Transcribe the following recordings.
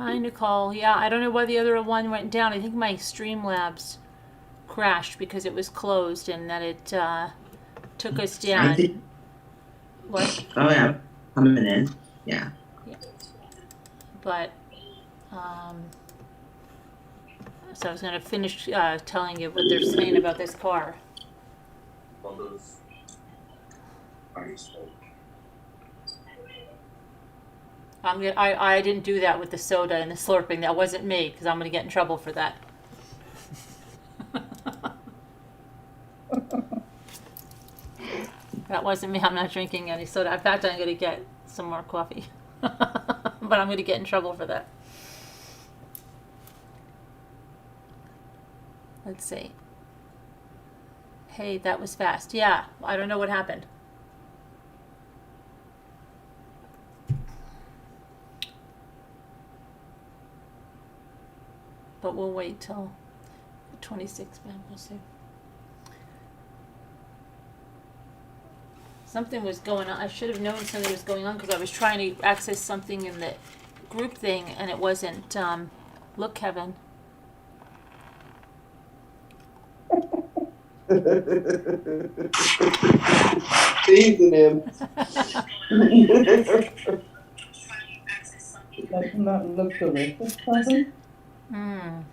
Hi, Nicole. Yeah, I don't know why the other one went down. I think my Streamlabs crashed because it was closed and that it took us I down. think. What? Oh yeah, coming in. Yeah. Yeah. But, um, so I was going to finish telling you what they're saying about this car. I didn't do that with the soda and the slurping. That wasn't me because I'm going to get in trouble for that. That wasn't me. I'm not drinking any soda. In fact, I'm going to get some more coffee. But I'm going to get in trouble for that. Let's see. Hey, that was fast. Yeah, I don't know what happened. But we'll wait till the 26th, man. We'll see. Something was going on. I should have known something was going on because I was trying to access something in the group thing and it wasn't. Look, Kevin. Teasing him. Does not look delicious, cousin? Mmm.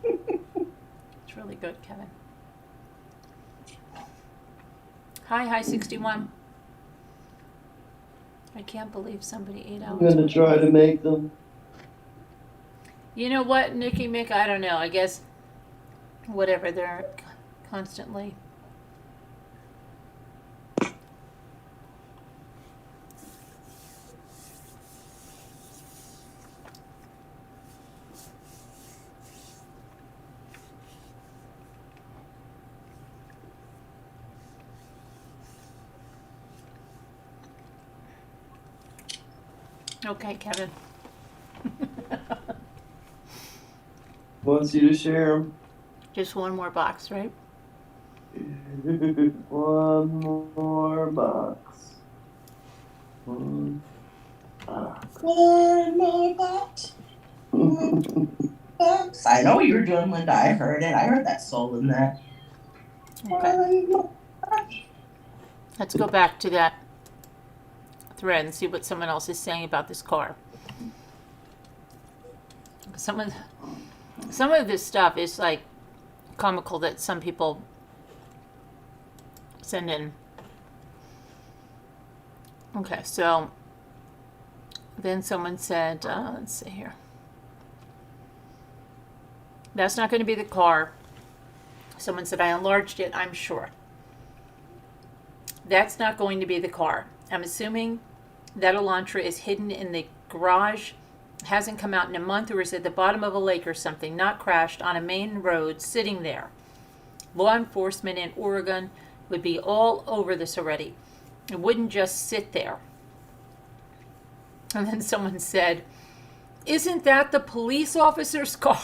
It's really good, Kevin. Hi, 61. I can't believe somebody ate out. I'm gonna try to make them. You know what, Nikki Mick? I don't know. I guess whatever. They're constantly. Okay, Kevin. Wants you to share them. Just one more box, right? One more box. One box. One more box. Box. I know what you're doing, Linda. I heard it. I heard that soul in that. Okay. One more box. Let's go back to that thread and see what someone else is saying about this car. Some of this stuff is like comical that some people send in. Okay, so then someone said, let's see here. That's not going to be the car. Someone said, I enlarged it, I'm sure. That's not going to be the car. I'm assuming that Elantra is hidden in the garage, hasn't come out in a month, or is at the bottom of a lake or something, not crashed on a main road, sitting there. Law enforcement in Oregon would be all over this already. It wouldn't just sit there. And then someone said, isn't that the police officer's car?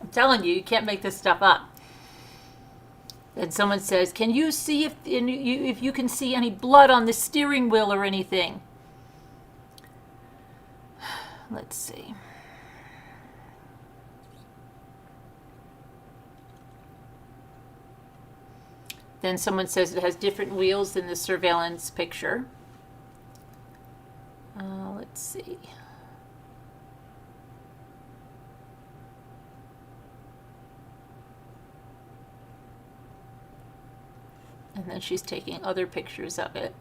I'm telling you, you can't make this stuff up. Then someone says, can you see if you can see any blood on the steering wheel or anything? Let's see. Then someone says it has different wheels than the surveillance picture. Let's see. And then she's taking other pictures of it.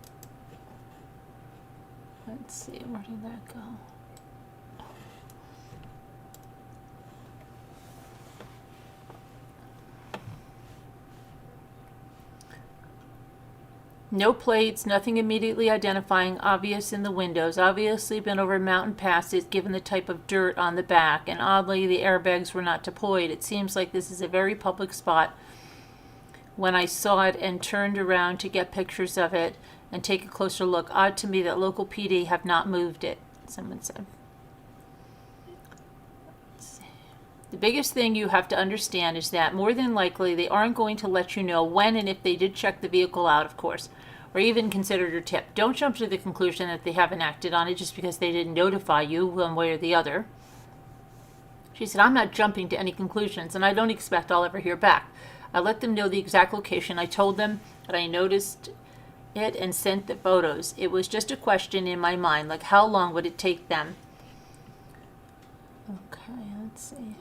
Let's see, where did that go? No plates, nothing immediately identifying, obvious in the windows. Obviously been over mountain passes given the type of dirt on the back. And oddly, the airbags were not deployed. It seems like this is a very public spot. When I saw it and turned around to get pictures of it and take a closer look, odd to me that local PD have not moved it, someone said. The biggest thing you have to understand is that more than likely they aren't going to let you know when and if they did check the vehicle out, of course, or even consider your tip. Don't jump to the conclusion that they haven't acted on it just because they didn't notify you one way or the other. She said, I'm not jumping to any conclusions, and I don't expect I'll ever hear back. I let them know the exact location. I told them that I noticed it and sent the photos. It was just a question in my mind, like how long would it take them? Okay, let's see.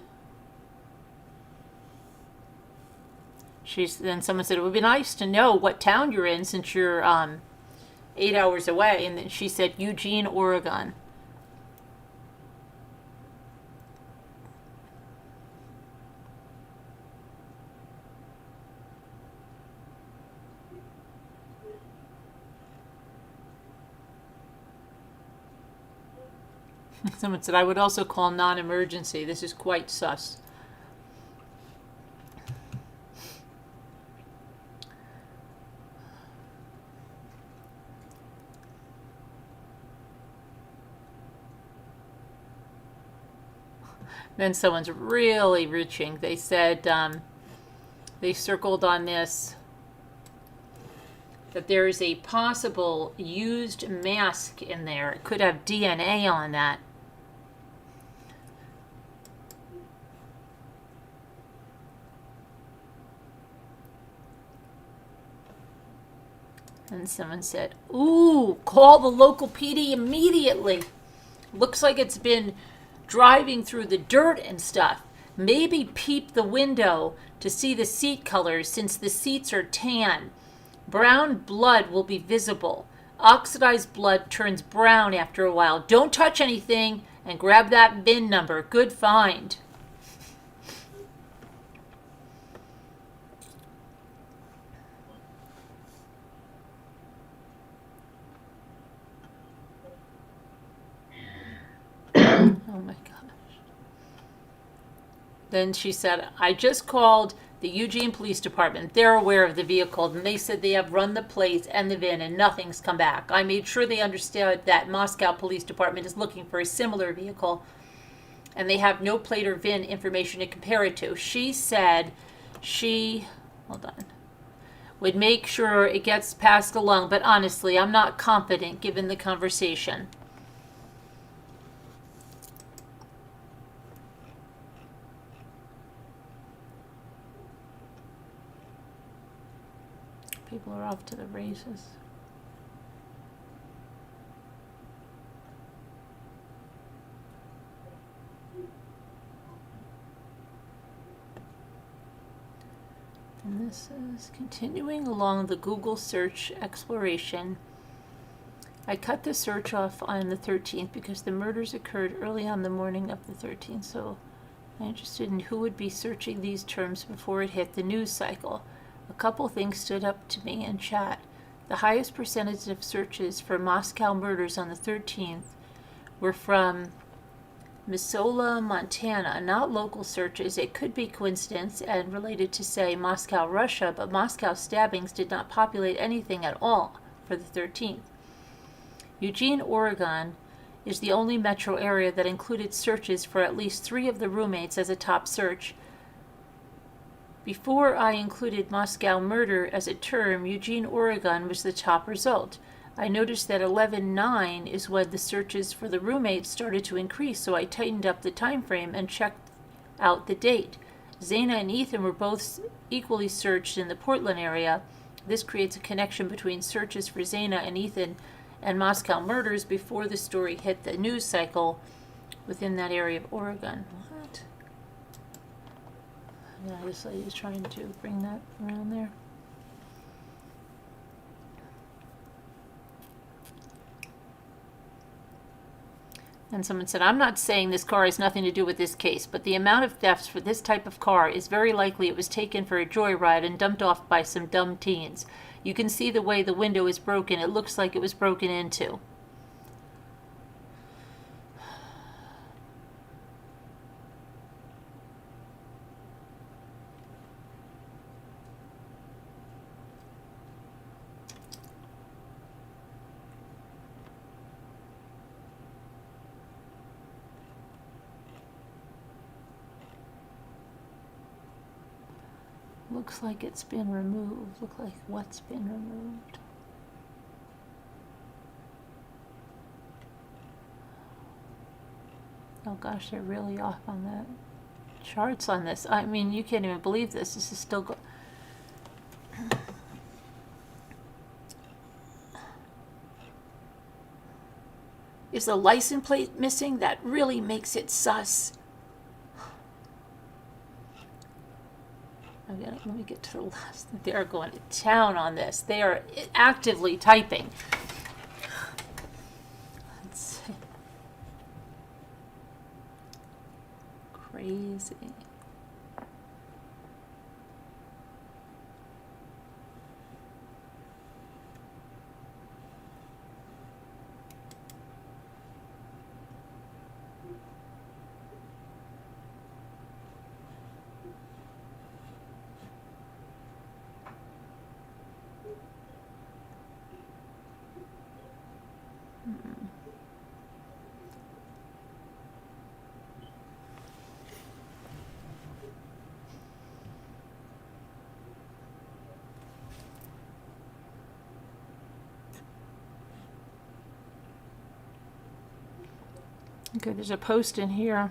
Then someone said, it would be nice to know what town you're in since you're 8 hours away. And then she said, Eugene, Oregon. Someone said, I would also call non-emergency. This is quite sus. Then someone's really reaching. They said, they circled on this, that there is a possible used mask in there. It could have DNA on that. And someone said, ooh, call the local PD immediately. Looks like it's been driving through the dirt and stuff. Maybe peep the window to see the seat colors since the seats are tan. Brown blood will be visible. Oxidized blood turns brown after a while. Don't touch anything and grab that VIN number. Good find. Oh my gosh. Then she said, I just called the Eugene Police Department. They're aware of the vehicle, and they said they have run the plates and the VIN, and nothing's come back. I made sure they understood that Moscow Police Department is looking for a similar vehicle, and they have no plate or VIN information to compare it to. She said she, hold on, would make sure it gets passed along, but honestly, I'm not confident given the conversation. People are off to the races. And this is continuing along the Google search exploration. I cut the search off on the 13th because the murders occurred early on the morning of the 13th, so I'm interested in who would be searching these terms before it hit the news cycle. A couple things stood up to me in chat. The highest percentage of searches for Moscow murders on the 13th were from Missoula, Montana, not local searches. It could be coincidence and related to, say, Moscow, Russia, but Moscow stabbings did not populate anything at all for the 13th. Eugene, Oregon is the only metro area that included searches for at least 3 of the roommates as a top search. Before I included Moscow murder as a term, Eugene, Oregon was the top result. I noticed that 11/9 is when the searches for the roommates started to increase, so I tightened up the time frame and checked out the date. Zaina and Ethan were both equally searched in the Portland area. This creates a connection between searches for Zaina and Ethan and Moscow murders before the story hit the news cycle within that area of Oregon. What? Yeah, this lady is trying to bring that around there. And someone said, I'm not saying this car has nothing to do with this case, but the amount of thefts for this type of car is very likely it was taken for a joyride and dumped off by some dumb teens. You can see the way the window is broken. It looks like it was broken into. Looks like it's been removed. Look like what's been removed. Oh, Oh gosh, they're really off on the charts on this. I mean, you can't even believe this. This is still Is the license plate missing? That really makes it sus. Okay, let me get to the last. They are going to town on this. They are actively typing. Let's see. Crazy. Okay, there's a post in here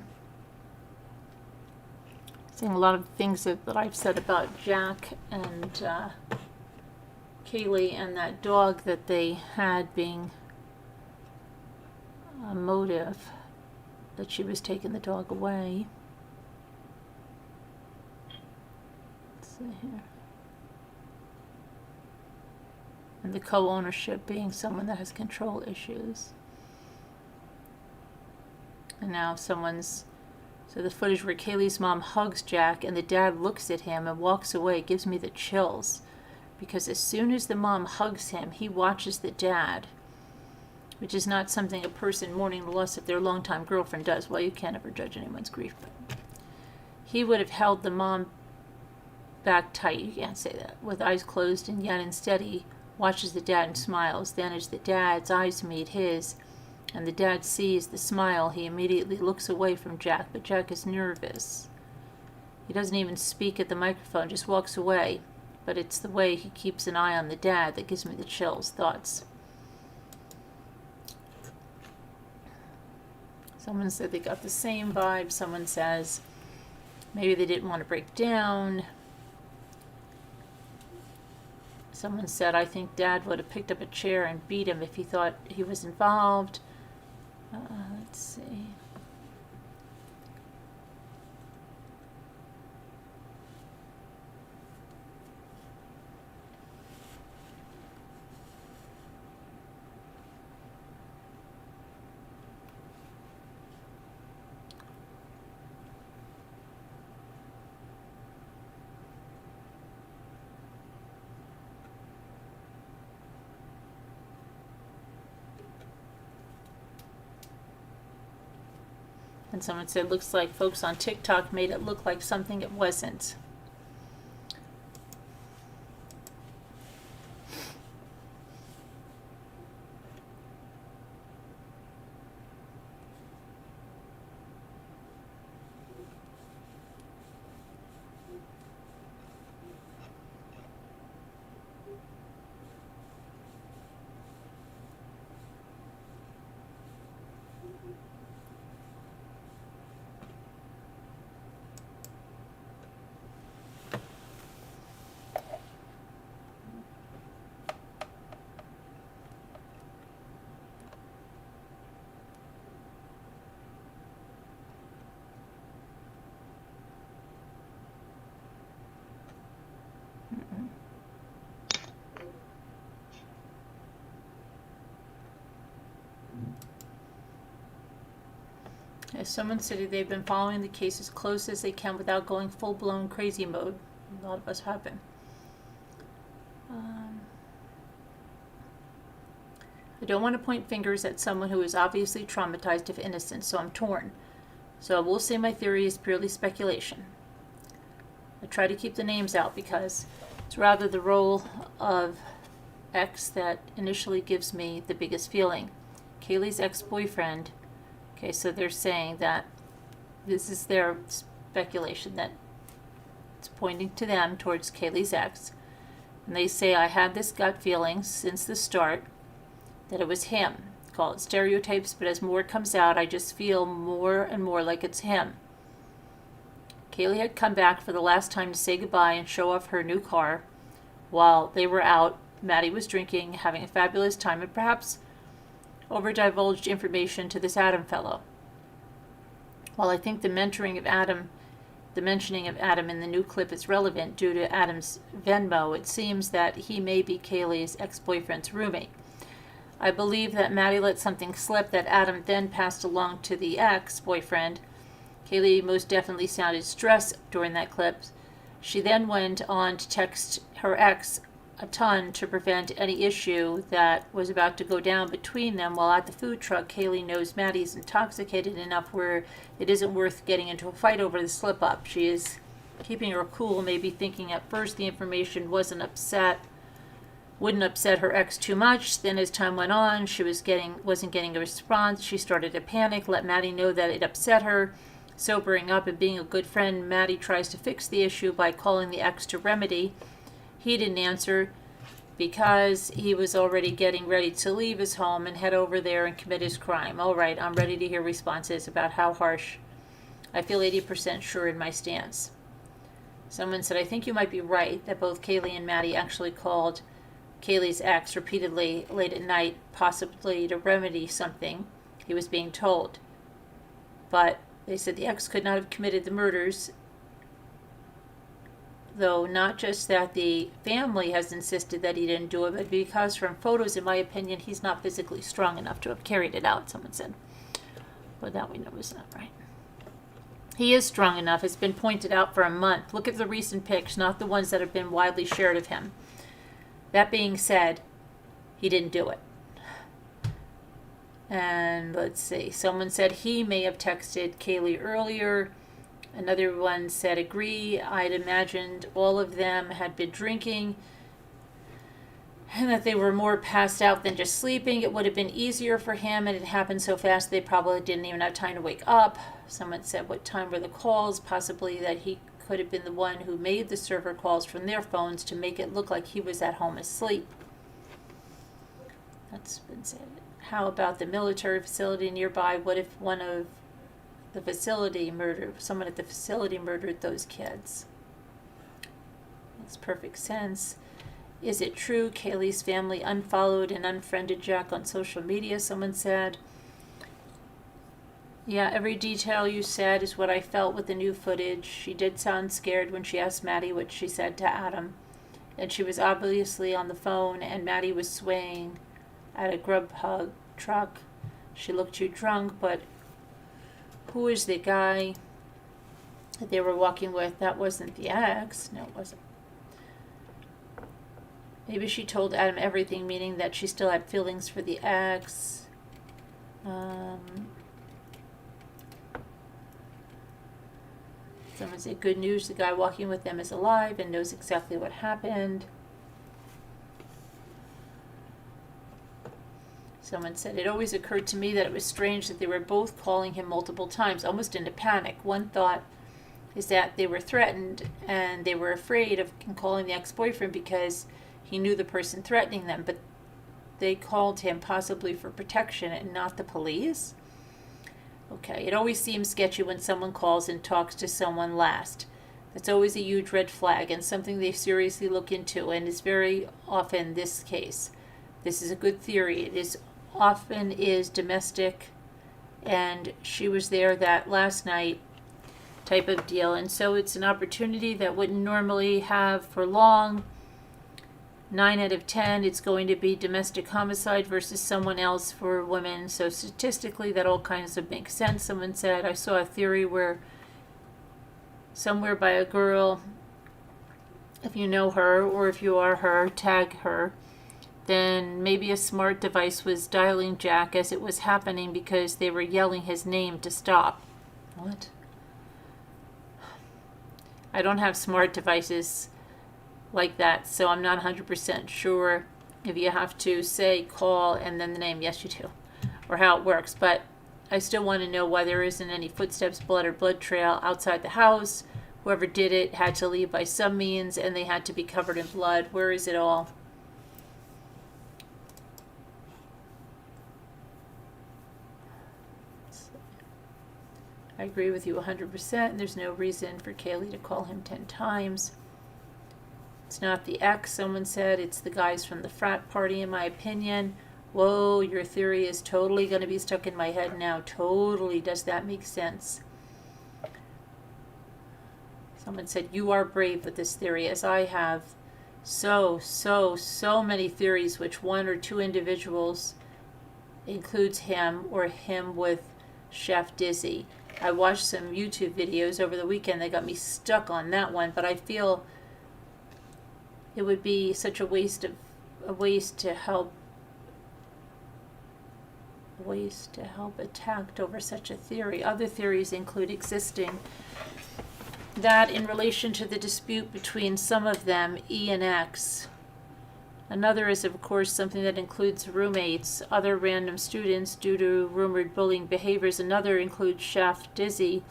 saying a lot of things that I've said about Jack and Kaylee and that dog that they had being a motive, that she was taking the dog away. Let's see here. And the co-ownership being someone that has control issues. And now so the footage where Kaylee's mom hugs Jack and the dad looks at him and walks away gives me the chills. Because as soon as the mom hugs him, he watches the dad, which is not something a person mourning the loss of their longtime girlfriend does. Well, you can't ever judge anyone's grief, but he would have held the mom back tight, you can't say that, with eyes closed, and yet instead he watches the dad and smiles. Then as the dad's eyes meet his, and the dad sees the smile, he immediately looks away from Jack, but Jack is nervous. He doesn't even speak at the microphone, just walks away. But it's the way he keeps an eye on the dad that gives me the chills. Thoughts? Someone said they got the same vibe. Someone says maybe they didn't want to break down. Someone said, I think Dad would have picked up a chair and beat him if he thought he was involved. Let's see. And someone said, looks like folks on TikTok made it look like something it wasn't. As someone said, they've been following the case as close as they can without going full-blown crazy mode. A lot of us have been. I don't want to point fingers at someone who is obviously traumatized if innocent, so I'm torn. So I will say my theory is purely speculation. I try to keep the names out because it's rather the role of X that initially gives me the biggest feeling. Kaylee's ex-boyfriend. Okay, so they're saying that this is their speculation, that it's pointing to them towards Kaylee's ex. And they say, I had this gut feeling since the start that it was him. call it stereotypes, but as more comes out, I just feel more and more like it's him. Kaylee had come back for the last time to say goodbye and show off her new car. While they were out, Maddie was drinking, having a fabulous time, and perhaps over-divulged information to this Adam fellow. While I think the mentioning of Adam in the new clip is relevant due to Adam's Venmo, it seems that he may be Kaylee's ex-boyfriend's roommate. I believe that Maddie let something slip that Adam then passed along to the ex-boyfriend. Kaylee most definitely sounded stressed during that clip. She then went on to text her ex a ton to prevent any issue that was about to go down between them. While at the food truck, Kaylee knows Maddie's intoxicated enough where it isn't worth getting into a fight over the slip-up. She is keeping her cool, maybe thinking at first the information wouldn't upset her ex too much. Then as time went on, she wasn't getting a response. She started to panic, let Maddie know that it upset her. Sobering up and being a good friend, Maddie tries to fix the issue by calling the ex to remedy. He didn't answer because he was already getting ready to leave his home and head over there and commit his crime. All right, I'm ready to hear responses about how harsh. I feel 80% sure in my stance. Someone said, I think you might be right that both Kaylee and Maddie actually called Kaylee's ex repeatedly late at night, possibly to remedy something he was being told. But they said the ex could not have committed the murders, though not just that the family has insisted that he didn't do it, but because from photos, in my opinion, he's not physically strong enough to have carried it out, someone said. Well, that we know is not right. He is strong enough. It's been pointed out for a month. Look at the recent pics, not the ones that have been widely shared of him. That being said, he didn't do it. And let's see, someone said he may have texted Kaylee earlier. Another one said, agree. I'd imagined all of them had been drinking and that they were more passed out than just sleeping. It would have been easier for him, and it happened so fast they probably didn't even have time to wake up. Someone said, what time were the calls? Possibly that he could have been the one who made the server calls from their phones to make it look like he was at home asleep. That's been said. How about the military facility nearby? What if someone at the facility murdered those kids? Makes perfect sense. Is it true Kaylee's family unfollowed and unfriended Jack on social media? Someone said. Yeah, every detail you said is what I felt with the new footage. She did sound scared when she asked Maddie what she said to Adam. And she was obviously on the phone, and Maddie was swaying at a Grubhub truck. She looked too drunk, but who is the guy that they were walking with? That wasn't the ex. No, it wasn't. Maybe she told Adam everything, meaning that she still had feelings for the ex. Someone said, good news, the guy walking with them is alive and knows exactly what happened. Someone said, it always occurred to me that it was strange that they were both calling him multiple times, almost into panic. One thought is that they were threatened and they were afraid of calling the ex-boyfriend because he knew the person threatening them, but they called him possibly for protection and not the police. Okay, it always seems sketchy when someone calls and talks to someone last. That's always a huge red flag and something they seriously look into, and is very often this case. This is a good theory. It often is domestic, and she was there that last night type of deal, and so it's an opportunity that wouldn't normally have for long. 9 out of 10, it's going to be domestic homicide versus someone else for women. So statistically, that all kinds of makes sense. Someone said, I saw a theory where somewhere by a girl, if you know her or if you are her, tag her, then maybe a smart device was dialing Jack as it was happening because they were yelling his name to stop. What? I don't have smart devices like that, so I'm not 100% sure if you have to say call and then the name. Yes, you do, or how it works, but I still want to know why there isn't any footsteps, blood, or blood trail outside the house. Whoever did it had to leave by some means, and they had to be covered in blood. Where is it all? I agree with you 100%. There's no reason for Kaylee to call him 10 times. It's not the ex, someone said. It's the guys from the frat party, in my opinion. Whoa, your theory is totally going to be stuck in my head now. Totally. Does that make sense? Someone said, you are brave with this theory, as I have so many theories, which one or two individuals includes him or him with Chef Dizzy. I watched some YouTube videos over the weekend that got me stuck on that one, but I feel it would be such a waste to help attacked over such a theory. Other theories include existing that in relation to the dispute between some of them, E and X. Another is, of course, something that includes roommates, other random students due to rumored bullying behaviors. Another includes Chef Dizzy's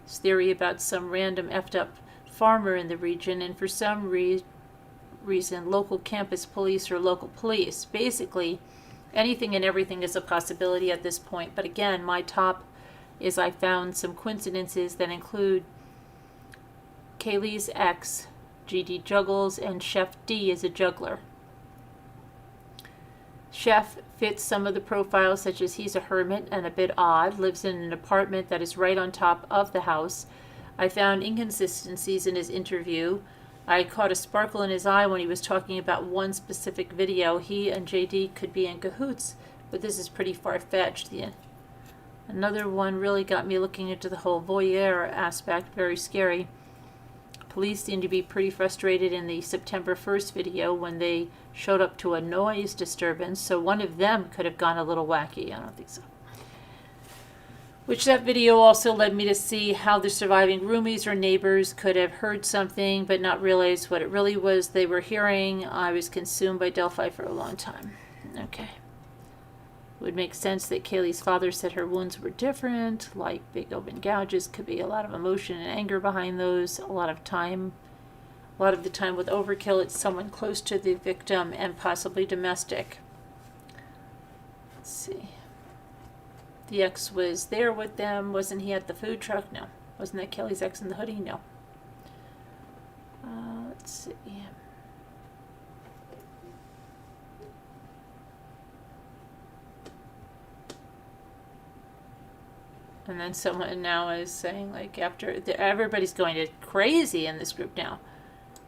theory about some random effed up farmer in the region, and for some reason, local campus police or local police. Basically, anything and everything is a possibility at this point. But again, my top is I found some coincidences that include Kaylee's ex, GD juggles, and Chef D is a juggler. Chef fits some of the profiles, such as he's a hermit and a bit odd, lives in an apartment that is right on top of the house. I found inconsistencies in his interview. I caught a sparkle in his eye when he was talking about one specific video. He and JD could be in cahoots, but this is pretty far-fetched. Another one really got me looking into the whole voyeur aspect, very scary. Police seem to be pretty frustrated in the September 1st video when they showed up to a noise disturbance, so one of them could have gone a little wacky. I don't think so. Which that video also led me to see how the surviving roomies or neighbors could have heard something but not realized what it really was they were hearing. I was consumed by Delphi for a long time. Okay. It would make sense that Kaylee's father said her wounds were different, like big open gouges. Could be a lot of emotion and anger behind those. A lot of the time with overkill, it's someone close to the victim and possibly domestic. Let's see. The ex was there with them. Wasn't he at the food truck? No. Wasn't that Kelly's ex in the hoodie? No. Let's see. And then someone now is saying, like, after everybody's going to crazy in this group now.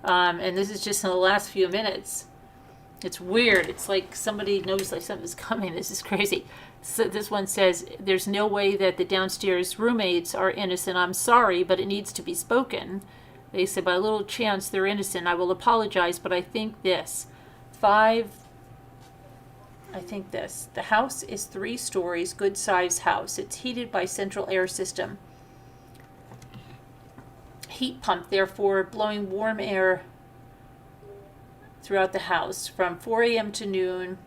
And this is just in the last few minutes. It's weird. It's like somebody knows like something's coming. This is crazy. So this one says, there's no way that the downstairs roommates are innocent. I'm sorry, but it needs to be spoken. They said, by a little chance they're innocent. I will apologize, but I think this. The house is 3 stories, good size house. It's heated by central air system. Heat pump, therefore, blowing warm air throughout the house. From 4 a.m. to noon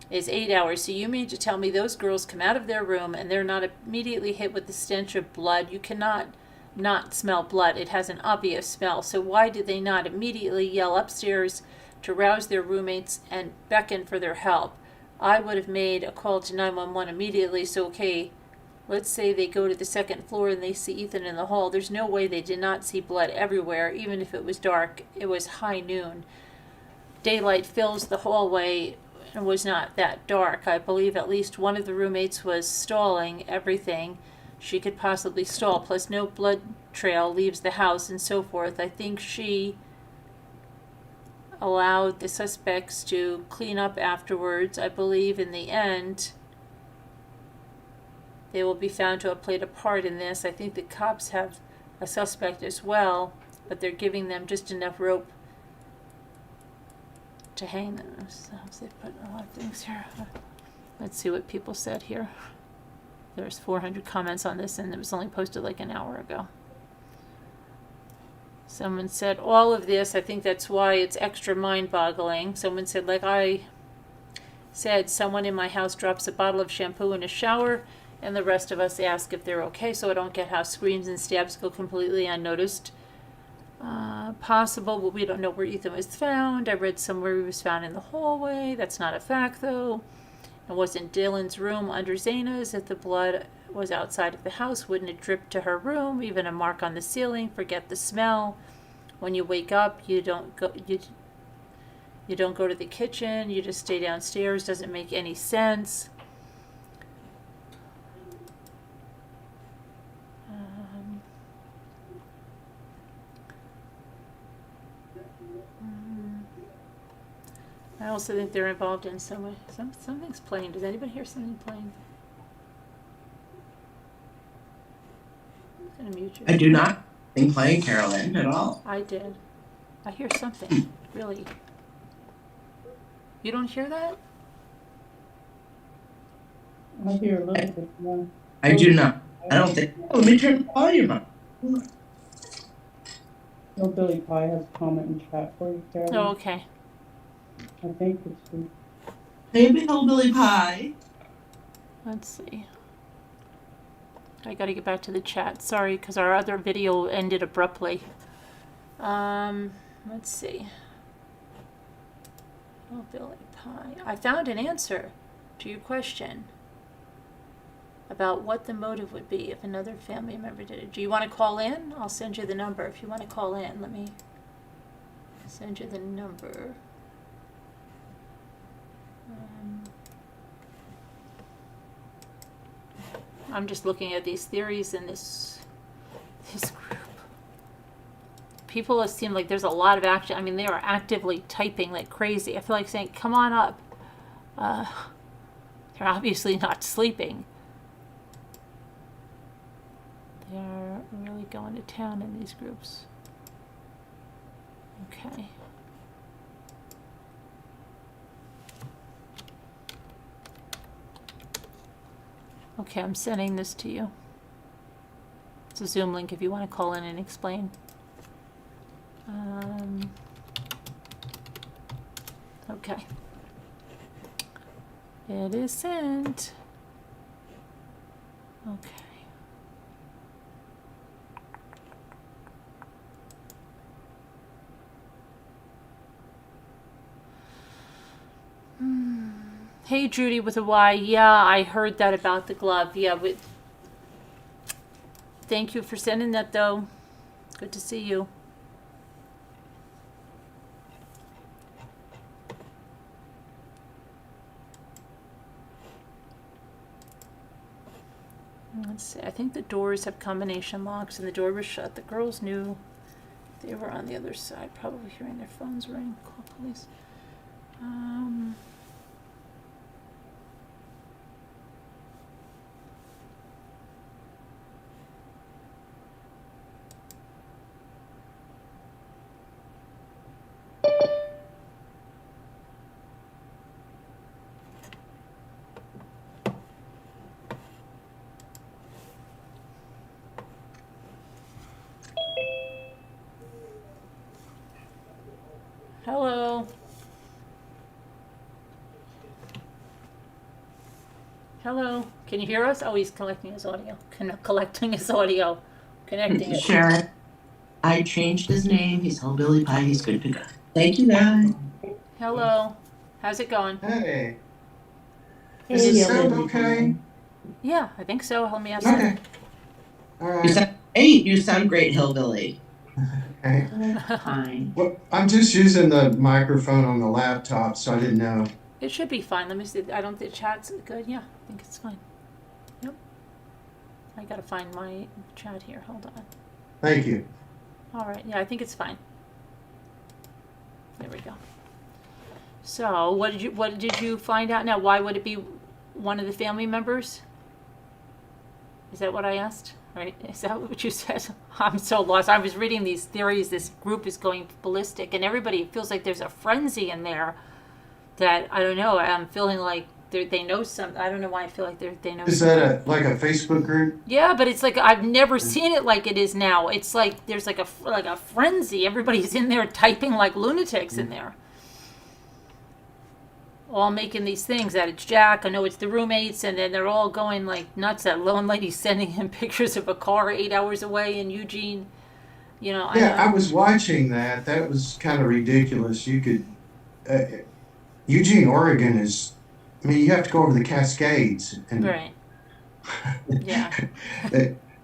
is 8 hours. So you mean to tell me those girls come out of their room and they're not immediately hit with the stench of blood? You cannot not smell blood. It has an obvious smell. So why did they not immediately yell upstairs to rouse their roommates and beckon for their help? I would have made a call to 911 immediately. So, okay, let's say they go to the 2nd floor and they see Ethan in the hall. There's no way they did not see blood everywhere, even if it was dark. It was high noon. Daylight fills the hallway and was not that dark. I believe at least one of the roommates was stalling everything she could possibly stall, plus no blood trail leaves the house and so forth. I think she allowed the suspects to clean up afterwards. I believe in the end they will be found to have played a part in this. I think the cops have a suspect as well, but they're giving them just enough rope to hang them. So they put a lot of things here. Let's see what people said here. There's 400 comments on this, and it was only posted like an hour ago. Someone said, all of this, I think that's why it's extra mind-boggling. Someone said, like I said, someone in my house drops a bottle of shampoo in a shower, and the rest of us ask if they're okay, so I don't get how screams and stabs go completely unnoticed. Possible, but we don't know where Ethan was found. I read somewhere he was found in the hallway. That's not a fact, though. And was in Dylan's room under Zaina's. If the blood was outside of the house, wouldn't it drip to her room? Even a mark on the ceiling. Forget the smell. When you wake up, you don't go to the kitchen. You just stay downstairs. Doesn't make any sense. I also think they're involved in something's playing. Does anybody hear something playing? I'm gonna mute you. I do not think playing Carolyn at all. I did. I hear something. Really. You don't hear that? I hear a little bit more. I do not. I don't think. Oh, let me turn the volume up. No, Billy Pie has a comment in chat for you, Carolyn. Oh, okay. I think it's good. Maybe Hillbilly Pie. Let's see. I gotta get back to the chat. Sorry, because our other video ended abruptly. Let's see. Oh, Billy Pie. I found an answer to your question about what the motive would be if another family member did it. Do you want to call in? I'll send you the number. If you want to call in, let me send you the number. I'm just looking at these theories in this group. People seem like there's a lot of action. I mean, they are actively typing like crazy. I feel like saying, come on up. They're obviously not sleeping. They're really going to town in these groups. Okay. Okay, I'm sending this to you. It's a Zoom link if you want to call in and explain. Okay. It is sent. Okay. Hey, Judy with a Y. Yeah, I heard that about the glove. Yeah, thank you for sending that, though. Good to see you. Let's see. I think the doors have combination locks, and the door was shut. The girls knew they were on the other side, probably hearing their phones ring. Call police. Hello. Hello. Can you hear us? Oh, he's collecting his audio. Collecting his audio. Connecting it. Sharon, I changed his name. He's Hillbilly Pie. He's good to go. Thank you, guys. Hello. How's it going? Hey. Is it sound okay? Yeah, I think so. Let me ask Okay. All You right. sound, hey, you sound great, Hillbilly. Okay. Fine. Well, I'm just using the microphone on the laptop, so I didn't know. It should be fine. Let me see. I don't think the chat's good. Yeah, I think it's fine. Yep. I gotta find my chat here. Hold on. Thank you. All right. Yeah, I think it's fine. There we go. So, what did you find out now? Why would it be one of the family members? Is that what I asked? Right? Is that what you said? I'm so lost. I was reading these theories. This group is going ballistic, and everybody feels like there's a frenzy in there. That I don't know. I'm feeling like they know some. I don't know why I feel like they know. Is that like a Facebook group? Yeah, but it's like I've never seen it like it is now. It's like there's like a frenzy. Everybody's in there typing like lunatics in there. All making these things that it's Jack. I know it's the roommates, and then they're all going like nuts. That lone lady sending him pictures of a car 8 hours away in Eugene. You know. I was watching that. That was kind of ridiculous. You could. Eugene, Oregon is I mean, you have to go over the Cascades, and Right. Yeah.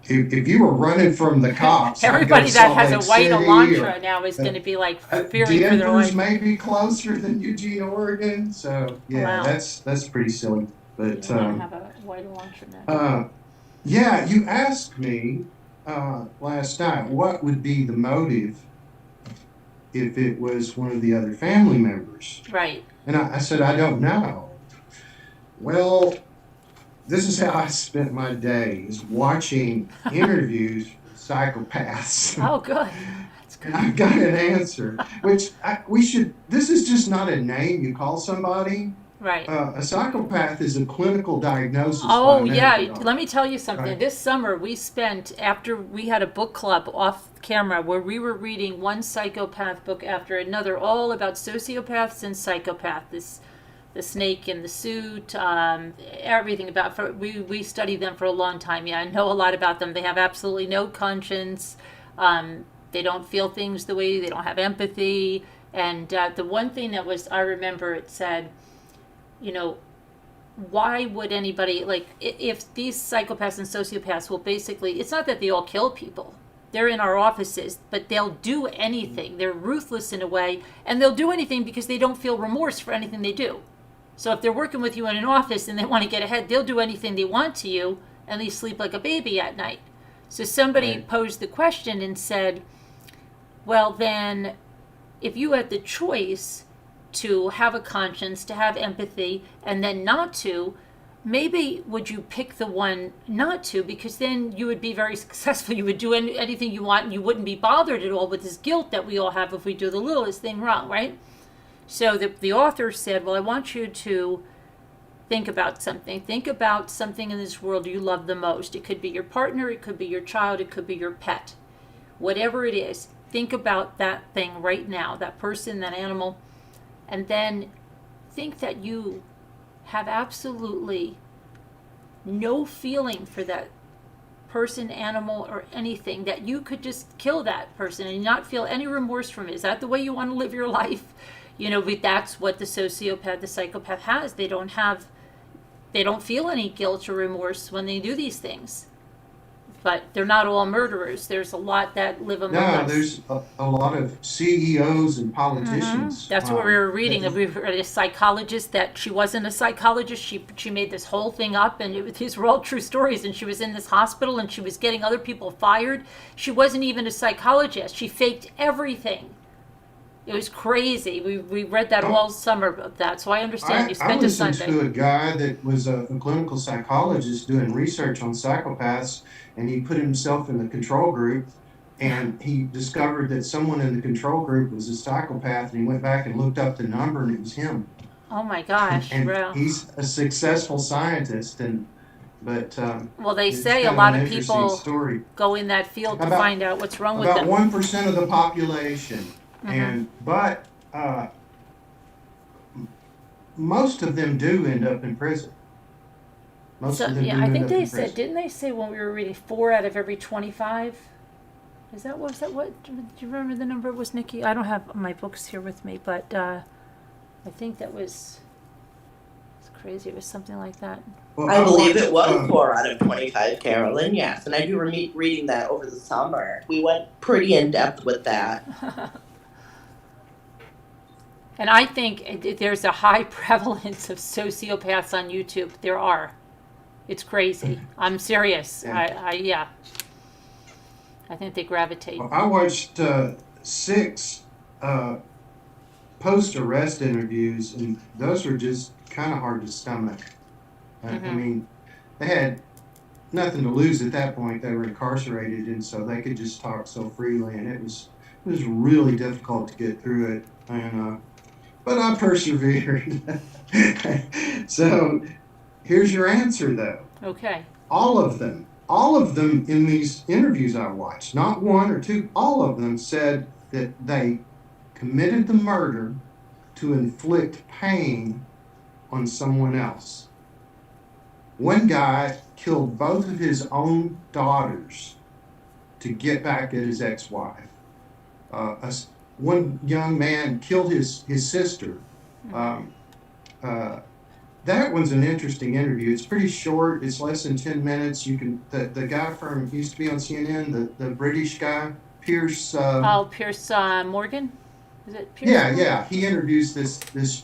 if you were running from the cops, I'd go Everybody to that Salt has a Lake white City, Elantra or now is going to be like fearing for their Denver's life. maybe closer than Eugene, Oregon. So yeah, Wow. that's pretty silly. You But don't want to have a white Elantra now. yeah, you asked me last night what would be the motive if it was one of the other family members, Right. and I said I don't know. Well, this is how I spent my days watching interviews with psychopaths. Oh, good. That's And good. I've got an answer, which this is just not a name you call somebody. Right. A psychopath is a clinical diagnosis by a Oh, medical yeah. doctor. Let me tell you something. Right. This summer, we spent, after we had a book club off camera where we were reading one psychopath book after another, all about sociopaths and psychopaths. The snake in the suit, everything about. We studied them for a long time. Yeah, I know a lot about them. They have absolutely no conscience. They don't feel things the way. They don't have empathy. And the one thing that was, I remember, it said, you know, why would anybody, like, if these psychopaths and sociopaths will basically, it's not that they all kill people. They're in our offices, but they'll do anything. They're ruthless in a way, and they'll do anything because they don't feel remorse for anything they do. So if they're working with you in an office and they want to get ahead, they'll do anything they want to you, and they sleep like a baby at night. So somebody Right. posed the question and said, well, then, if you had the choice to have a conscience, to have empathy, and then not to, maybe would you pick the one not to, because then you would be very successful. You would do anything you want, and you wouldn't be bothered at all with this guilt that we all have if we do the littlest thing wrong, right? So the author said, well, I want you to think about something. Think about something in this world you love the most. It could be your partner, it could be your child, it could be your pet. Whatever it is, think about that thing right now, that person, that animal, and then think that you have absolutely no feeling for that person, animal, or anything, that you could just kill that person and not feel any remorse from it. Is that the way you want to live your life? You know, but that's what the sociopath, the psychopath has. They don't feel any guilt or remorse when they do these things. But they're not all murderers. There's a lot that live among No, us. there's a lot of CEOs and politicians. That's what we were reading. We read a psychologist that she wasn't a psychologist. She made this whole thing up, and these were all true stories. And she was in this hospital, and she was getting other people fired. She wasn't even a psychologist. She faked everything. It was crazy. We read that all summer about that, so I understand. You I spent a listened Sunday. to a guy that was a clinical psychologist doing research on psychopaths, and he put himself in the control group, and he discovered that someone in the control group was a psychopath, and he went back and looked up the number, and it was him. Oh my gosh, And bro. he's a successful scientist, but Well, they it's say a kind of lot an of interesting people story. go in that field to About- find out what's wrong with About them. 1% of the population, but most of them do end up in prison. Most So, of them yeah, do I end think up they in said, prison. didn't they say when we were reading 4 out of every 25? Was that what, do you remember the number it was, Nikki? I don't have my books here with me, but I think that was, it's crazy, it was something like that. Well, I believe watched, it was 4 out of 25, Carolyn, yes. And I do reading that over the summer. We went pretty in depth with that. And I think there's a high prevalence of sociopaths on YouTube. There are. It's crazy. I'm serious. Yeah. I think they gravitate. I watched 6 post-arrest interviews, and those were just kind of hard to stomach. I mean, they had nothing to lose at that point. They were incarcerated, and so they could just talk so freely, and it was really difficult to get through it. And but I persevered. So here's your answer, though. Okay. All of them in these interviews I watched, not 1 or 2, all of them said that they committed the murder to inflict pain on someone else. One guy killed both of his own daughters to get back at his ex-wife. One young man killed his sister that one's an interesting interview. It's pretty short. It's less than 10 minutes. You can the guy from used to be on CNN, the British guy, Pierce. Oh, Pierce Morgan? Is it Pierce? Yeah, Morgan? yeah. He interviews this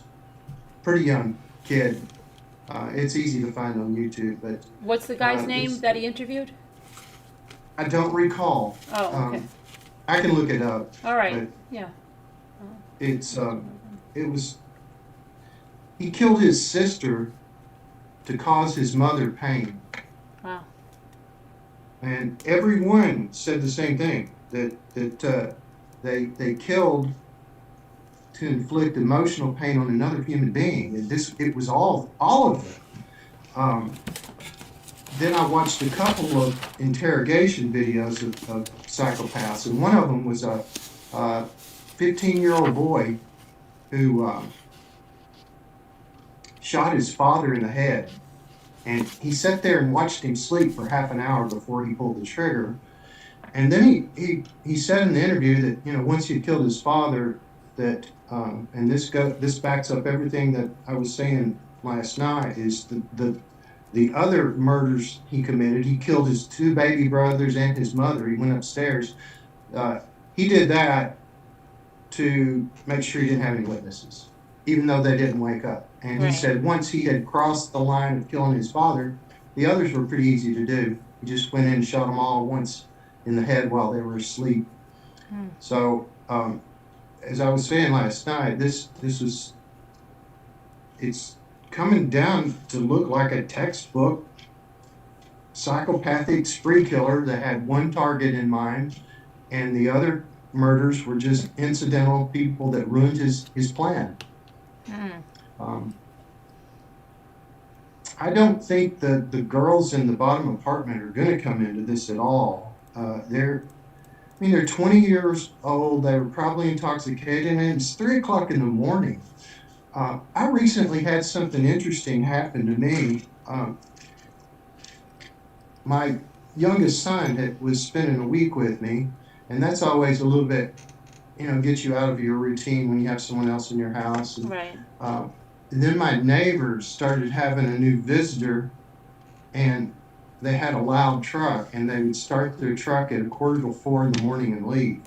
pretty young kid. It's easy to find on YouTube, but What's the guy's name that he interviewed? I don't recall. Oh, okay. I can look it up. All right. But Yeah. it's it was he killed his sister to cause his mother pain. Wow. And everyone said the same thing, that they killed to inflict emotional pain on another human being. And it was all of them. Then I watched a couple of interrogation videos of psychopaths, and one of them was a 15-year-old boy who shot his father in the head. And he sat there and watched him sleep for half an hour before he pulled the trigger. And then he said in the interview that, you know, once he had killed his father, that and this backs up everything that I was saying last night, is the other murders he committed. He killed his 2 baby brothers and his mother. He went upstairs. He did that to make sure he didn't have any witnesses, even though they didn't wake up. And Right. he said once he had crossed the line of killing his father, the others were pretty easy to do. He just went in and shot them all once in the head while they were asleep. So, as I was saying last night, it's coming down to look like a textbook psychopathic spree killer that had one target in mind, and the other murders were just incidental people that ruined his plan. I don't think that the girls in the bottom apartment are going to come into this at all. They're 20 years old. They were probably intoxicated, and it's 3 o'clock in the morning. I recently had something interesting happen to me. My youngest son was spending a week with me, and that's always a little bit, gets you out of your routine when you have someone else in your house. And, Right. and then my neighbors started having a new visitor, and they had a loud truck, and they would start their truck at 3:45 in the morning and leave.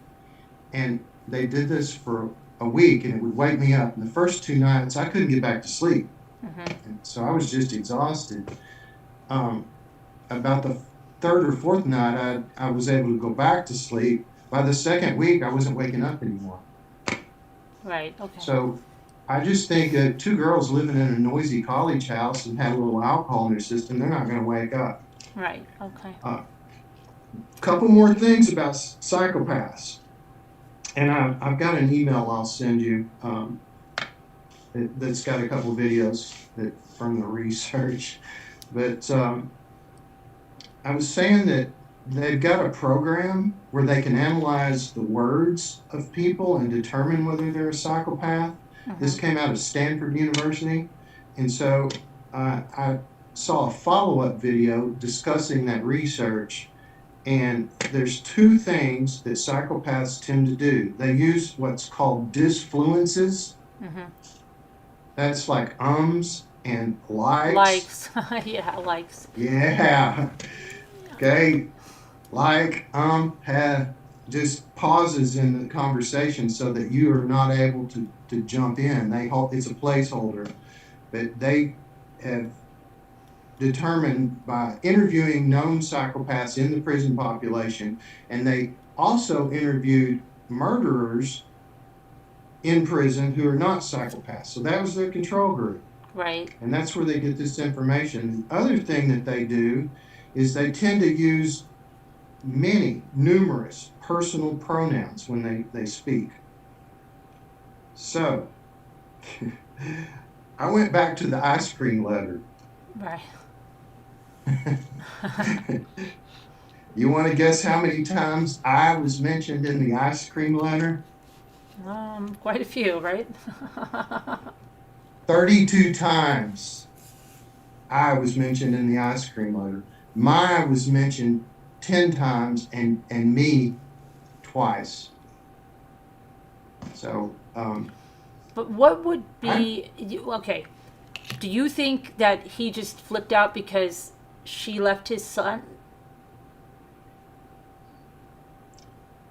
And they did this for a week, and it would wake me up. And the first 2 nights, I couldn't get back to sleep. And so I was just exhausted. About the 3rd or 4th night, I was able to go back to sleep. By the 2nd week, I wasn't waking up anymore. Right. Okay. So I just think that 2 girls living in a noisy college house and had a little alcohol in their system, they're not going to wake up. Right. Okay. Couple more things about psychopaths. And I've got an email I'll send you that's got a couple of videos from the research. But I was saying that they've got a program where they can analyze the words of people and determine whether they're a psychopath. This came out of Stanford University. And so I saw a follow-up video discussing that research. And there's 2 things that psychopaths tend to do. They use what's called disfluences. That's like ums and likes. Likes. Yeah, likes. Yeah. Okay. Like, have just pauses in the conversation so that you are not able to jump in. It's a placeholder. But they have determined by interviewing known psychopaths in the prison population, and they also interviewed murderers in prison who are not psychopaths. So that was their control group. Right. And that's where they get this information. The other thing that they do is they tend to use numerous personal pronouns when they speak. So I went back to the ice cream letter. Right. You want to guess how many times I was mentioned in the ice cream letter? Quite a few, right? 32 times I was mentioned in the ice cream letter. My was mentioned 10 times and me twice. So, But what would be okay? Do you think that he just flipped out because she left his son?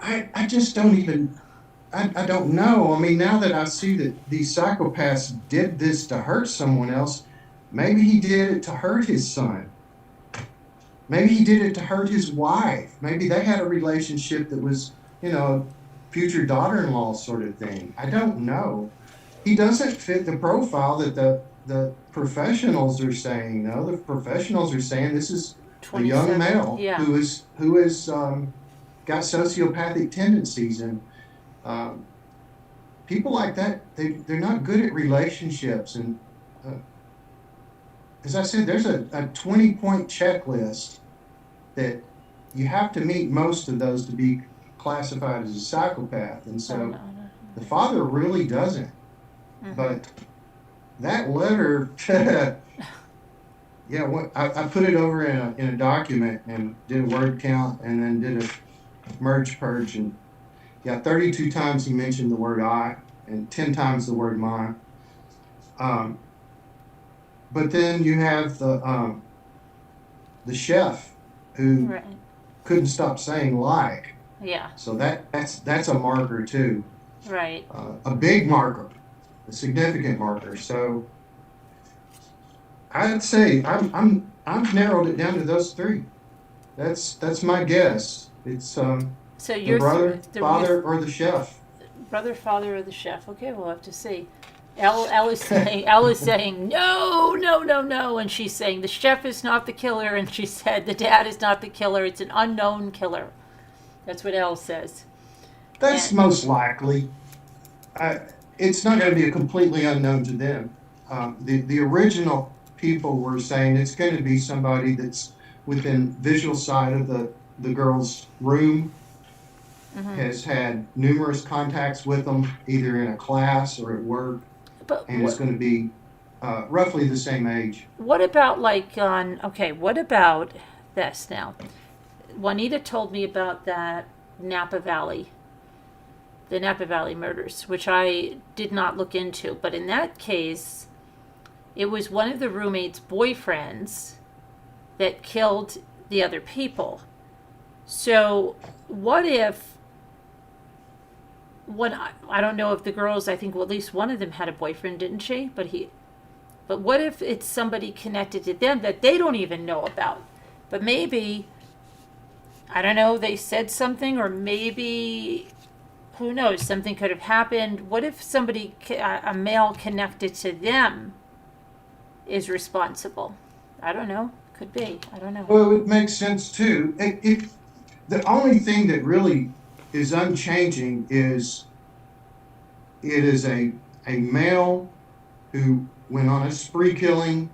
I just don't even, I don't know. I mean, now that I see that these psychopaths did this to hurt someone else, maybe he did it to hurt his son. Maybe he did it to hurt his wife. Maybe they had a relationship that was, future daughter-in-law sort of thing. I don't know. He doesn't fit the profile that the professionals are saying. No, the professionals are saying this is a young 27, male yeah. who is got sociopathic tendencies, and people like that, they're not good at relationships. And as I said, there's a 20-point checklist that you have to meet most of those to be classified as a psychopath. And so No. the father really doesn't. Mhm. But that letter, yeah, I put it over in a document and did a word count and then did a merge purge, and 32 times he mentioned the word I and 10 times the word my. But then you have the chef who Right. couldn't stop saying like. Yeah. So that's a marker too, Right. a big marker, a significant marker. So I'd say I've narrowed it down to those three. That's my guess. It's So the you're brother, father, or the chef. brother, father, or the chef. Okay, we'll have to see. Elle is saying no, and she's saying the chef is not the killer, and she said the dad is not the killer. It's an unknown killer. That's what Elle says. That's And- most likely. It's not going to be a completely unknown to them. The original people were saying it's going to be somebody that's within visual sight of the girl's room, Mhm. has had numerous contacts with them, either in a class or at work, But and is going to be roughly the same age. what about what about this now? Juanita told me about the Napa Valley murders, which I did not look into. But in that case, it was one of the roommate's boyfriends that killed the other people. So what if I don't know if the girls, I think at least one of them had a boyfriend, didn't she? But what if it's somebody connected to them that they don't even know about? But maybe, I don't know, they said something, or maybe, who knows, something could have happened. What if somebody, a male connected to them, is responsible? I don't know. Could be. I don't know. Well, it would make sense too. The only thing that really is unchanging is it is a male who went on a spree killing,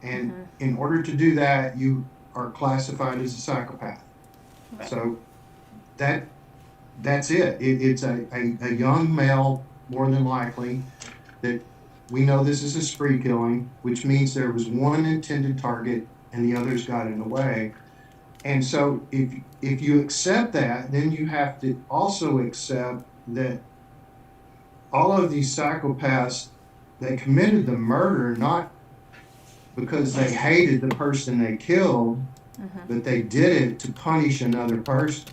and in order to do that, you are classified as a psychopath. Right. So that's it. It's a young male, more than likely, that we know this is a spree killing, which means there was one intended target and the others got in the way. And so if you accept that, then you have to also accept that all of these psychopaths, they committed the murder not because they hated the person they killed, but they did it to punish another person.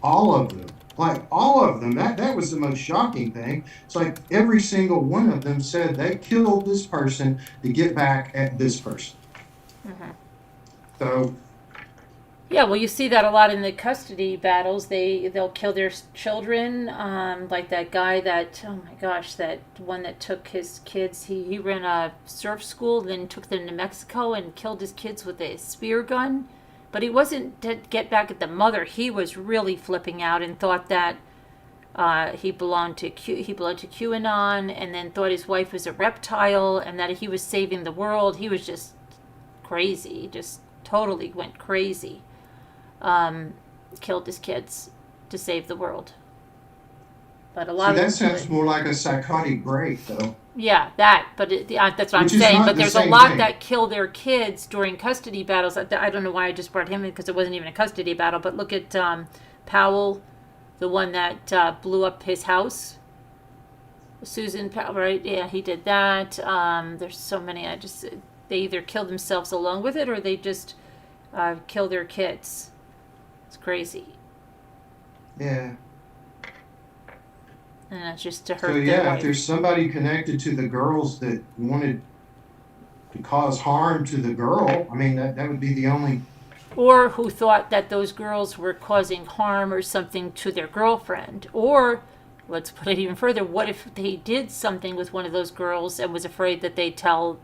All of them. Like, all of them. That was the most shocking thing. It's like every single one of them said they killed this person to get back at this person. So, Yeah, well, you see that a lot in the custody battles. They'll kill their children. Like that guy that, oh my gosh, that one that took his kids. He ran a surf school, then took them to Mexico and killed his kids with a spear gun. But he wasn't to get back at the mother. He was really flipping out and thought that he belonged to QAnon, and then thought his wife was a reptile, and that he was saving the world. He was just crazy. Just totally went crazy. Killed his kids to save the world. But a lot see, of that sounds more like a psychotic break, though. yeah, that. But that's what Which I'm is saying. not But the there's a same lot thing. that kill their kids during custody battles. I don't know why I just brought him in, because it wasn't even a custody battle. But look at Powell, the one that blew up his house. Susan, right? Yeah, he did that. There's so many. They either kill themselves along with it or they just kill their kids. It's crazy. Yeah. And that's just to hurt So their yeah, if wife. there's somebody connected to the girls that wanted to cause harm to the girl, I mean, that would be the only. Or who thought that those girls were causing harm or something to their girlfriend. Or, let's put it even further, what if they did something with one of those girls and was afraid that they'd tell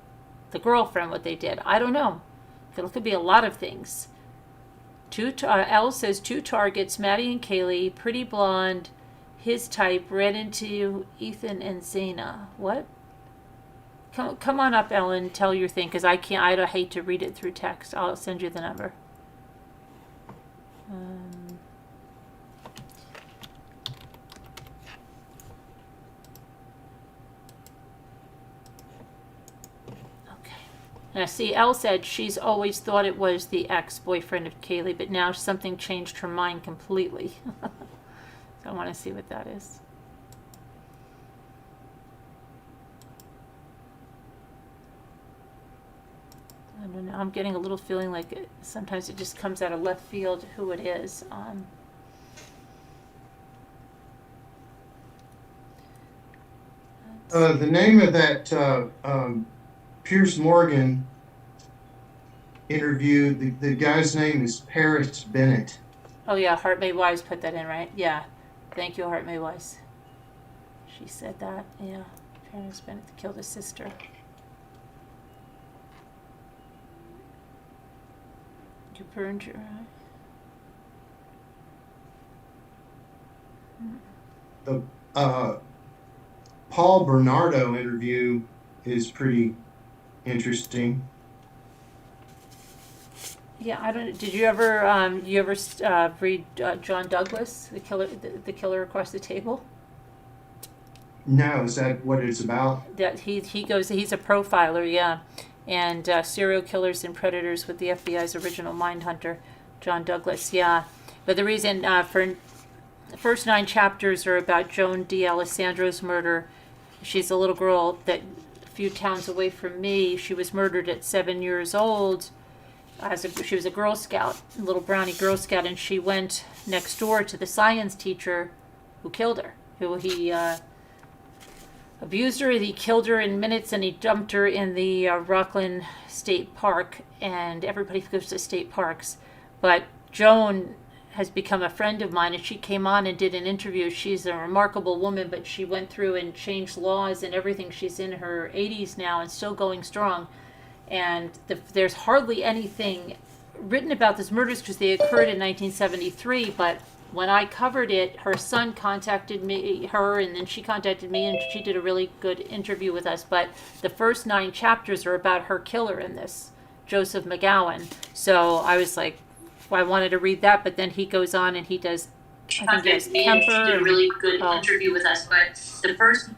the girlfriend what they did? I don't know. There could be a lot of things. L says 2 targets, Maddie and Kaylee, pretty blonde, his type, ran into Ethan and Zena. What? Come on up, Ellen, tell your thing, because I hate to read it through text. I'll send you the number. Okay. Now, see, Elle said she's always thought it was the ex-boyfriend of Kaylee, but now something changed her mind completely. So I want to see what that is. I don't know. I'm getting a little feeling like sometimes it just comes out of left field who it is. The name of that Pierce Morgan interview, the guy's name is Paris Bennett. Oh yeah, Heart May Wise put that in, right? Yeah. Thank you, Heart May Wise. She said that. Yeah. Paris Bennett killed his sister. You burned your eye. The Paul Bernardo interview is pretty interesting. Yeah, I don't. Did you ever read John Douglas, the killer across the table? No, is that what it's about? That he's a profiler, yeah, and serial killers and predators with the FBI's original Mindhunter, John Douglas, yeah. But the reason for the first 9 chapters are about Joan D'Alessandro's murder. She's a little girl that a few towns away from me. She was murdered at 7 years old. She was a Girl Scout, a little brownie Girl Scout, and she went next door to the science teacher who killed her, who he abused her, he killed her in minutes, and he dumped her in the Rockland State Park, and everybody goes to state parks. But Joan has become a friend of mine, and she came on and did an interview. She's a remarkable woman, but she went through and changed laws and everything. She's in her 80s now and still going strong. And there's hardly anything written about these murders because they occurred in 1973, but when I covered it, her son contacted her, and then she contacted me, and she did a really good interview with us. But the first 9 chapters are about her killer in this, Joseph McGowan. So I was like, I wanted to read that, but then he goes on and he does, I think he has Kemper. She did a really good interview with us, but the first...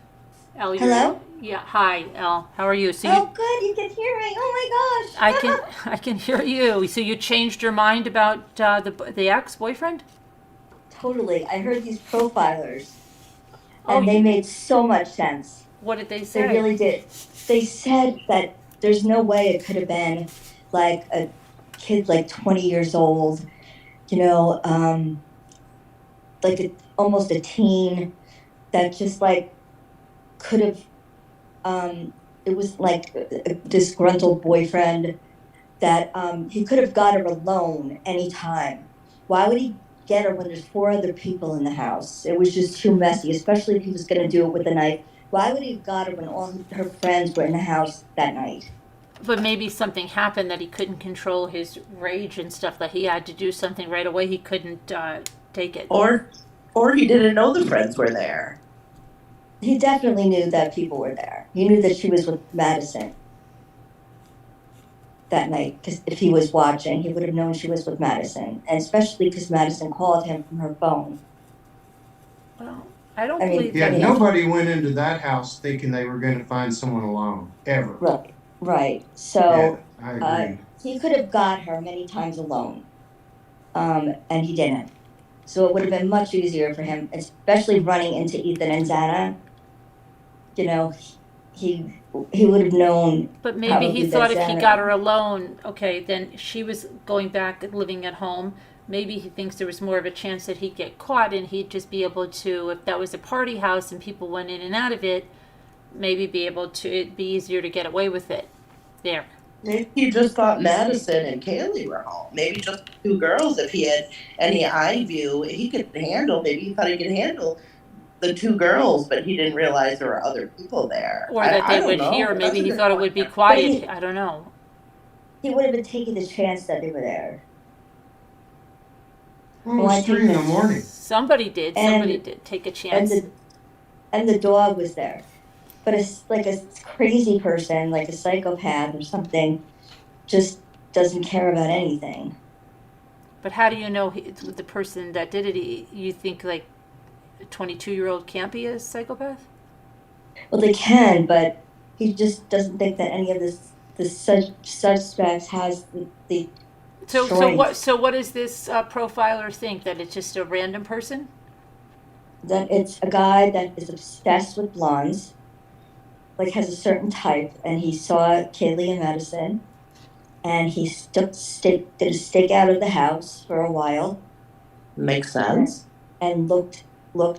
Elle, hello? Yeah, hi, Elle. How are you? So good, you can hear me. Oh my gosh. I can hear you. So you changed your mind about the ex-boyfriend? Totally. I heard these profilers, and they made so much sense. What did they say? They really did. They said that there's no way it could have been like a kid like 20 years old, like almost a teen that just like could have, it was like a disgruntled boyfriend that he could have got her alone anytime. Why would he get her when there's 4 other people in the house? It was just too messy, especially if he was going to do it with a knife. Why would he have got her when all her friends were in the house that night? But maybe something happened that he couldn't control his rage and stuff, that he had to do something right away. He couldn't take it. Or he didn't know the friends were there. He definitely knew that people were there. He knew that she was with Madison that night, because if he was watching, he would have known she was with Madison, and especially because Madison called him from her phone. Well, I don't believe Yeah, that. nobody went into that house thinking they were going to find someone alone, ever. Right. So yeah, I agree. He could have got her many times alone, and he didn't. So it would have been much easier for him, especially running into Ethan and Zana. you know, he would have known. But maybe he Probably thought if that's he Anna. got her alone, okay, then she was going back and living at home. Maybe he thinks there was more of a chance that he'd get caught and he'd just be able to, if that was a party house and people went in and out of it, maybe be able to, it'd be easier to get away with it. There. Maybe he just thought Madison and Kaylee were home. Maybe just two girls. If he had any eye view, he could handle. Maybe he thought he could handle the two girls, but he didn't realize there were other people there. Or that I they don't would know. hear, That's maybe a he good thought it point. would be But quiet. I don't know. He would have been taking the chance that they were there. Well, it Well, I was think 3 in the that's- morning. Somebody did. And- Somebody did take a And chance. the dog was there. But it's like a crazy person, like a psychopath or something, just doesn't care about anything. But how do you know the person that did it? You think like a 22-year-old can't be a psychopath? Well, they can, but he just doesn't think that any of the suspects has the So strength. what does this profiler think? That it's just a random person? That it's a guy that is obsessed with blondes, like has a certain type, and he saw Kaylee and Madison, and he did a stake out of the house for a while, Makes sense. and looked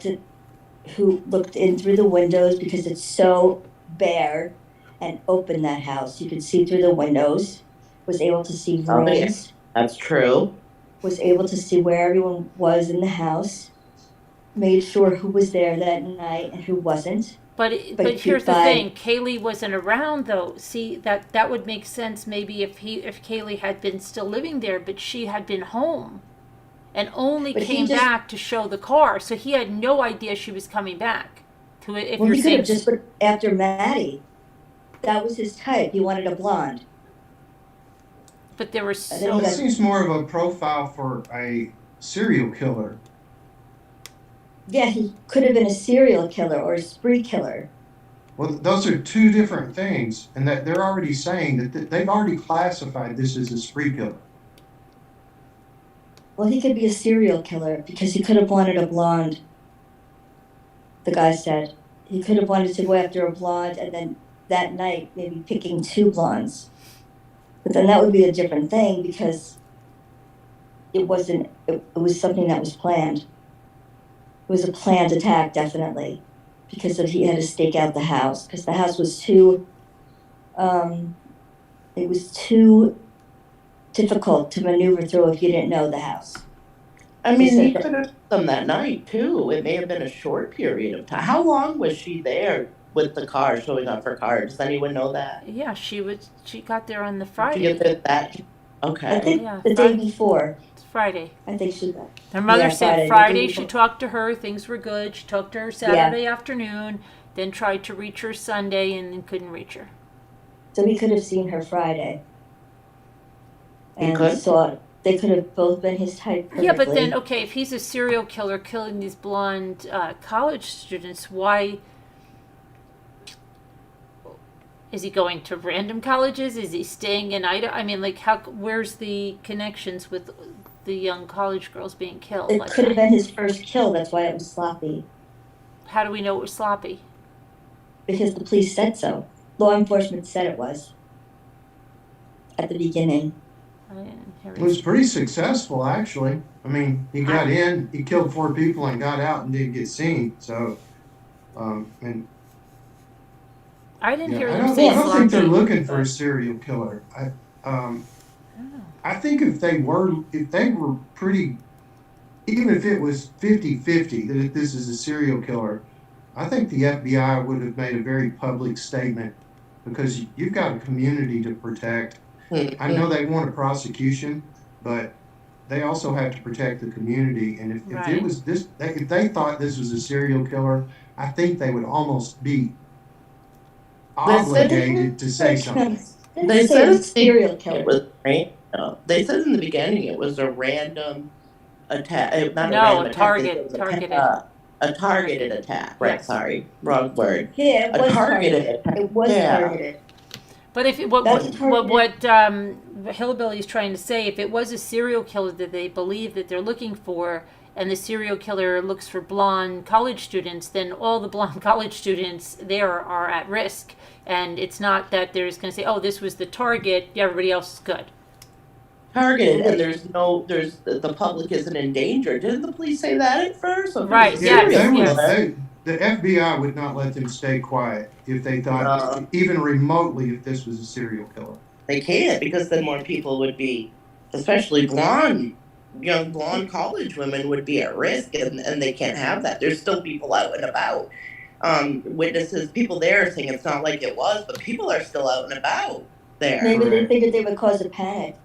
in through the windows because it's so bare, and opened that house. You could see through the windows. Was able to see rooms. Oh, yeah. That's true. Was able to see where everyone was in the house. Made sure who was there that night and who wasn't. But here's the thing: Kaylee wasn't around, though. See, that would make sense maybe if Kaylee had been still living there, but she had been home, and only But he came just- back to show the car. So he had no idea she was coming back. If Well, you're he could saying, have just went after Maddie. That was his type. He wanted a blonde. but there were I so. think It seems more of a profile for a serial killer. Yeah, he could have been a serial killer or a spree killer. Well, those are two different things, and that they're already saying that they've already classified this as a spree killer. Well, he could be a serial killer because he could have wanted a blonde. The guy said he could have wanted to go after a blonde, and then that night maybe picking two blondes. But then that would be a different thing because it wasn't. It was something that was planned. It was a planned attack, definitely, because he had to stake out the house because the house was too. It was too difficult to maneuver through if you didn't know the house. I mean, Is he it- could have done that night too. It may have been a short period of time. How long was she there with the car, showing off her car? Does anyone know that? Yeah, she got there on the Did you Friday. get that? I Okay. think Yeah, the day Friday. before. It's Friday. I think she. Her mother Yeah, said Friday. Friday she talked to her, things were good. She talked to her Saturday afternoon, then tried to reach her Sunday and then couldn't reach her. So he could have seen her Friday. He And could? saw they could have both been his type perfectly. Yeah, but then, okay, if he's a serial killer killing these blonde college students, why is he going to random colleges? Is he staying in Idaho? I mean, like, where's the connections with the young college girls being killed? It Like could have that? been his first kill. That's why it was sloppy. How do we know it was sloppy? Because the police said so. Law enforcement said it was. At the beginning. I didn't hear It was pretty successful, actually. I mean, he got in, he killed 4 people, and got out and didn't get seen. So, and I didn't yeah, hear I them don't, say I don't think they're sloppy. looking for a serial killer. I don't know. I think if they were pretty, even if it was 50-50 that if this is a serial killer, I think the FBI would have made a very public statement because you've got a community to protect. I know they want a prosecution, but they also have to protect the community. And if Right. it was this, if they thought this was a serial killer, I think they would almost be obligated to say something. They said it was a serial killer. It was random. They said in the beginning it was a random attack. Not No, a random a attack. target- It was targeted. A targeted attack. Right. Yes. Sorry. Wrong word. Yeah, it A was targeted targeted. attack. It was Yeah. targeted. But if it, what That's Hillbilly is trying to say, if it was a serial killer that they believe that they're looking for, and the serial killer looks for blonde college students, then all the blonde college students there are at risk. And it's not that there's going to say, oh, this was the target, everybody else is good. Targeted, and the public isn't in danger. Didn't the police say that at first? So if it was a Right, serial yes, killer, The FBI would not let them stay quiet if they thought, No. even remotely, if this was a serial killer. they can't, because then more people would be, especially young blonde college women would be at risk, and they can't have that. There's still people out and about. Witnesses, people there saying it's not like it was, but people are still out and about there. Maybe they Correct. figured they would cause a panic.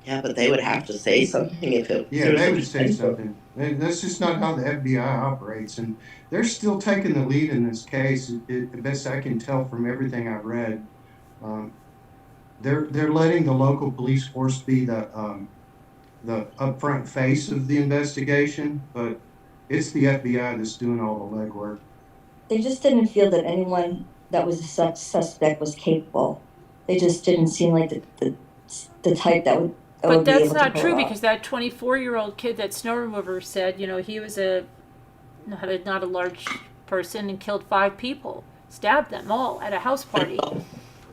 Yeah, but they would have to say something if it. Yeah, they would say something. And that's just not how the FBI operates. And they're still taking the lead in this case, the best I can tell from everything I've read. They're letting the local police force be the upfront face of the investigation, but it's the FBI that's doing all the legwork. They just didn't feel that anyone that was a suspect was capable. They just didn't seem like the type that would. But that's not true, because that 24-year-old kid that snow remover said, he was not a large person and killed 5 people, stabbed them all at a house party.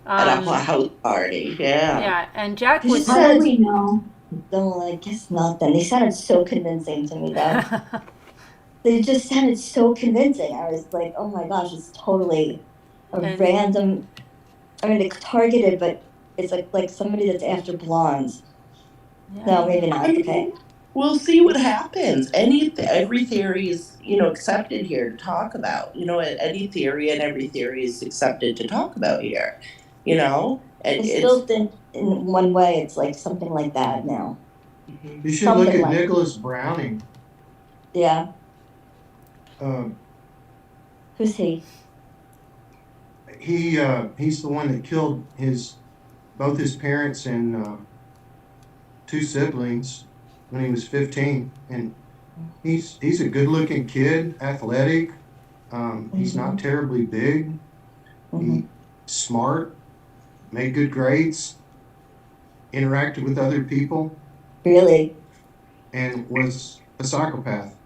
At a house party, yeah. Yeah, and Jack They was. just said, we know. No, I guess not. Then they sounded so convincing to me, though. They just sounded so convincing. I was like, oh my gosh, it's totally random. I mean, it's targeted, but it's like somebody that's after blondes. Yeah. No, maybe not. Okay. We'll see what happens. Every theory is, accepted here to talk about. Any theory and every theory is accepted to talk about here. I still think in one way it's like something like that now. You should Something look at like Nicholas Browning. Yeah. Um, Who's he? He's the one that killed both his parents and 2 siblings when he was 15, and he's a good-looking kid, athletic. He's not terribly big. He's smart, made good grades, interacted with other people. Really? And was a psychopath.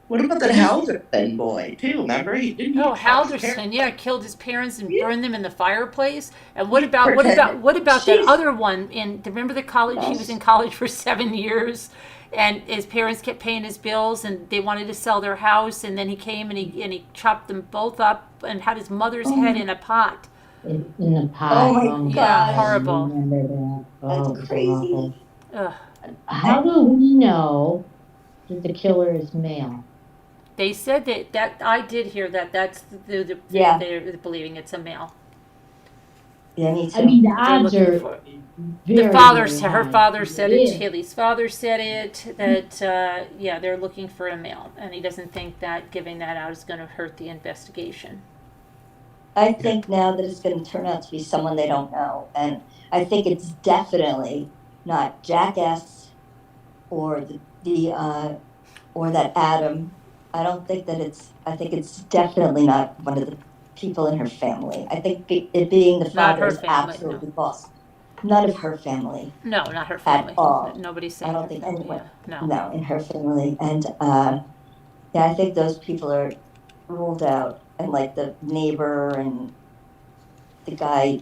What about that Halderson boy too? Remember he didn't. Halderson, killed his parents and burned them in the fireplace. And what about that other one? Remember the college? He was in college for 7 years, and his parents kept paying his bills, and they wanted to sell their house, and then he came and he chopped them both up and had his mother's head in a pot. In the pot. Oh my God. Yeah, horrible. Remember that. That's crazy. Ugh. How do we know that the killer is male? They said that I did hear that's Yeah. they're believing it's a male. Yeah, me too. I mean, the They're odds looking are for- very, The father, very her high. father said it. Yeah. Haley's father said it. That they're looking for a male, and he doesn't think that giving that out is going to hurt the investigation. I think now that it's going to turn out to be someone they don't know, and I think it's definitely not Jackass or or that Adam. I don't think that I think it's definitely not one of the people in her family. I think it being the Not father her is family, absolutely false. None of her family. No, not her family. all. Nobody's saying. I don't her think family, anyone. yeah. No. No, in her family, and I think those people are ruled out, and like the neighbor and the guy,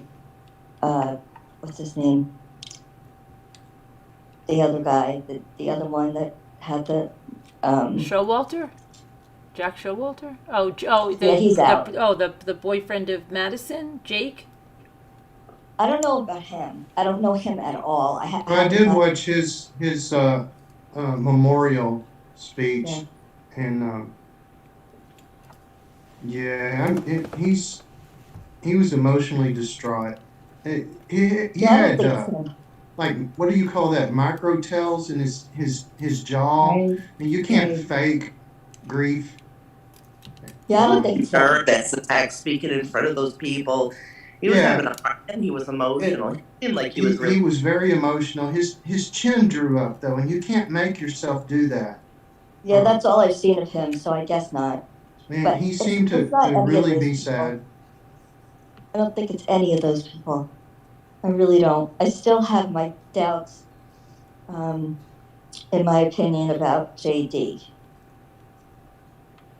what's his name? The other guy, the other one that had the Showalter? Jack Showalter? he's out. The boyfriend of Madison, Jake. I don't know about him. I don't know him at all. I did watch his memorial speech, and he was emotionally distraught. He had like, what do you call that? Microtells in his jaw. Right. You can't fake grief. Yeah, I don't think so. Nervous attack, speaking in front of those people. He was having a hard time. He was emotional. He seemed like he was really. He was very emotional. His chin drew up though, and you can't make yourself do that. Yeah, that's all I've seen of him, so I guess not. Man, But he it's seemed to not any of really those be people. sad. I don't think it's any of those people. I really don't. I still have my doubts. in my opinion, about JD.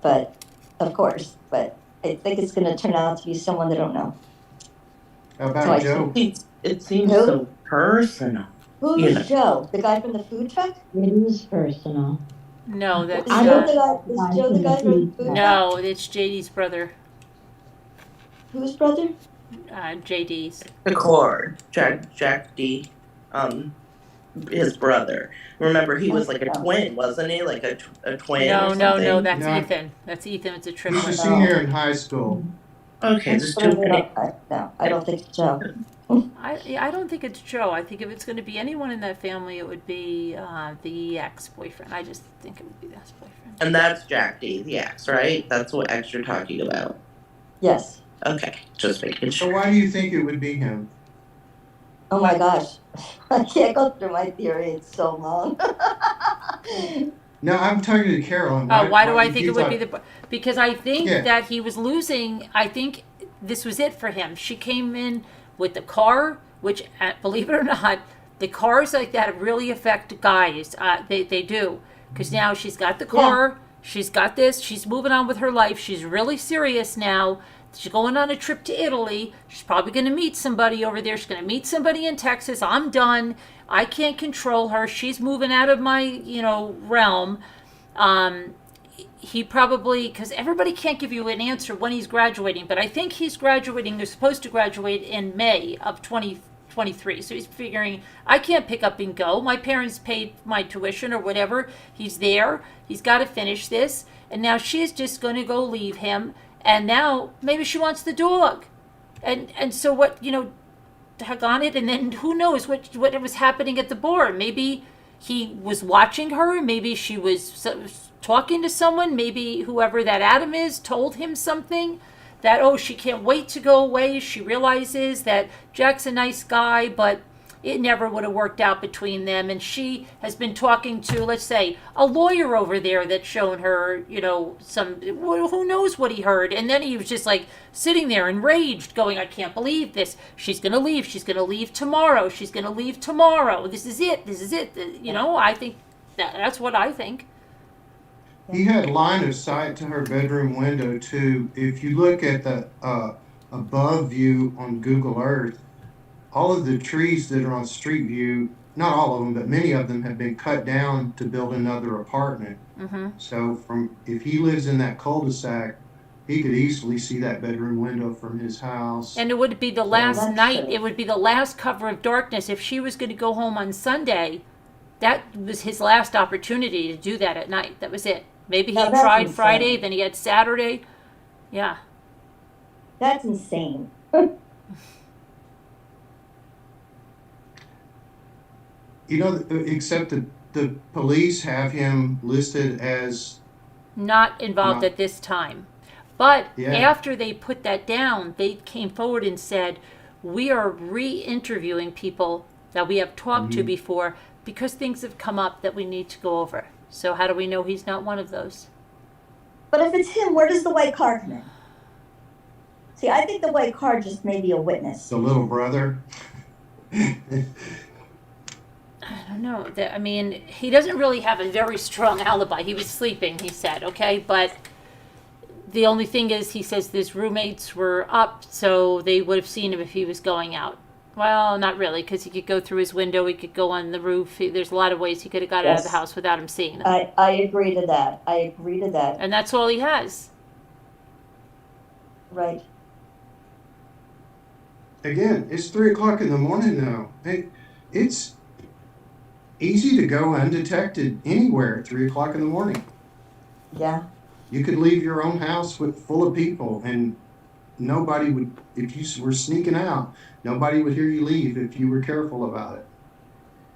But, of course, I think it's gonna turn out to be someone they don't know. How So about Joe? It seems Who? so personal. Who's You know. Joe? The guy from the food truck? It is personal. No, that's Is I Joe don't- the guy, is Joe the guy from the food truck? no, it's JD's brother, Whose brother? JD's. Jack D, his brother. Remember, he was like a twin, wasn't he? Like a twin No, or no, something? no, that's No. Ethan. That's Ethan. It's a He's a triplet. senior in high school. Okay, just But two. no, I don't think it's Joe. I don't think it's Joe. I think if it's going to be anyone in that family, it would be the ex-boyfriend. I just think it would be the ex-boyfriend. And that's Jack D, the ex, right? That's what ex you're talking about. Yes. Okay, just making So sure. why do you think it would be him? Oh my gosh. I can't go through my theory. It's so long. No, I'm talking to Carolyn. Why do I think you it would be thought- because I think Yeah. that he was losing. I think this was it for him. She came in with the car, which, believe it or not, the cars like that really affect guys. They do. Because now she's got the car, she's got this, she's moving on with her life, she's really serious now. She's going on a trip to Italy. She's probably going to meet somebody over there. She's going to meet somebody in Texas. I'm done. I can't control her. She's moving out of my, realm. He probably, because everybody can't give you an answer when he's graduating, but I think he's graduating. They're supposed to graduate in May of 2023. So he's figuring, I can't pick up and go. My parents paid my tuition or whatever. He's there. He's got to finish this. And now she's just going to go leave him. And now maybe she wants the dog. And so what, doggone it. And then who knows what was happening at the bar. Maybe he was watching her. Maybe she was talking to someone. Maybe whoever that Adam is told him something. That, she can't wait to go away. She realizes that Jack's a nice guy, but it never would have worked out between them. And she has been talking to, let's say, a lawyer over there that's shown her, who knows what he heard. And then he was just like sitting there enraged going, I can't believe this. She's going to leave. She's going to leave tomorrow. She's going to leave tomorrow. This is it. This is it. I think that's what I think. He had line of sight to her bedroom window too. If you look at the above view on Google Earth, all of the trees that are on Street View, not all of them, but many of them have been cut down to build another apartment. Mm-hmm. So if he lives in that cul-de-sac, he could easily see that bedroom window from his house. And it would be the last that's night. true. It would be the last cover of darkness. If she was going to go home on Sunday, that was his last opportunity to do that at night. That was it. Maybe he Now, that's tried insane. Friday, then he had Saturday. Yeah. That's insane. Except the police have him listed as Not involved No. at this time. But Yeah. after they put that down, they came forward and said, we are re-interviewing people that we have talked to before because things have come up that we need to go over. So how do we know he's not one of those? But if it's him, where does the white car come in? See, I think the white car just may be a witness. the little brother. I don't know. I mean, he doesn't really have a very strong alibi. He was sleeping, he said, okay? But the only thing is, he says his roommates were up, so they would have seen him if he was going out. Well, not really, because he could go through his window, he could go on the roof. There's a lot of ways he could have got out of the Yes. house without him seeing them. I agree to that. I agree to that. And that's all he has. Right. Again, it's 3:00 in the morning now. It's easy to go undetected anywhere at 3:00 in the morning. Yeah. You could leave your own house full of people and nobody would, if you were sneaking out, nobody would hear you leave if you were careful about it.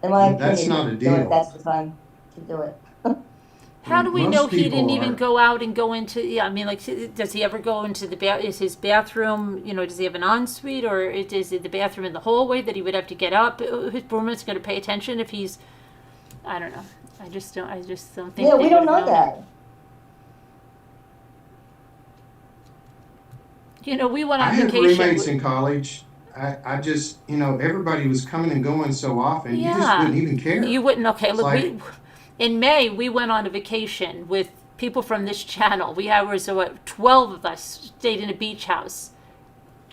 In my That's opinion, not a you do it. deal. That's the time to do it. How do we Most know he people didn't even are- go out and go into, I mean, like, does he ever go into is his bathroom, does he have an ensuite, or is it the bathroom in the hallway that he would have to get up? His roommate's going to pay attention if he's, I don't know. I just don't think Yeah, they we don't would know have that. We went I on had vacation. roommates in college. I just, everybody was coming and going so often, you just Yeah. wouldn't even care. You wouldn't, okay, It's look, like- In May, we went on a vacation with people from this channel. We had, was what, 12 of us stayed in a beach house.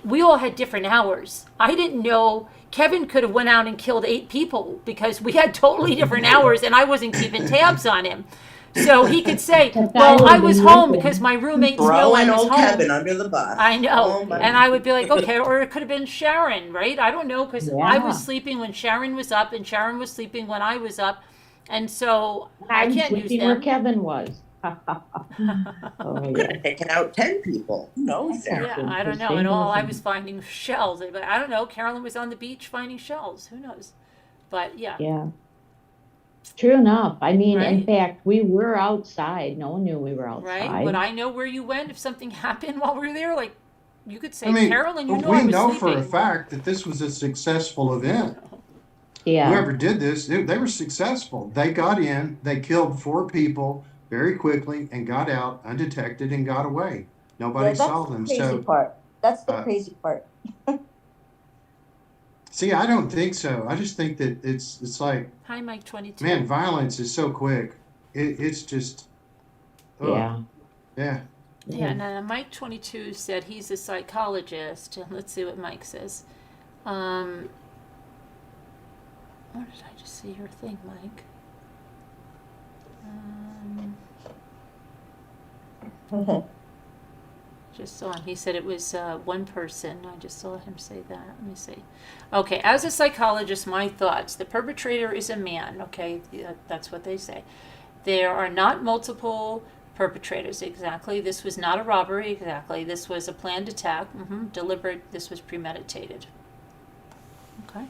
We all had different hours. I didn't know Kevin could have went out and killed 8 people because we had totally different hours and I wasn't keeping tabs on him. So he could say, well, I was home because my roommates knew I Throwing was old home. Kevin under the bus. I know. Oh, my And I would be like, okay, or it could have been Sharon, right? I don't know, because I was Yeah. sleeping when Sharon was up and Sharon was sleeping when I was up. And so I I was can't use sleeping where them. Kevin was. Oh, Could yeah. have taken out 10 people. Who knows, Sarah? Yeah, I don't know. And all I was finding shells. But I don't know. Carolyn was on the beach finding shells. Who knows? But yeah. Yeah. True enough. I mean, in Right. fact, we were outside. No one knew we were Right? outside. Would I know where you went if something happened while we were there? Like, you could say, I mean, Carolyn, you know we I was know sleeping. for a fact that this was a successful event. Yeah. Whoever did this, they were successful. They got in, they killed 4 people very quickly and got out undetected and got away. Nobody Yeah, saw that's the them. crazy So, part. That's the uh, crazy part. see, I don't think so. I just think that it's like, Hi, Mike 22. man, violence is so quick. It's just, ugh, Yeah. yeah. Yeah, and Mike 22 said he's a psychologist. Let's see what Mike says. What did I just see your thing, Mike? Just saw him. He said it was one person. I just saw him say that. Let me see. Okay, as a psychologist, my thoughts. The perpetrator is a man. Okay, yeah, that's what they say. There are not multiple perpetrators. Exactly. This was not a robbery. Exactly. This was a planned attack. Deliberate. This was premeditated. Okay.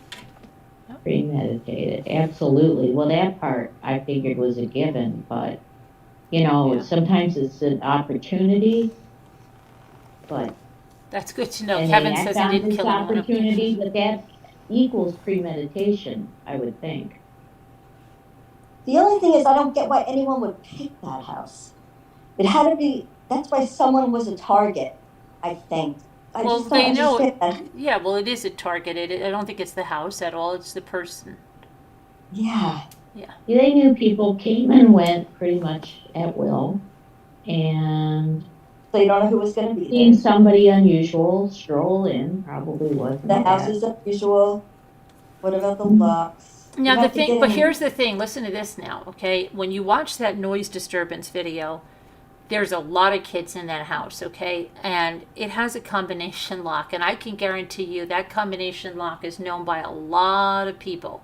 Premeditated. Absolutely. Well, that part I figured was a given, but you know, Yeah. sometimes it's an opportunity. But That's good to know. and Kevin they says act he on didn't this kill anyone. opportunity, but that equals premeditation, I would think. The only thing is, I don't get why anyone would pick that house. It had to be, that's why someone was a target, I think. I Well, just don't they know. understand. Yeah, well, it is a target. I don't think it's the house at all. It's the person. Yeah. They knew people came and went pretty much at will, and So you don't know who was going to be seeing there. somebody unusual stroll in probably wasn't The house that. is unusual. What about the locks? You Now the have to thing, get but in. here's the thing. Listen to this now, okay? When you watch that noise disturbance video, there's a lot of kids in that house, okay? And it has a combination lock, and I can guarantee you that combination lock is known by a lot of people.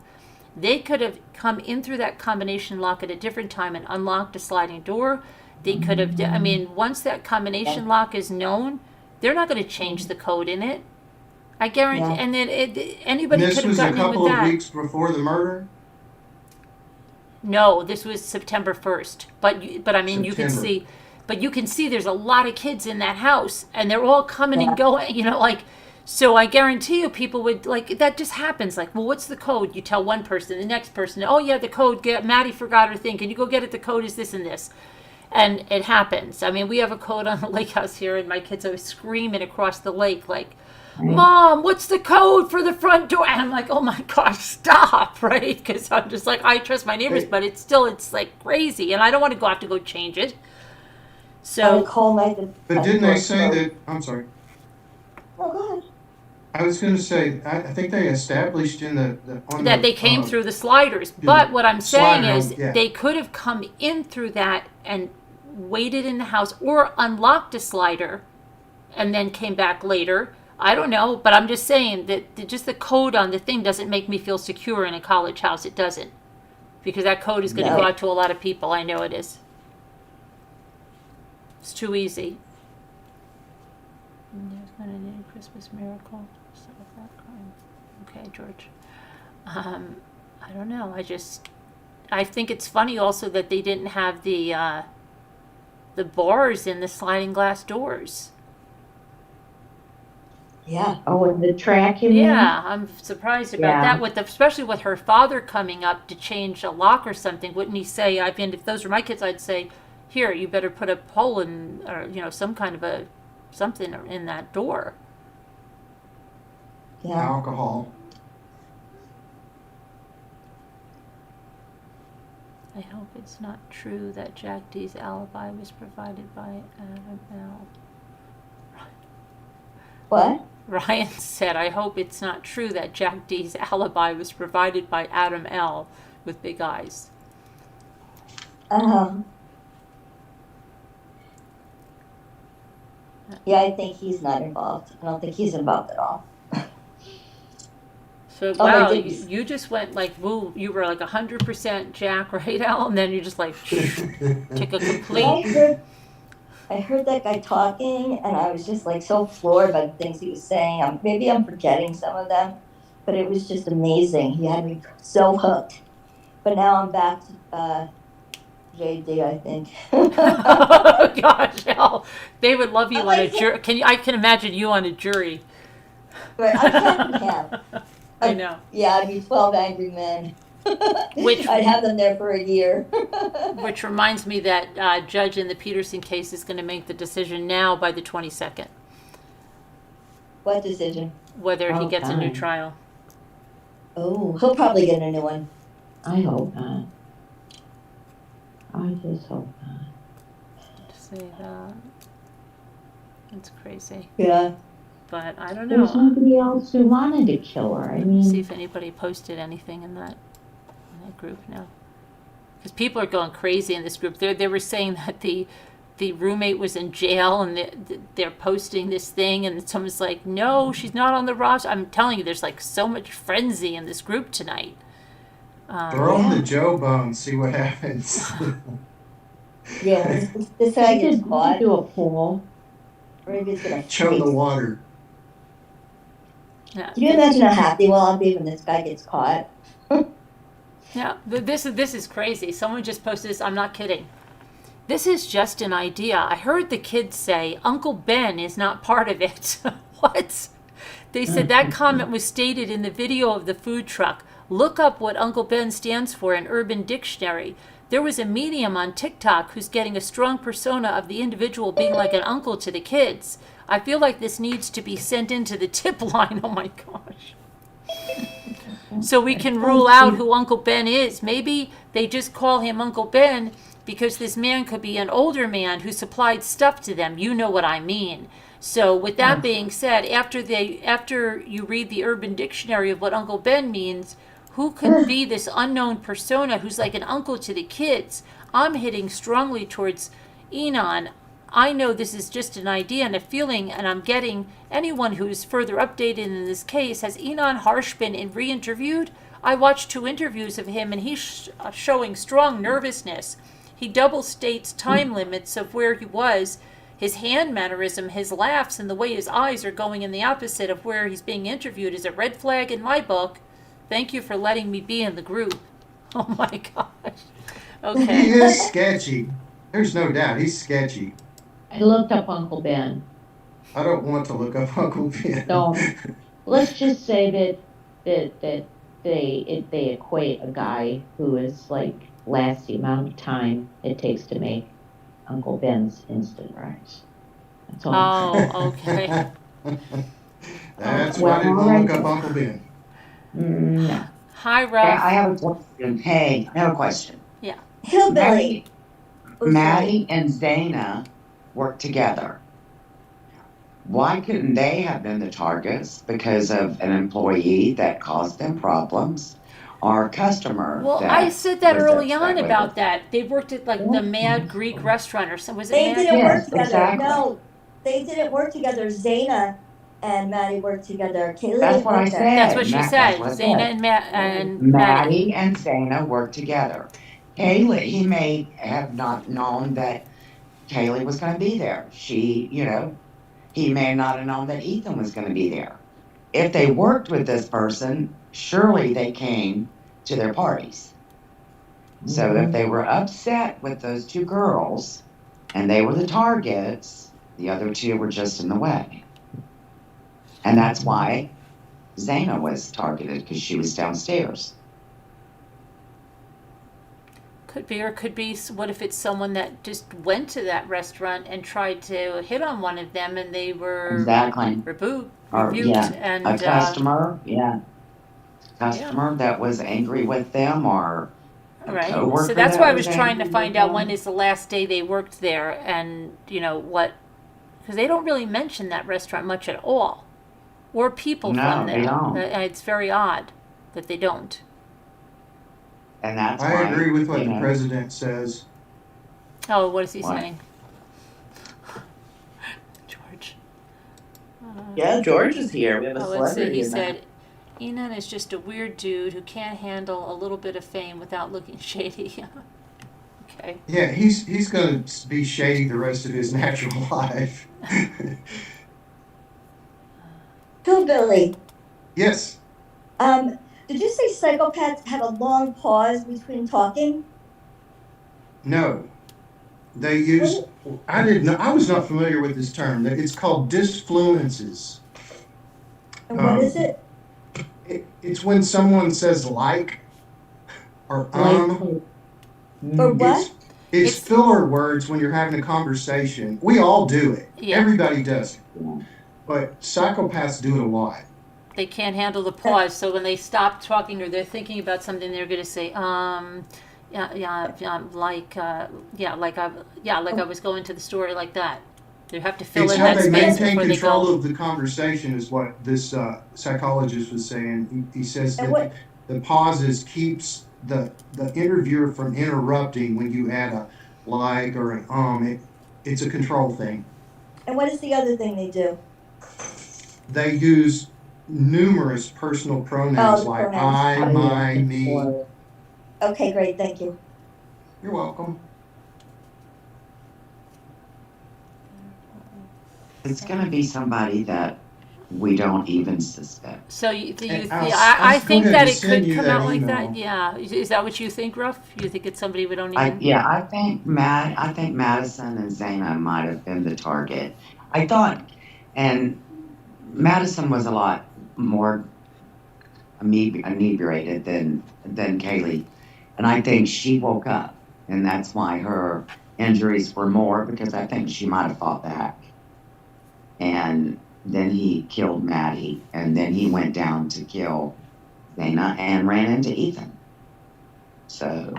They could have come in through that combination lock at a different time and unlocked a sliding door. They could have, I mean, once that combination lock is known, they're not going to change the code in it. I guarantee, Yeah. and then And anybody this could have was a gotten in couple with of that. weeks before the murder. No, this was September 1st. But I mean, you can September. see, but you can see there's a lot of kids in that house, and they're all coming and going. You know, like, so I guarantee you, people would like that. Just happens. Like, well, what's the code? You tell one person, the next person, oh yeah, the code. Maddie forgot her thing. Can you go get it? The code is this and this. And it happens. I mean, we have a code on the lake house here, and my kids are screaming across the lake, like, Mom, what's the code for the front door? And I'm like, oh my gosh, stop, right? Because I'm just like, I trust my neighbors, Hey. but it's like crazy, and I don't want to have to go change it. I So, call Megan. But didn't they say that? I'm sorry. Oh, go ahead. I was going to say, I think they established in on that they came through the sliders. But what I'm saying slider, is yeah. they could have come in through that and waited in the house or unlocked a slider and then came back later. I don't know, but I'm just saying that just the code on the thing doesn't make me feel secure in a college house. It doesn't. Because that code is going to No. go out to a lot of people. I know it is. It's too easy. There's going to need a Christmas miracle. So that crime. Okay, George. I don't know. I think it's funny also that they didn't have the bars in the sliding glass doors. Yeah. Oh, and the track you mean? Yeah, I'm surprised about Yeah. that. Especially with her father coming up to change a lock or something, wouldn't he say? I mean, if those were my kids, I'd say, "Here, you better put a pole in, or some kind of something in that door." Yeah. Alcohol. I hope it's not true that Jack D's alibi was provided by Adam L. What? Ryan said, I hope it's not true that Jack D's alibi was provided by Adam L. with big eyes. Yeah, I think he's not involved. I don't think he's involved at all. So, Oh, my wow, goodness. you just went like, woo, you were like 100% Jack, right, Al? And then you just like took a complete. I heard that guy talking, and I was just like so floored by the things he was saying. Maybe I'm forgetting some of them, but it was just amazing. He had me so hooked. But now I'm back to JD, I think. Oh gosh, Al, they would love you I'm on a like- jury. I can imagine you on a jury. But I can't have. I know. Yeah, I'd be 12 angry men. Which- I'd have them there for a year. Which reminds me that judge in the Peterson case is going to make the decision now by the 22nd, What decision? whether he gets a new Okay. trial. Oh, he'll probably get a new one. I hope not. I just hope not. To say that. It's crazy. Yeah. But I don't There's know. nobody else who wanted to kill her. I See mean, if anybody posted anything in that group now. Because people are going crazy in this group. They were saying that the roommate was in jail, and they're posting this thing, and someone's like, no, she's not on the roster. I'm telling you, there's like so much frenzy in this group tonight. Throw him the Joe bone, see what happens. Yeah, this guy we gets could caught. do a poll. Maybe it's gonna Show him the freeze. water. Yeah. Can you imagine how happy we'll all be when this guy gets caught? Yeah, this is crazy. Someone just posted this. I'm not kidding. This is just an idea. I heard the kids say Uncle Ben is not part of it. What? They said that comment was stated in the video of the food truck. Look up what Uncle Ben stands for in Urban Dictionary. There was a medium on TikTok who's getting a strong persona of the individual being like an uncle to the kids. I feel like this needs to be sent into the tip line. Oh my gosh. So we can rule out who Uncle Ben is. Maybe they just call him Uncle Ben because this man could be an older man who supplied stuff to them. You know what I mean. So with that being said, after you read the Urban Dictionary of what Uncle Ben means, who could be this unknown persona who's like an uncle to the kids? I'm hitting strongly towards Enon. I know this is just an idea and a feeling, and I'm getting anyone who's further updated in this case. Has Enon Harsh been re-interviewed? I watched 2 interviews of him, and he's showing strong nervousness. He double states time limits of where he was. His hand mannerism, his laughs, and the way his eyes are going in the opposite of where he's being interviewed is a red flag in my book. Thank you for letting me be in the group. Oh my gosh. He Okay. is sketchy. There's no doubt. He's sketchy. I looked up Uncle Ben. I don't want to look up Uncle Ben. No. Let's just say that they equate a guy who is like lasts the amount of time it takes to make Uncle Ben's instant rice. That's all. Oh, okay. That's why I didn't want to look up Uncle Ben. No. Hi, Yeah, Ruff. I have a question. Hey, I have a question. Hillbilly. Maddie and Dana work together. Why couldn't they have been the targets because of an employee that caused them problems or a customer? Well, that I said that was early upset on with about it? that. They worked at like the Mad Greek restaurant or something. Was it They Mad? didn't Yes, work together. exactly. No, they didn't work together. Zaina and Maddie worked together. Kaylee That's didn't what I work said. there. That's what she That's said. what I Zaina said. and Maddie. Maddie and Zaina worked together. Kaylee, he may have not known that Kaylee was going to be there. He may not have known that Ethan was going to be there. If they worked with this person, surely they came to their parties. So if they were upset with those 2 girls and they were the targets, the other 2 were just in the way. And that's why Zaina was targeted, because she was downstairs. Could be, or could be, what if it's someone that just went to that restaurant and tried to hit on one of them and they were Exactly. rebuked Or, yeah, and a customer that was angry with them, or Right. coworker So that's that why I was was trying to angry find with out him. when is the last day they worked there, and what, because they don't really mention that restaurant much at all, or people No, from they there. don't. It's very odd that they don't. And that's I why, agree with what you the know, president says. Oh, what is he What? saying? George. Yeah, George is here. We have a Oh, let's see. celebrity He in that. said, Enon is just a weird dude who can't handle a little bit of fame without looking shady. Okay. Yeah, he's going to be shady the rest of his natural life. Hillbilly, Yes. did you say psychopaths have a long pause between talking? No. They use. I didn't know. I was not familiar with this term. It's called disfluences. And what is Um, it? it's when someone says like or For what? It's It's filler words when you're having a conversation. We all do it. Yeah. Everybody does it. But psychopaths do it a lot. they can't handle the pause, so when they stop talking or they're thinking about something, they're going to say, like I was going to the story like that. They have to fill It's in how that they space maintain before they control go. of the conversation, is what this psychologist was saying. He says And that what? the pauses keeps the interviewer from interrupting when you add a like or an it's a control thing. And what is the other thing they do? They use numerous personal pronouns the like pronouns. I, my, me. Okay, great, thank you. You're welcome. it's going to be somebody that we don't even suspect. So do you And I'll I go think ahead that and it send could you come that out like that? email. Yeah. Is that what you think, Ruff? You think it's somebody we don't even? I think Madison and Zaina might have been the target. I thought, and Madison was a lot more inebriated than Kaylee, and I think she woke up, and that's why her injuries were more, because I think she might have fought back, and then he killed Maddie, and then he went down to kill Zaina and ran into Ethan. So.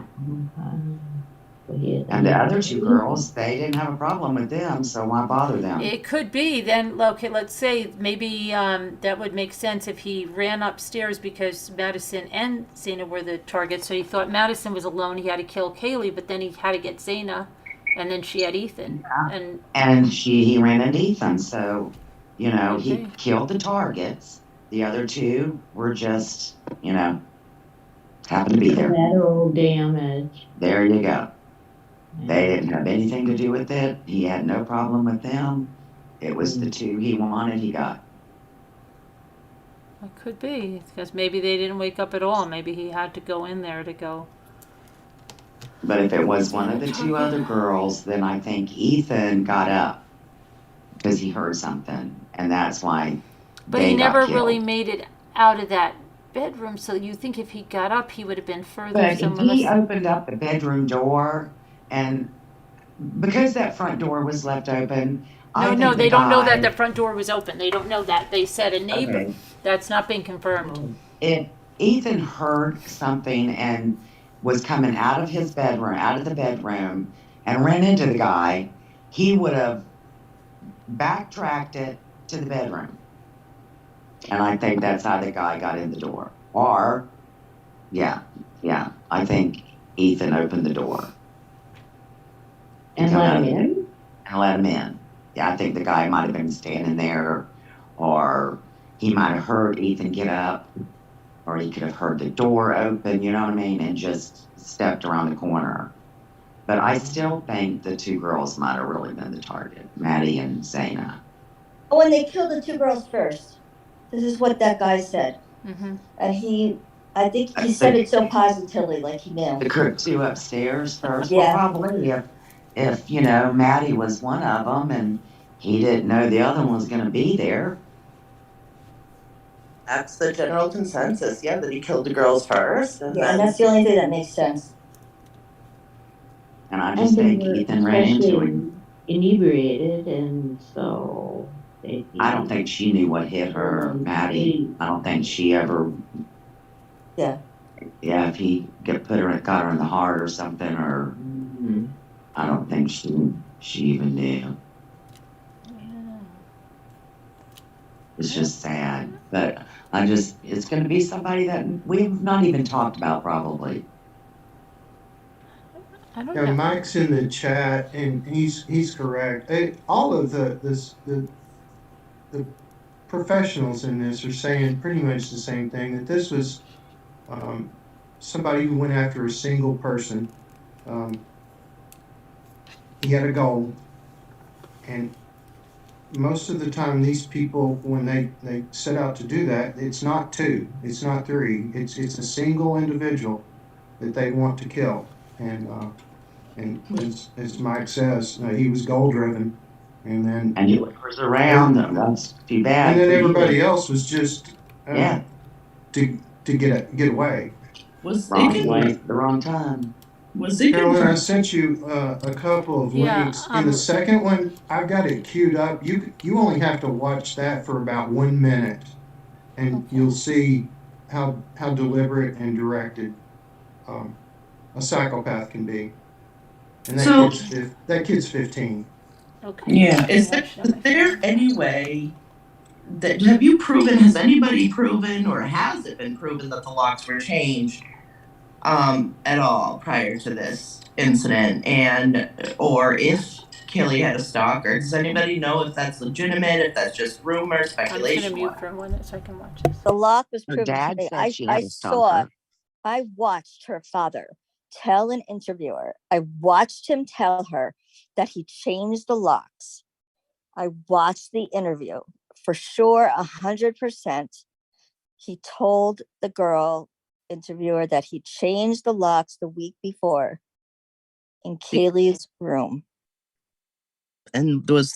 And the other two girls, they didn't have a problem with them, so why bother them? It could be. Then, okay, let's say maybe that would make sense if he ran upstairs because Madison and Zaina were the targets. So he thought Madison was alone. He had to kill Kaylee, but then he had to get Zaina, and then she had Ethan. Yeah. And he ran into Ethan, so he Okay. killed the targets. The other two were just, happened to be there. Collateral damage. There you go. They didn't have anything to do with it. He had no problem with them. It was the two he wanted, he got. It could be because maybe they didn't wake up at all. Maybe he had to go in there to go. But if it was one of the two other girls, then I think Ethan got up because he heard something, and that's why. But he never really made it out of that bedroom. So you think if he got up, he would have been further. But if he opened up the bedroom door, and because that front door was left open. No, they don't know that the front door was open. They don't know that. They said a neighbor. Okay. That's not been confirmed. If Ethan heard something and was coming out of the bedroom, and ran into the guy, he would have backtracked it to the bedroom. And I think that's how the guy got in the door. Or, yeah, I think Ethan opened the door. And let him in? And let him in. Yeah, I think the guy might have been standing there, or he might have heard Ethan get up, or he could have heard the door open, you know what I mean, and just stepped around the corner. But I still think the two girls might have really been the target, Maddie and Zaina. Oh, and they killed the two girls first. This is what that guy said. Mm-hmm. And I think he said it so positively, like he knew. The two upstairs first? Yeah. Well, probably if Maddie was one of them and he didn't know the other one was going to be there. That's the general consensus, yeah, that he killed the girls first. And Yeah, and that's the only thing that makes sense. And I just think Ethan ran into him. Inebriated, and so I don't think she knew what hit her, Maddie. I don't think she ever. Yeah. Yeah, if he got her in the heart or something, or I don't think she even knew. It's just sad, but it's going to be somebody that we've not even talked about probably. I don't Yeah, know. Mike's in the chat, and he's correct. All of the professionals in this are saying pretty much the same thing, that this was um, somebody who went after a single person. Um, he had a goal, and most of the time, these people, when they set out to do that, it's not two, it's not three, it's a single individual that they want to kill. And as Mike says, he was goal driven, and then And he was around. That's too bad for everybody you. else was just Yeah, to get away. Was it wrong place at the wrong time. was it Carolyn, I confirmed? sent you a couple of Yeah, links. In the second one, I've got it queued up. You only have to watch that for about 1 minute, and Okay. you'll see how deliberate and directed a psychopath can be. And So that kid's 15. Okay. yeah, I'll watch that is one. there any way that has anybody proven, or has it been proven that the locks were changed at all prior to this incident, and or if Kaylee had a stalker? Does anybody know if that's legitimate, if that's just rumor, I'm just gonna speculation? mute for a minute so I can watch this. The lock was Her proven to dad me. said she I had a saw, stalker. I watched her father tell an interviewer, I watched him tell her that he changed the locks. I watched the interview. For sure, 100%. He told the girl interviewer that he changed the locks the week before in Kaylee's room. And was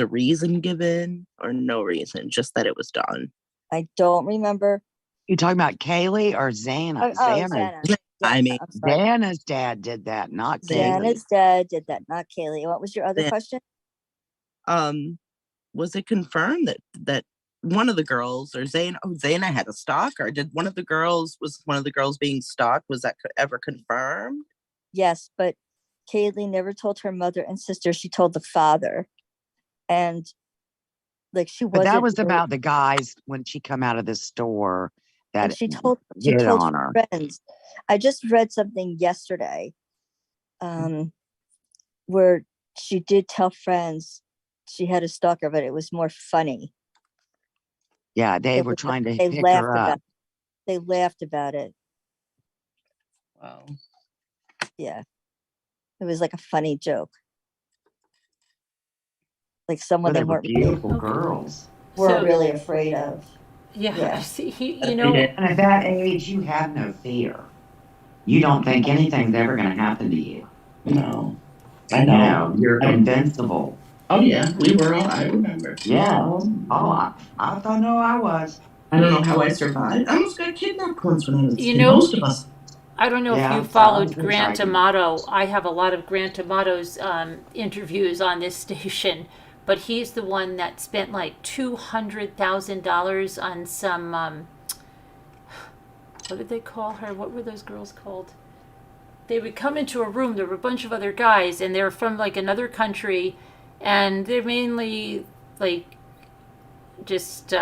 a reason given, or no reason, just that it was done? I don't remember. You talking about Kaylee or Xana? Xana. I mean, Xana's dad did that, not Kaylee. Xana's dad did that, not Kaylee. What was your other question? Was it confirmed that one of the girls, or Xana had a stalker? Was one of the girls being stalked? Was that ever confirmed? Yes, but Kaylee never told her mother and sister. She told the father. And like But that was about the guys when she come out of the store that and she told on her. friends. I just read something yesterday where she did tell friends she had a stalker, but it was more funny. Yeah, they were trying to pick her up. They laughed about it. Wow. Yeah. It was like a funny joke. Like someone Well, they weren't beautiful girls. weren't really afraid of. Yeah. See, And at that age, you have no fear. You don't think anything's ever going to happen to you. No, I know. You're invincible. Oh yeah, we were all. I remember. Yeah. Oh, I thought I was. I don't know how I survived. I almost got kidnapped once when I was. Most of us. I don't know if you followed Grant Amato. I have a lot of Grant Amato's interviews on this station, but he's the one that spent like $200,000 on some. What did they call her? What were those girls called? They would come into a room. There were a bunch of other guys, and they're from like another country, and they're mainly like just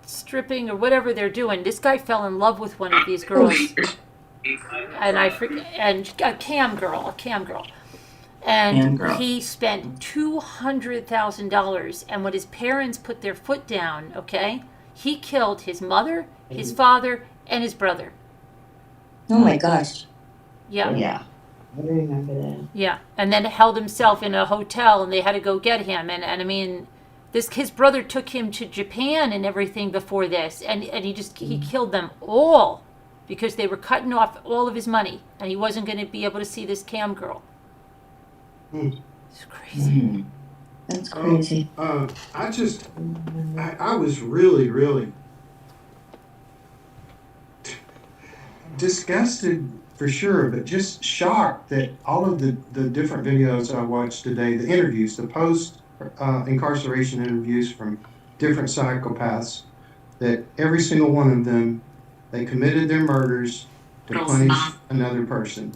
stripping or whatever they're doing. This guy fell in love with one of these girls. And a cam girl, and he spent $200,000. And when his parents put their foot down, okay, he killed his mother, his father, and his brother. Oh my gosh! Yeah. Yeah. I remember that. Yeah, and then held himself in a hotel, and they had to go get him. And I mean, his brother took him to Japan and everything before this, and he killed them all. Because they were cutting off all of his money, and he wasn't going to be able to see this cam girl. It's crazy. That's crazy. I was really disgusted for sure, but just shocked that all of the different videos I watched today, the interviews, the post incarceration interviews from different psychopaths, that every single one of them, they committed their murders to punish another person.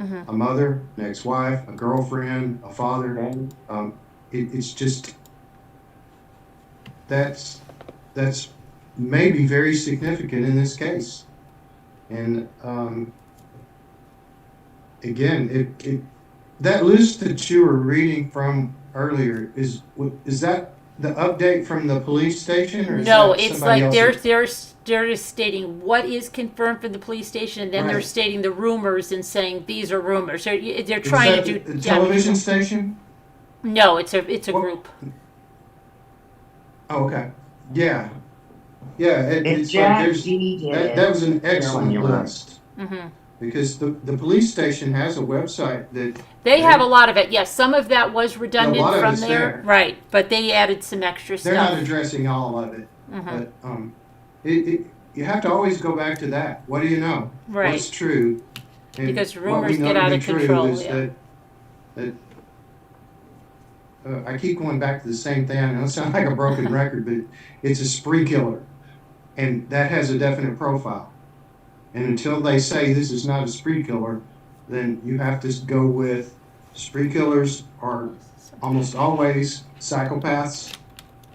Mhm. A mother, an ex-wife, a girlfriend, a father. It's just, that's maybe very significant in this case. And again, that list that you were reading from earlier, is that the update from the police station, or is No, that it's somebody like else's? they're just stating what is confirmed from the police station, and then they're Right. stating the rumors and saying these are rumors. They're Is trying that to do the television station? No, it's a What? group. Oh, okay. Yeah. Yeah, If it's like Jack D did that it, was an Carolyn, excellent you're right. list, Hmm. because the police station has a website that They have a lot of it. Yes, some of that was a redundant lot of from it's there, there. right? But they added some extra They're not stuff. addressing all of it, Hmm. but you have to always go back to that. What do you know? Right, What's true? And because what we rumors know get to out be of true control. is Yeah. that I keep going back to the same thing. I know it sounds like a broken record, but it's a spree killer, and that has a definite profile. And until they say this is not a spree killer, then you have to go with spree killers are almost always psychopaths.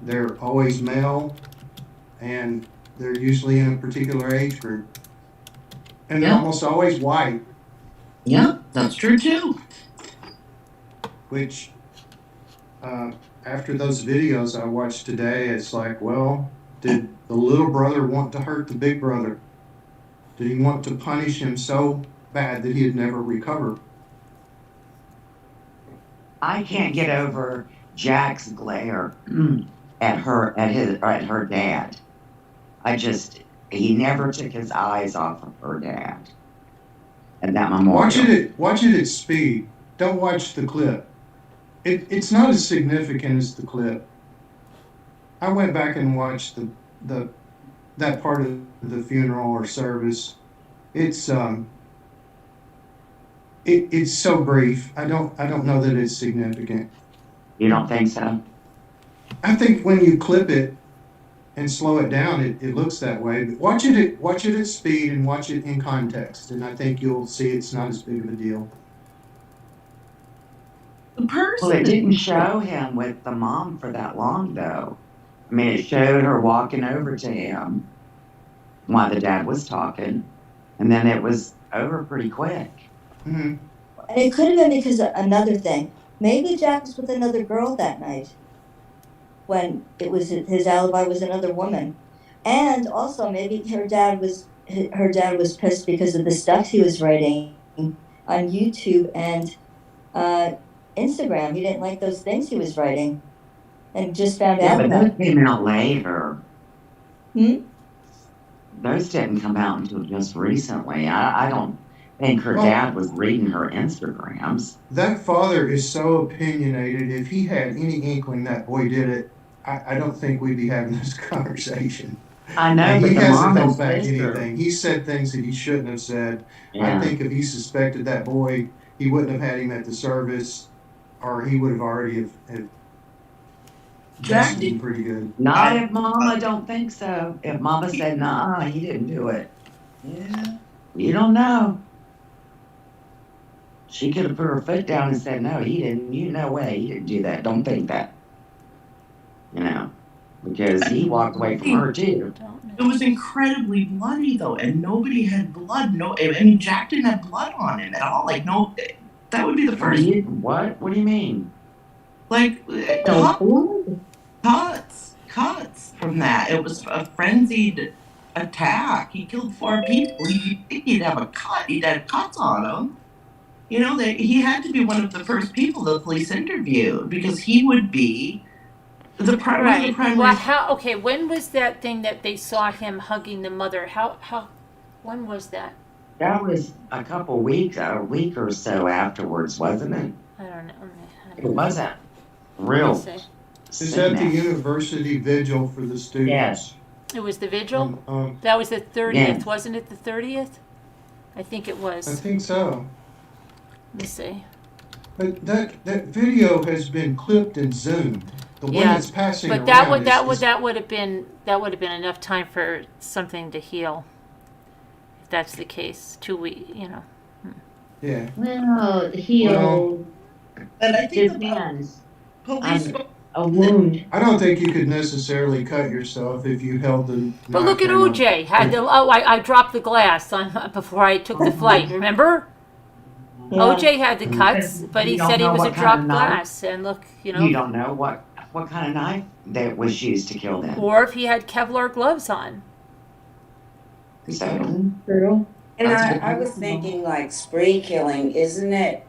They're always male, and they're usually in a particular age group. And they're Yeah. almost always white, Yeah, that's true too. which after those videos I watched today, it's like, well, did the little brother want to hurt the big brother? Did he want to punish him so bad that he'd never recover? I can't get over Jack's glare at her dad. He never took his eyes off of her dad at that memorial. Watch it at speed. Don't watch the clip. It's not as significant as the clip. I went back and watched the that part of the funeral or service. It's it's so brief. I don't know that it's significant. You don't think so? I think when you clip it and slow it down, it looks that way. But watch it at speed and watch it in context, and I think you'll see it's not as big of a deal. The person. Well, it didn't show him with the mom for that long, though. I mean, it showed her walking over to him while the dad was talking, and then it was over pretty quick. Mm-hmm. And it could have been because of another thing. Maybe Jack was with another girl that night when it was his alibi was another woman. And also maybe her dad was pissed because of the stuff he was writing on YouTube and Instagram. He didn't like those things he was writing and just found Yeah, out but about those came out later. it. Those didn't come out until just recently. I don't think her dad was reading her Instagrams. That father is so opinionated. If he had any inkling that boy did it, I don't think we'd be having this conversation. I know, And but he the hasn't mom held and back sister. anything. He said things that he shouldn't have said. Yeah. I think if he suspected that boy, he wouldn't have had him at the service, or he would have already have Jack busted him pretty good. Not if Mama don't think so. If Mama said, nah, he didn't do it. Yeah. You don't know. She could have put her foot down and said, no, he didn't. You no way, he didn't do that. Don't think that. You know, because he walked away from her too. It was incredibly bloody though, and nobody had blood. No, I mean Jack didn't have blood on him at all. Like no, that would be the first. What? What do you mean? Like cuts from that. It was a frenzied attack. He killed 4 people. You think he'd have a cut? He'd have cuts on him. You know, he had to be one of the first people the police interviewed because he would be one of the Right. primary. Well, okay, when was that thing that they saw him hugging the mother? When was that? That was a week or so afterwards, wasn't it? I don't know. It wasn't Let real. me see. Is that the soon. university vigil for the students? Yes. It was the vigil? Um, That was the 30th, Yeah. wasn't it the 30th? I think it I was. think so. Let me see. But that video has been clipped and zoomed. The one Yeah, that's passing But around that would is have been enough time for something to heal. If that's the case. 2 weeks, you know. Yeah. Well, heal And I think the depends police. on a wound. I don't think you could necessarily cut yourself if you held the But knife look at in a- OJ. Had the I dropped the glass on before I took the flight. Remember? Yeah. OJ had the cuts, but he You don't said he know was a what kind dropped of knife? glass. And look, you You know, don't know what kind of knife that was used to kill them. or if he had Kevlar gloves on. So, True. And That's I was thinking like spree killing, isn't it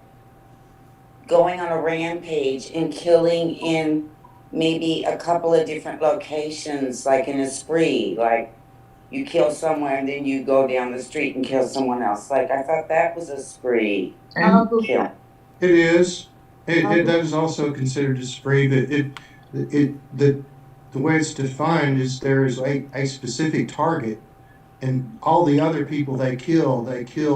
going on a rampage and killing in maybe a couple of different locations, like in a spree, like you kill somewhere and then you go down the street and kill someone else. Like I thought that was a spree I'll go kill. It is. That is also considered a spree, but the way it's defined is there is a specific target, and all the other people they kill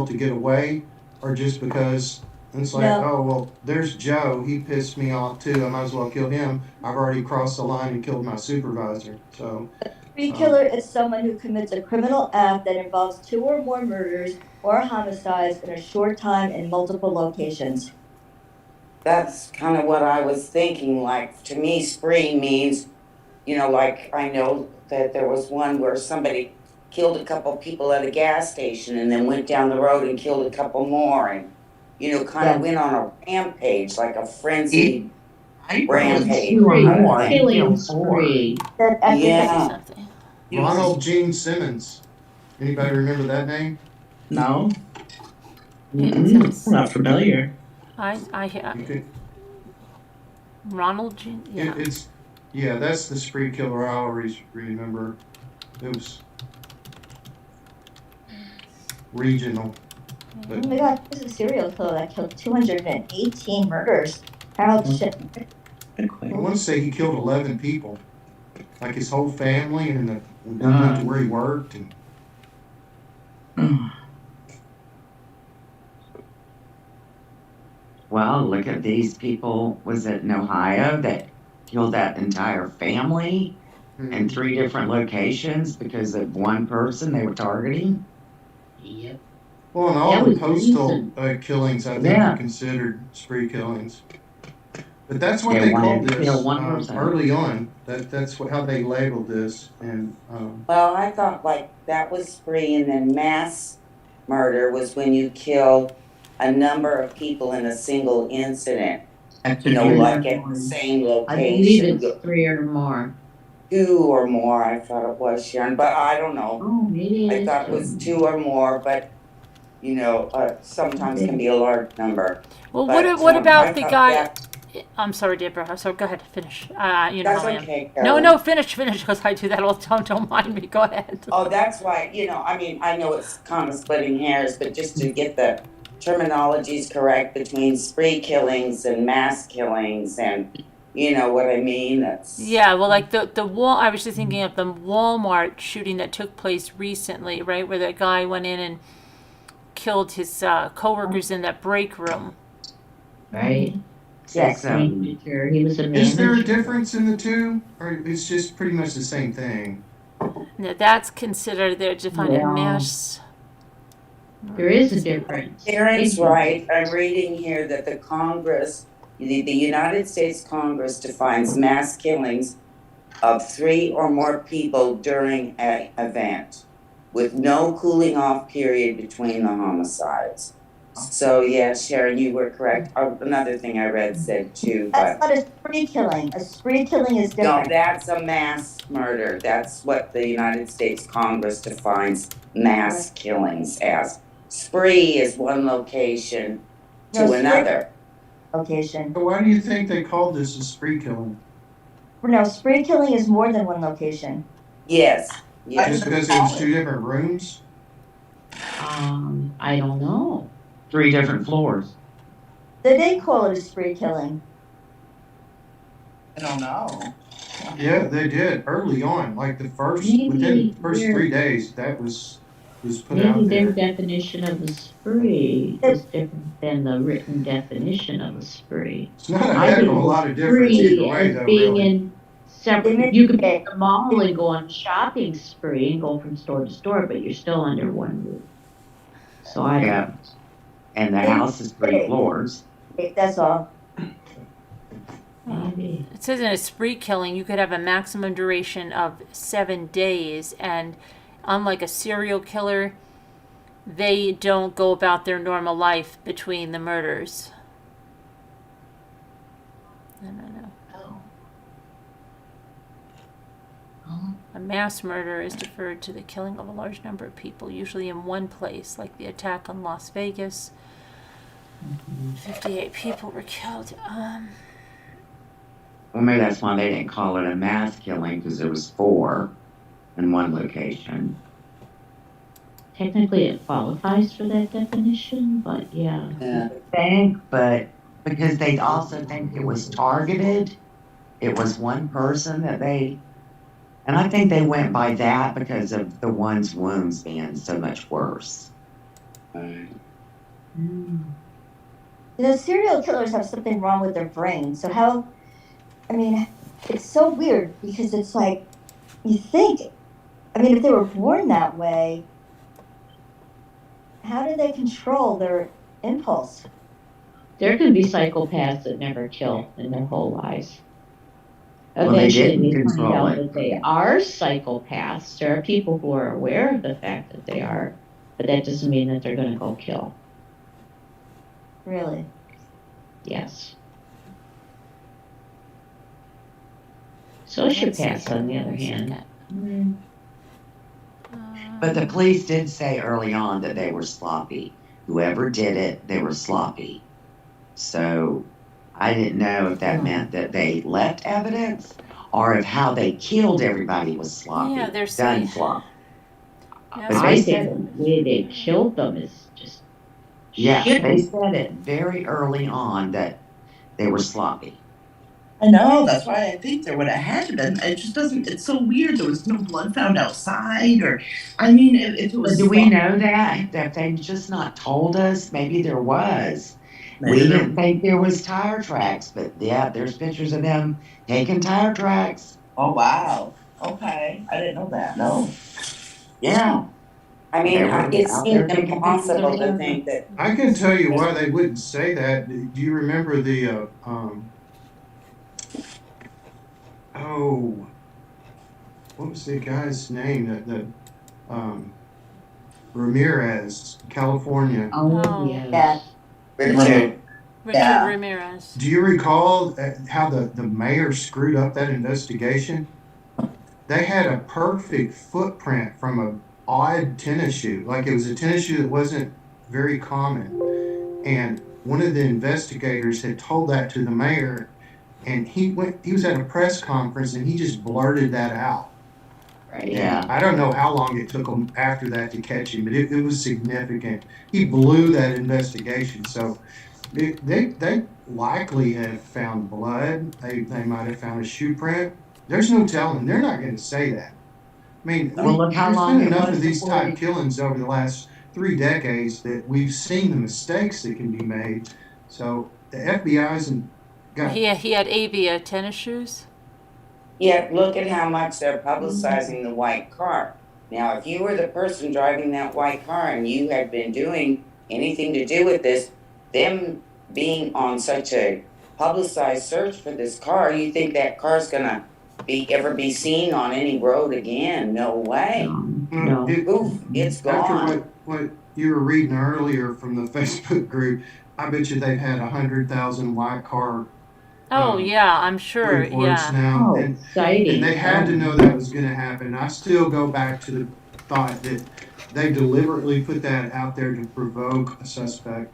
to get away, or just because it's like, No. oh well, there's Joe, he pissed me off too, I might as well kill him. I've already crossed the line and killed my supervisor. So spree killer is someone who commits a criminal act that involves 2 or more murders or homicides in a short time in multiple locations. That's kind of what I was thinking. Like to me, spree means, you know, like I know that there was one where somebody killed a couple people at a gas station and then went down the road and killed a couple more and, you know, kind of went on a rampage, like a frenzied rampage. Killing spree. That I think Yeah. Something. Ronald Gene Simmons. Anybody remember that name? No, It's- I'm not familiar. You could, Ronald G. Yeah. that's the spree killer I always remember. It was regional. Oh my god, this is a serial killer that killed 218 murders. How shit. I want to say he killed 11 people, like his whole family, and then went to where he worked. And well, look at these people. Was it in Ohio that killed that entire family in 3 different locations because of one person they were targeting? Yep. well, and all That the was postal recent. killings, I think, Yeah. are considered spree killings. But that's what They they wanted called to this kill one person. early on. That's how they labeled this, and Well, I thought like that was spree, and then mass murder was when you kill a number of people in a single incident. You know, like at the same I believe location, it's 3 or more. 2 or more. I thought it was, Sharon, but I don't know. Oh, maybe I it is. thought it was 2 or more, but you know, sometimes can be a large number. Well, But, what I about the thought guy? that- I'm sorry, Deborah. I'm sorry. Go ahead. Finish. You know That's how I am. okay, No, Carolyn. no. Finish, because I do that all the time. Don't mind me. Go ahead. Oh, that's why, you know, I mean, I know it's kind of splitting hairs, but just to get the terminologies correct between spree killings and mass killings, and you know what I mean? That's Yeah, well, like the wall. I was just thinking of the Walmart shooting that took place recently, right, where that guy went in and killed his coworkers in that break room. Right? Yes. Manager. He was a manager. is there a difference in the two, or it's just pretty much the same thing? Now, that's considered they're defined a mass. There is a difference. Aaron's right. I'm reading here that the Congress, the United States Congress defines mass killings of 3 or more people during an event with no cooling off period between the homicides. So yeah, Sharon, you were correct. Another thing I read said too, That's but not a spree killing. A spree killing is no, different. that's a mass murder. That's what the United States Congress defines mass killings as. Spree is one location to No, spree- another. Location. But why do you think they called this a spree killing? No, spree killing is more than one location. Yes, yes. Just because it was 2 different rooms? I don't know. 3 different floors. They did call it a spree killing. I don't know. Yeah, they did early on, like Maybe within the first they're- 3 days. That was put out Maybe there. their definition of a spree is different than the written definition of a spree. It's not a I heck of a think lot of difference spree either way, as though, being really. in separate. They You could be make- at the mall and go on a shopping spree and go from store to store, but you're still under one roof. So I don't Yeah. know. And the house is 3 floors. That's all. Maybe. It says in a spree killing, you could have a maximum duration of 7 days, and unlike a serial killer, they don't go about their normal life between the murders. I don't know. Oh. Oh. A mass murder is deferred to the killing of a large number of people, usually in one place, like the attack on Las Vegas. 58 people were killed. Well, maybe that's why they didn't call it a mass killing, because there was 4 in one location. Technically, it qualifies for that definition, but yeah. Yeah. I think, but because they also think it was targeted, it was one person that they, and I think they went by that because of the one's wounds being so much worse. Mm. You know, serial killers have something wrong with their brain. So how, I mean, it's so weird because it's like, you think, I mean, if they were born that way, how do they control their impulse? There can be psychopaths that never kill in their whole lives. Well, they Eventually, didn't they find control out it. that they are psychopaths. There are people who are aware of the fact that they are, but that doesn't mean that they're going to go kill. Really? Yes. Sociopaths, on the other hand. But the police did say early on that they were sloppy. Whoever did it, they were sloppy. So I didn't know if that meant that they left evidence or if how they killed everybody was sloppy. Yeah, they're done saying. slop. Yeah, But I they think said, the way they killed them is just yeah, shit. they said it very early on that they were sloppy. I know, that's why I think there would have had to been. It just doesn't, it's so weird. There was no blood found outside, or, I mean, if it But was. do we know that? That they just not told us? Maybe there was. Maybe We there- didn't think there was tire tracks, but yeah, there's pictures of them taking tire tracks. Oh, wow. Okay. I didn't know that. No. Yeah. I mean, They were it out there seems taking impossible pictures of to them. think that. I can tell you why they wouldn't say that. Do you remember the, what was the guy's name? Ramirez, California. Oh. Yes. Yeah. Richard. Richard Yeah. Ramirez. Do you recall how the mayor screwed up that investigation? They had a perfect footprint from an odd tennis shoe. Like it was a tennis shoe that wasn't very common. And one of the investigators had told that to the mayor, and he was at a press conference and he just blurted that out. Right. Yeah. I don't know how long it took him after that to catch him, but it was significant. He blew that investigation. So they likely have found blood. They might have found a shoe print. There's no telling. They're not going to say that. I mean, Well, look how there's long been it enough was of these before type killings over the last 3 decades that we've seen the mistakes that can be made. So the FBI's got. He had Avia tennis shoes. Yeah, look at how much they're publicizing the white car. Now, if you were the person driving that white car and you had been doing anything to do with this, them being on such a publicized search for this car, you think that car's gonna ever be seen on any road again? No way. No. Oof, it's After gone. what you were reading earlier from the Facebook group, I bet you they've had 100,000 white car Oh yeah, I'm sure. reports Yeah. now, Oh, and exciting. they had to know that was going to happen. I still go back to the thought that they deliberately put that out there to provoke a suspect.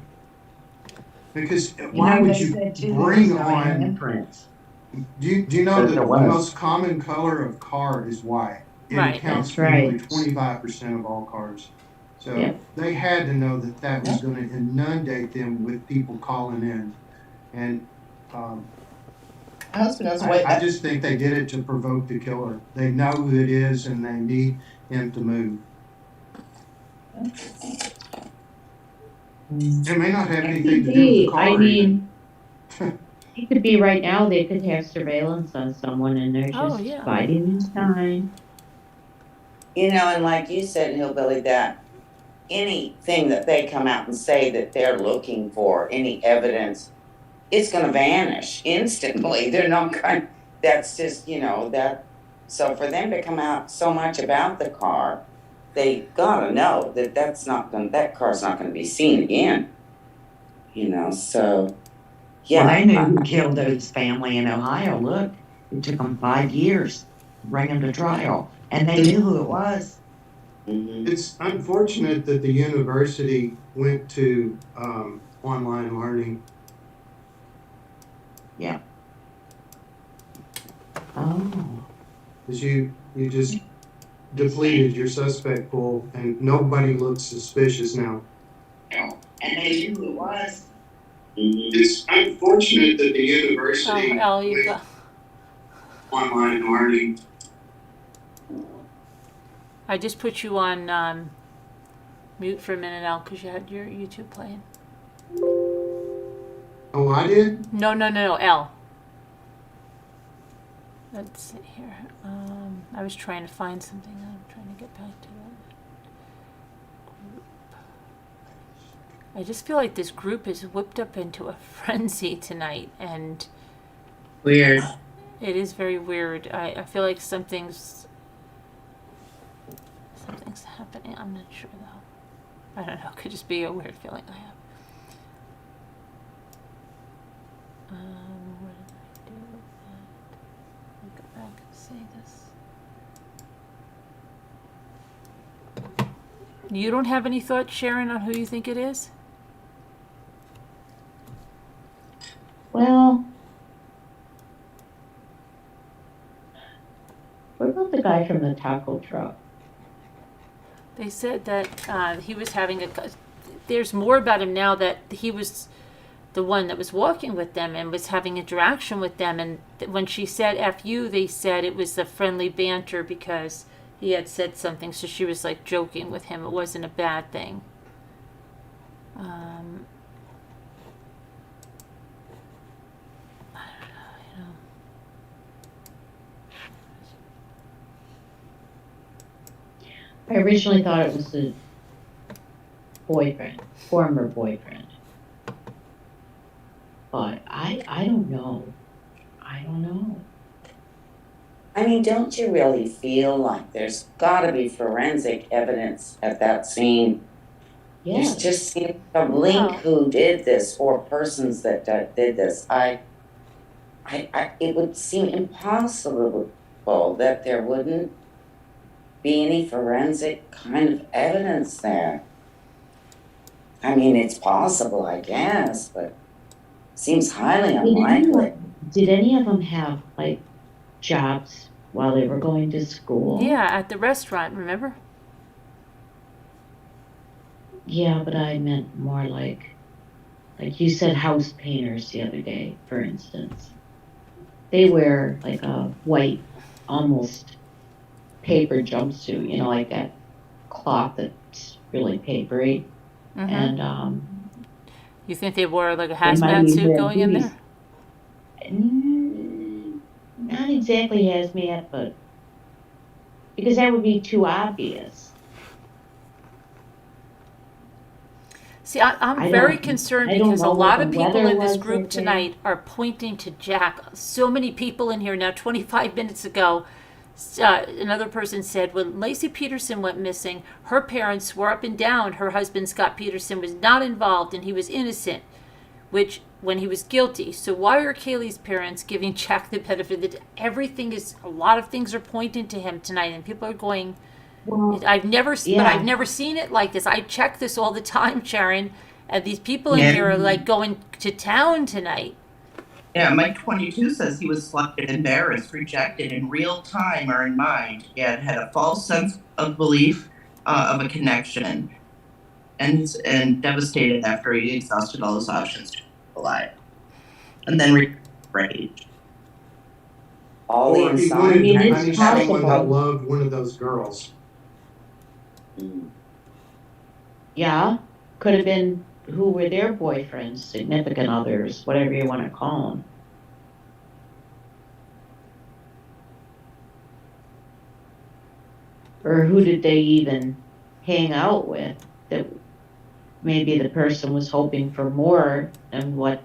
Because why would you bring on? Imprints. Do you know But that there the was. most common color of car is white? It Right. accounts That's for nearly right. 25% of all cars. So Yep. they had to know that that was going to inundate them with people calling in, and My husband has a white. I just think they did it to provoke the killer. They know who it is, and they need him to move. It may not have anything to do with the car. I mean, it could be right now. They could have surveillance on someone, and they're Oh, just yeah. biding their time. You know, and like you said, Hillbilly, that anything that they come out and say that they're looking for, any evidence, it's gonna vanish instantly. They're not going, that's just, that, so for them to come out so much about the car, they gotta know that that car's not gonna be seen again. So, yeah. Well, they knew who killed those family in Ohio. Look, it took them 5 years to bring them to trial, and they knew who it was. Mhm. It's unfortunate that the university went to online learning. Oh, Because you just depleted your suspect pool, and nobody looks suspicious now. And they knew who it was. It's unfortunate that the Oh, university Al, you went got. online learning. I just put you on mute for a minute, Al, because you had your YouTube playing. Oh, I did? No, Al. Let's see here. I was trying to find something. I'm trying to get back to it. Group. I just feel like this group is whipped up into a frenzy tonight, and Weird. it is very weird. I feel like something's happening. I'm not sure though. I don't know. It could just be a weird feeling I have. What did I do with that? Let me go back and see this. You don't have any thoughts, Sharon, on who you think it is? well. What about the guy from the taco truck? They said that he was having there's more about him now, that he was the one that was walking with them and was having interaction with them. And when she said F you, they said it was a friendly banter because he had said something. So she was like joking with him. It wasn't a bad thing. I don't know, I originally thought it was the former boyfriend. But I don't know. I don't know. I mean, don't you really feel like there's gotta be forensic evidence at that scene? There's Yes. just seems to link Wow. who did this or persons that did this. It would seem impossible that there wouldn't be any forensic kind of evidence there. I mean, it's possible, I guess, but seems highly unlikely. Did any of them have like jobs while they were going to school? Yeah, at the restaurant, remember? Yeah, but I meant more like you said house painters the other day, for instance. They wear like a white, almost paper jumpsuit, like that cloth that's really papery. Mm-hmm. And You think they wore like a they might hazmat be suit wearing going in booties. there? Not exactly hazmat, but because that would be too obvious. See, I'm very concerned I don't because a know lot what of the people weather in this was group that day. tonight are pointing to Jack. So many people in here now. 25 minutes ago, another person said when Lacey Peterson went missing, her parents swore up and down her husband Scott Peterson was not involved and he was innocent, which when he was guilty. So why are Kaylee's parents giving Jack the benefit of a lot of things are pointing to him tonight, and people are going. Well, I've never, but yeah. I've never seen it like this. I check this all the time, Sharon, and these people in Yeah. here are like going to town tonight. Yeah, Mike 22 says he was selected, embarrassed, rejected in real time or in mind, yet had a false sense of belief of a connection, and devastated after he exhausted all his options to be alive, and then rage. All the Or he inside. wanted to it's punish possible. someone that loved one of those girls. Yeah, could have been who were their boyfriends, significant others, whatever you want to call them. Or who did they even hang out with that maybe the person was hoping for more than what,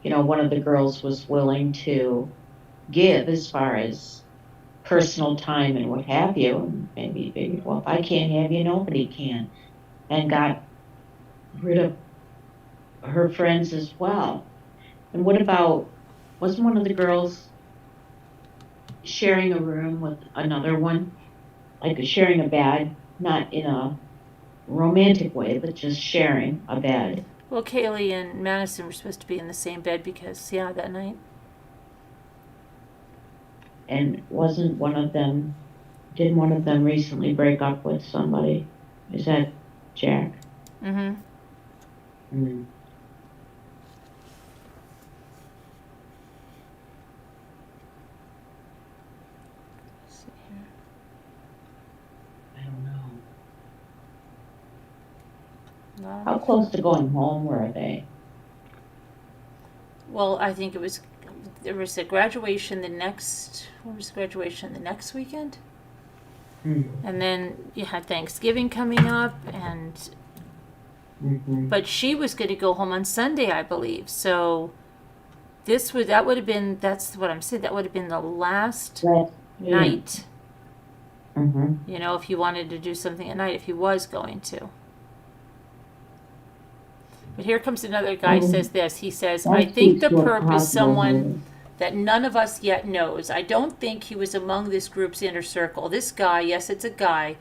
one of the girls was willing to give as far as personal time and what have you. And maybe figured, well, if I can't have you, nobody can. And got rid of her friends as well. And what about, wasn't one of the girls sharing a room with another one? Like sharing a bed, not in a romantic way, but just sharing a bed. Well, Kaylee and Madison were supposed to be in the same bed because, yeah, that night. And wasn't one of them, didn't one of them recently break up with somebody? Is that Jack? Mm-hmm. Mm. See here. I don't know. No. How close to going home were they? Well, I think there was a graduation when was graduation? The next weekend? And then you had Thanksgiving coming up, and Mm-hmm. but she was going to go home on Sunday, I believe. So that's what I'm saying. That would have been the last night. Mm-hmm. If you wanted to do something at night, if he was going to. But here comes another guy says this. He says, I think the perp is someone that none of us yet knows. I don't think he was among this group's inner circle. This guy, yes, it's a guy,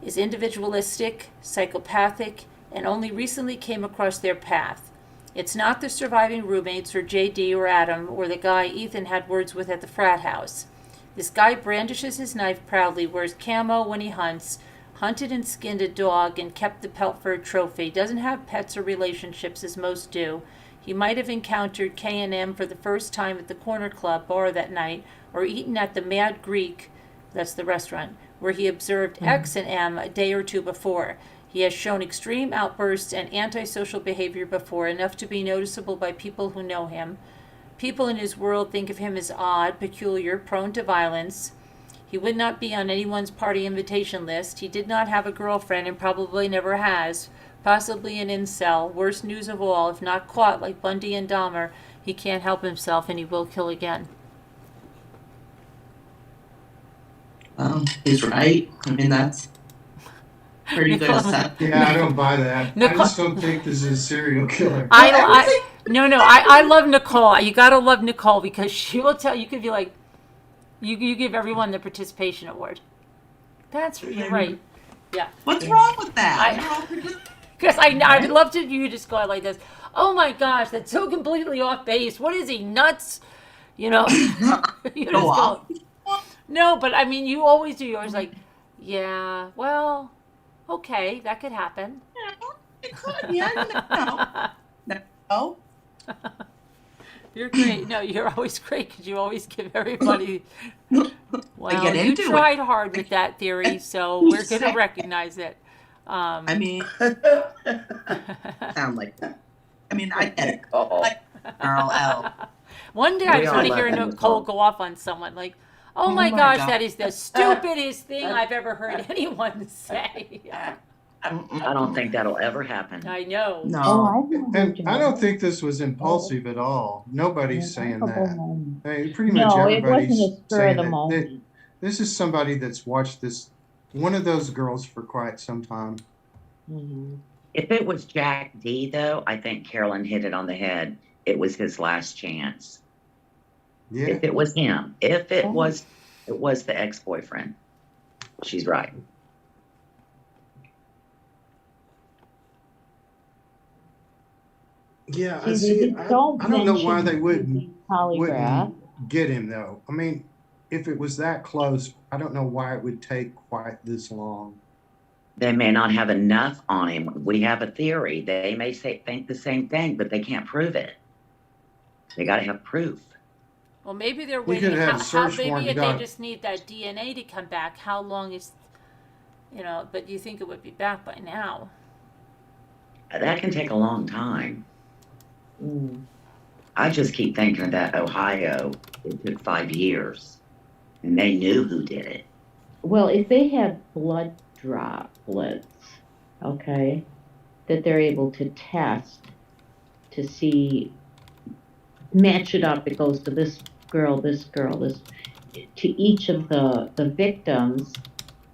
is individualistic, psychopathic, and only recently came across their path. It's not the surviving roommates or JD or Adam or the guy Ethan had words with at the frat house. This guy brandishes his knife proudly, wears camo when he hunts, hunted and skinned a dog, and kept the pelt for a trophy. Doesn't have pets or relationships as most do. He might have encountered K&M for the first time at the Corner Club bar that night, or eaten at the Mad Greek, that's the restaurant, where he observed X and M a day or two before. He has shown extreme outbursts and antisocial behavior before, enough to be noticeable by people who know him. People in his world think of him as odd, peculiar, prone to violence. He would not be on anyone's party invitation list. He did not have a girlfriend and probably never has. Possibly an incel. Worst news of all, if not caught like Bundy and Dahmer, he can't help himself and he will kill again. He's right. I mean, that's pretty good assessment. Yeah, I don't buy that. I just don't think this is a serial killer. I love Nicole. You gotta love Nicole because she will tell you. Could be like, you give everyone the participation award. That's right. Yeah. What's wrong with that? Because I would love to you just go out like this. Oh my gosh, that's so completely off base. What is he, nuts? You just go, no, but I mean, you always do. You're always like, yeah, well, okay, that could happen. It could, yeah, no. You're great. No, you're always great because you always give everybody. Well, you into tried hard with that theory, so we're going to recognize it. I mean, sound like that. I mean, I get it. Like Earl L. One day I We just all want to love hear Nicole. Nicole go off on someone like, oh my gosh, that is the stupidest thing I've ever heard anyone say. I don't think that'll ever happen. I know. No. And I don't think this was impulsive at all. Nobody's saying that. I mean, pretty much No, it wasn't everybody's a spur of saying the that moment. this is somebody that's watched one of those girls for quite some time. Mm-hmm. If it was Jack D, though, I think Carolyn hit it on the head. It was his last chance. Yeah. If it was him, if it was the ex-boyfriend. She's right. Yeah, See, I they see. just I don't don't know why they mention polygraph. wouldn't get him though. I mean, if it was that close, I don't know why it would take quite this long. They may not have enough on him. We have a theory. They may think the same thing, but they can't prove it. They got to have proof. Well, maybe they're You waiting. could have a search Maybe warrant, if you they got- just need that DNA to come back. How long is, but you think it would be back by now? That can take a long time. Mm. I just keep thinking that Ohio, it took 5 years, and they knew who did it. Well, if they had blood droplets, okay, that they're able to test to see, match it up. It goes to this girl, this, to each of the victims,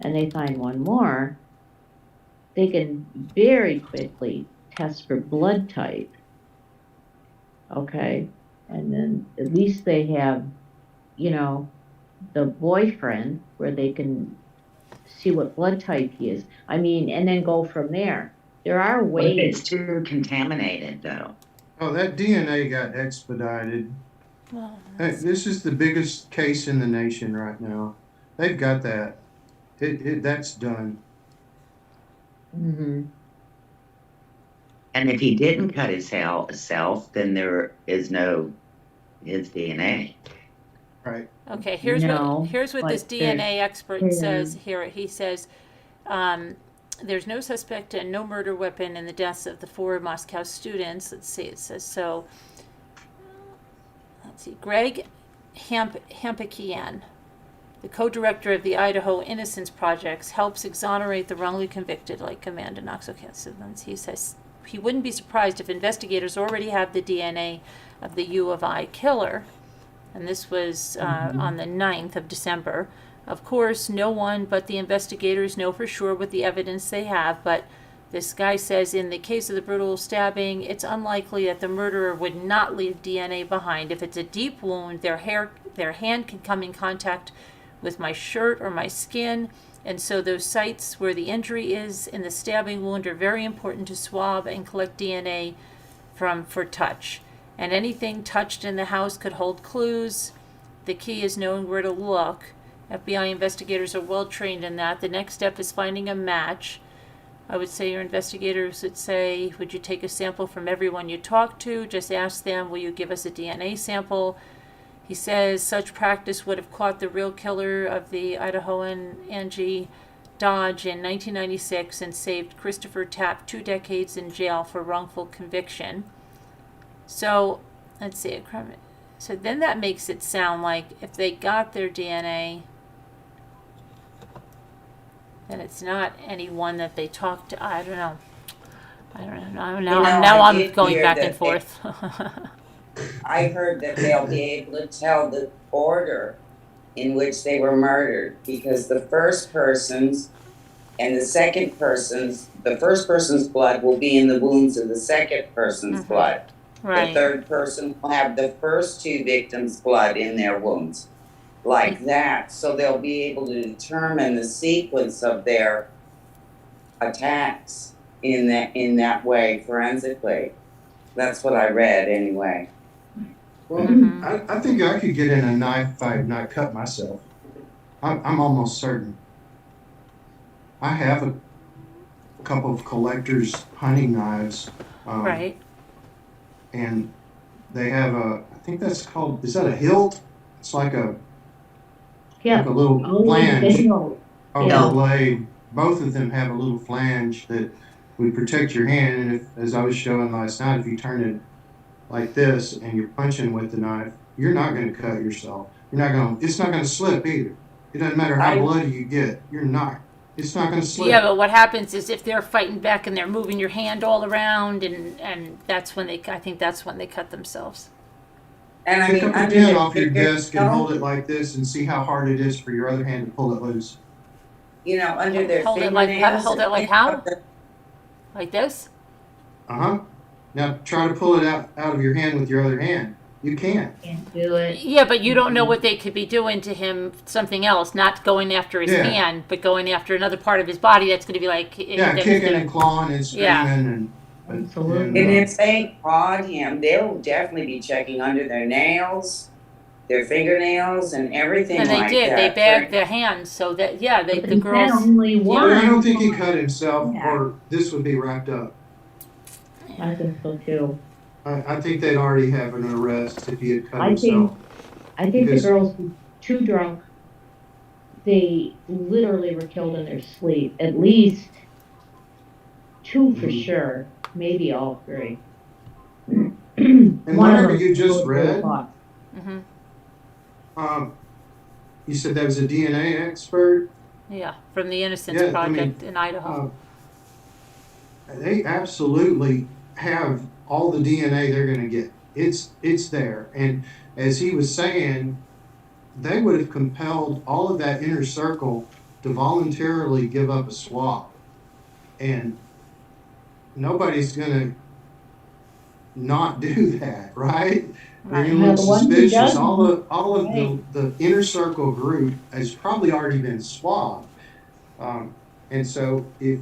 and they find one more, they can very quickly test for blood type. Okay. And then at least they have, you know, the boyfriend where they can see what blood type he is. I mean, and then go from there. There are What if ways. it's too contaminated though? Oh, that DNA got expedited. Well, Hey, this is the biggest case in the nation right now. They've got that. That's done. Mm-hmm. And if he didn't cut himself, then there is no his DNA. Right. okay, No, here's what but this DNA expert there's- says here. He says, there's no suspect and no murder weapon in the deaths of the 4 Moscow students. Let's see, it says so. Let's see, Greg Hampikian, the co-director of the Idaho Innocence Projects, helps exonerate the wrongly convicted, like Amanda Knox. Okay, so then he says he wouldn't be surprised if investigators already have the DNA of the U of I killer. And this was on the 9th of December. Of course, no one but the investigators know for sure what the evidence they have, but this guy says in the case of the brutal stabbing, it's unlikely that the murderer would not leave DNA behind. If it's a deep wound, their hand can come in contact with my shirt or my skin, and so those sites where the injury is in the stabbing wound are very important to swab and collect DNA from for touch. And anything touched in the house could hold clues. The key is knowing where to look. FBI investigators are well trained in that. The next step is finding a match. I would say your investigators would say, would you take a sample from everyone you talk to? Just ask them, will you give us a DNA sample? He says such practice would have caught the real killer of the Idahoan Angie Dodge in 1996 and saved Christopher Tapp 2 decades in jail for wrongful conviction. So, let's see. So then that makes it sound like if they got their DNA, then it's not anyone that they talked to. I don't know. Now I I'm did going hear back that and forth. I heard that they'll be able to tell the order in which they were murdered because the first person's and the second person's, the first person's blood will be in the wounds of the second person's blood. The Right. third person will have the first 2 victims' blood in their wounds, like that. So they'll be able to determine the sequence of their attacks in that way forensically. That's what I read anyway. Well, I think I could get in a knife fight and not cut myself. I'm almost certain. I have a couple of collector's hunting knives. Right. And they have I think that's called, is that a hilt? It's like a little flange over the blade. Both of them have a little flange that would protect your hand. And if, as I was showing last night, if you turn it like this and you're punching with the knife, you're not going to cut yourself. It's not going to slip either. It doesn't matter how bloody you get. It's not going to slip. Yeah, but what happens is if they're fighting back and they're moving your hand all around, and that's when I think that's when they cut themselves. And I Pick mean, up a pen off your desk and hold it like this and see how hard it is for your other hand to pull it loose. You know, under their Hold it fingernails. hold it like how? Like this? Uh-huh. Now try to pull it out of your hand with your other hand. You can't. Can't do it. Yeah, but you don't know what they could be doing to him, something else, not going after his Yeah. hand, but going after another part of his body that's going to be like... Yeah, that's kicking gonna- and clawing and screaming and Absolutely. And if they clawed him, they'll definitely be checking under their nails, their fingernails, and everything And they like did. that. They bagged their hands so that, yeah, the But girls... only But one. I don't think he cut himself or this would be wrapped up. I think so too. I think they'd already have an arrest if he had cut I himself. think the Because- girls were too drunk. They literally were killed in their sleep. At least 2 for sure, maybe all 3. And One of whatever them you just was read, caught. you said that was a DNA expert. Yeah, from the Innocence Yeah, I Project mean, in Idaho. they absolutely have all the DNA they're going to get. It's there, and as he was saying, they would have compelled all of that inner circle to voluntarily give up a swab, and nobody's going to not do that, right? They're Right. going to Now, look the one who suspicious. doesn't, All of right, the inner circle group has probably already been swabbed, and so if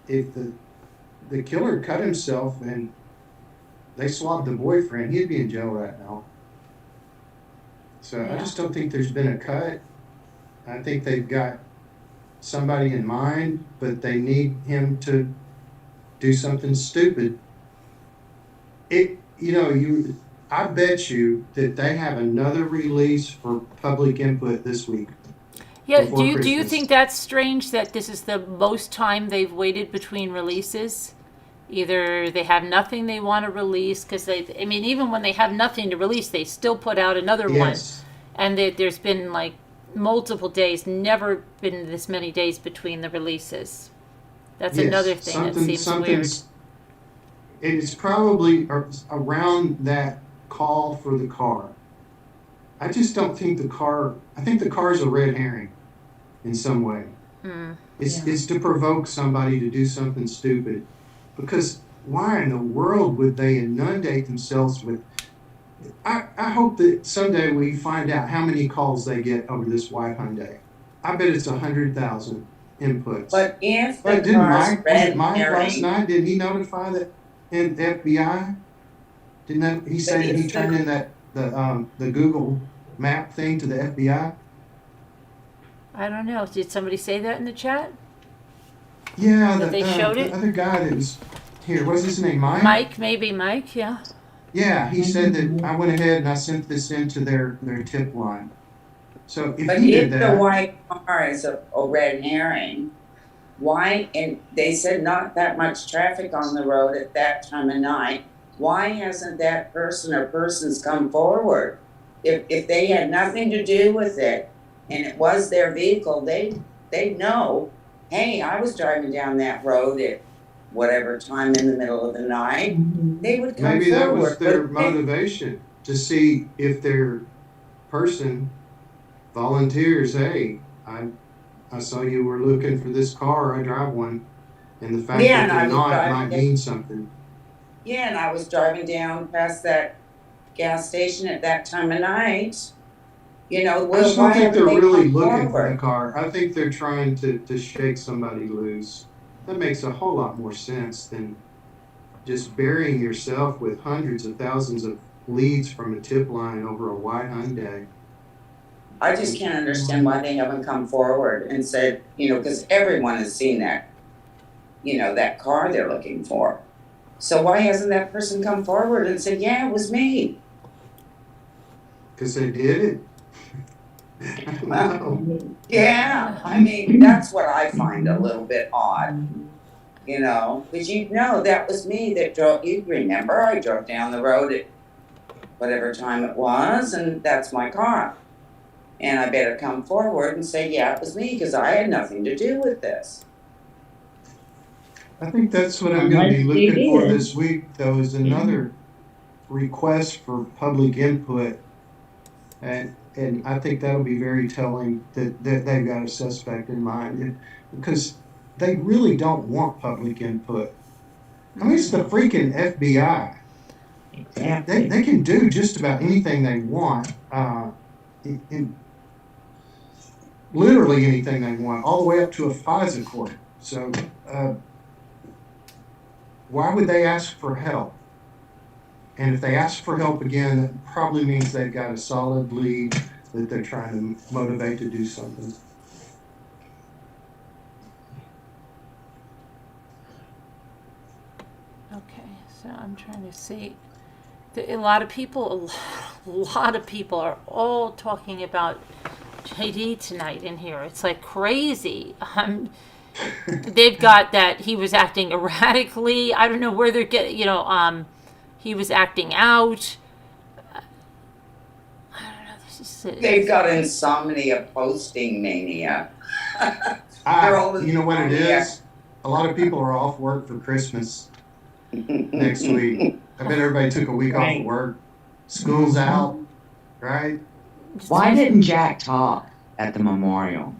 the killer cut himself and they swabbed the boyfriend, he'd be in jail right now. So I Yeah. just don't think there's been a cut. I think they've got somebody in mind, but they need him to do something stupid. I bet you that they have another release for public input this week Yeah, before do you Christmas. think that's strange that this is the most time they've waited between releases? Either they have nothing they want to release, because I mean, even when they have nothing to release, they still put out another one. Yes, And there's been like multiple days, never been this many days between the releases. That's another yes, thing that seems weird. something's. It's probably around that call for the car. I just don't think the car. I think the car is a red herring in some way. It's to provoke somebody to do something stupid, because why in the world would they inundate themselves with? I hope that someday we find out how many calls they get over this white Hyundai. I bet it's 100,000 inputs. But if the But didn't car's Mike, was it red Mike last herring, night? Didn't he notify the FBI? Didn't that, he say that he if turned the, in the Google map thing to the FBI? I don't know. Did somebody say that in the chat? Yeah, That they showed the it? other guy that was here, what's his name, Mike? Mike, maybe Mike, yeah. Yeah, he said that I went ahead and I sent this into their tip line. So if but he did if the that, white car is a red herring, why, and they said not that much traffic on the road at that time of night, why hasn't that person or persons come forward? If they had nothing to do with it and it was their vehicle, they'd know, hey, I was driving down that road at whatever time in the middle of the night. They would come maybe that was forward. their But they, motivation to see if their person volunteers, hey, I saw you were looking for this car, I drive one. And the fact yeah, that and I they're was not driving might down, mean something. yeah, and I was driving down past that gas station at that time of night. I just Well, don't why think haven't they're they really come looking for the forward? car. I think they're trying to shake somebody loose. That makes a whole lot more sense than just burying yourself with hundreds of thousands of leads from a tip line over a white Hyundai. I just can't understand why they haven't come forward and said, because everyone has seen that, that car they're looking for. So why hasn't that person come forward and said, yeah, it was me? Because they did it. I don't know. Yeah, I mean, that's what I find a little bit odd, because that was me that drove, you remember, I drove down the road at whatever time it was, and that's my car. And I better come forward and say, yeah, it was me, because I had nothing to do with this. I think that's what I'm going to be unless they looking for did. this week, though, is another request for public input. And I think that'll be very telling that they've got a suspect in mind, because they really don't want public input. I mean, it's the freaking FBI. Exactly. They can do just about anything they want, literally anything they want, all the way up to a FISA court. So why would they ask for help? And if they ask for help again, that probably means they've got a solid lead that they're trying to motivate to do something. Okay, so I'm trying to see. A lot of people are all talking about JD tonight in here. It's like crazy. They've got that he was acting erratically. I don't know where they're getting, he was acting out. I don't know. They've got insomnia, posting mania. They're all You know what it insomnia. is? a lot of people are off work for Christmas next week. I bet everybody took a week off of Right. work. School's out, right? Why didn't Jack talk at the memorial?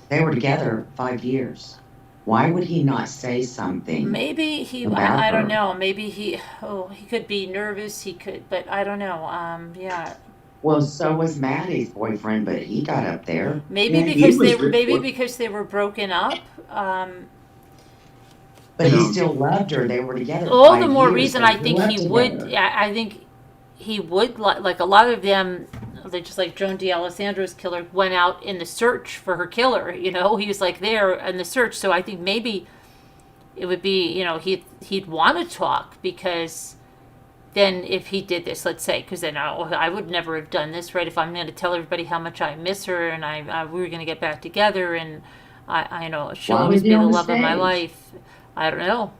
They were together 5 years. Why would he not say something? Maybe he, About I don't her. know. Maybe he could be nervous. He could, but I don't know. Yeah. Well, so was Maddie's boyfriend, but he got up there. Maybe Yeah, he because was maybe really- because they were broken up. But he No. still loved her. They were together. All 5 the more years. reason They I think grew he up would. together. I think he would like a lot of them. They're just like Joan D'Alessandro's killer went out in the search for her killer. You know, he was like there in the search. So I think maybe it would be, you know, he'd want to talk, because then if he did this, let's say, because then I would never have done this, right? If I'm going to tell everybody how much I miss her and we were going to get back together, and I know she'll Why always was he be the on the love of my stage? life. I don't know.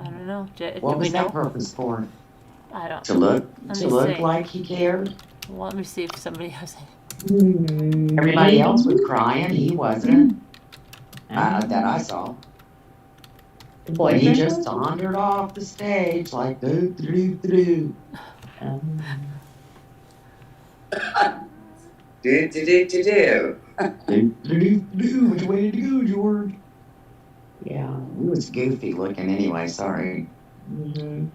I don't know. Do What we was know? that purpose for? I don't. To look Let to me look see. like he cared? Well, let me see if somebody has. Everybody else was crying. He wasn't. That I saw. The But he boyfriend? just sauntered off the stage like doo doo doo. Um, Do. Doo doo doo. Which way did you go, George? yeah. He was goofy looking anyway. Sorry. Mm-hmm.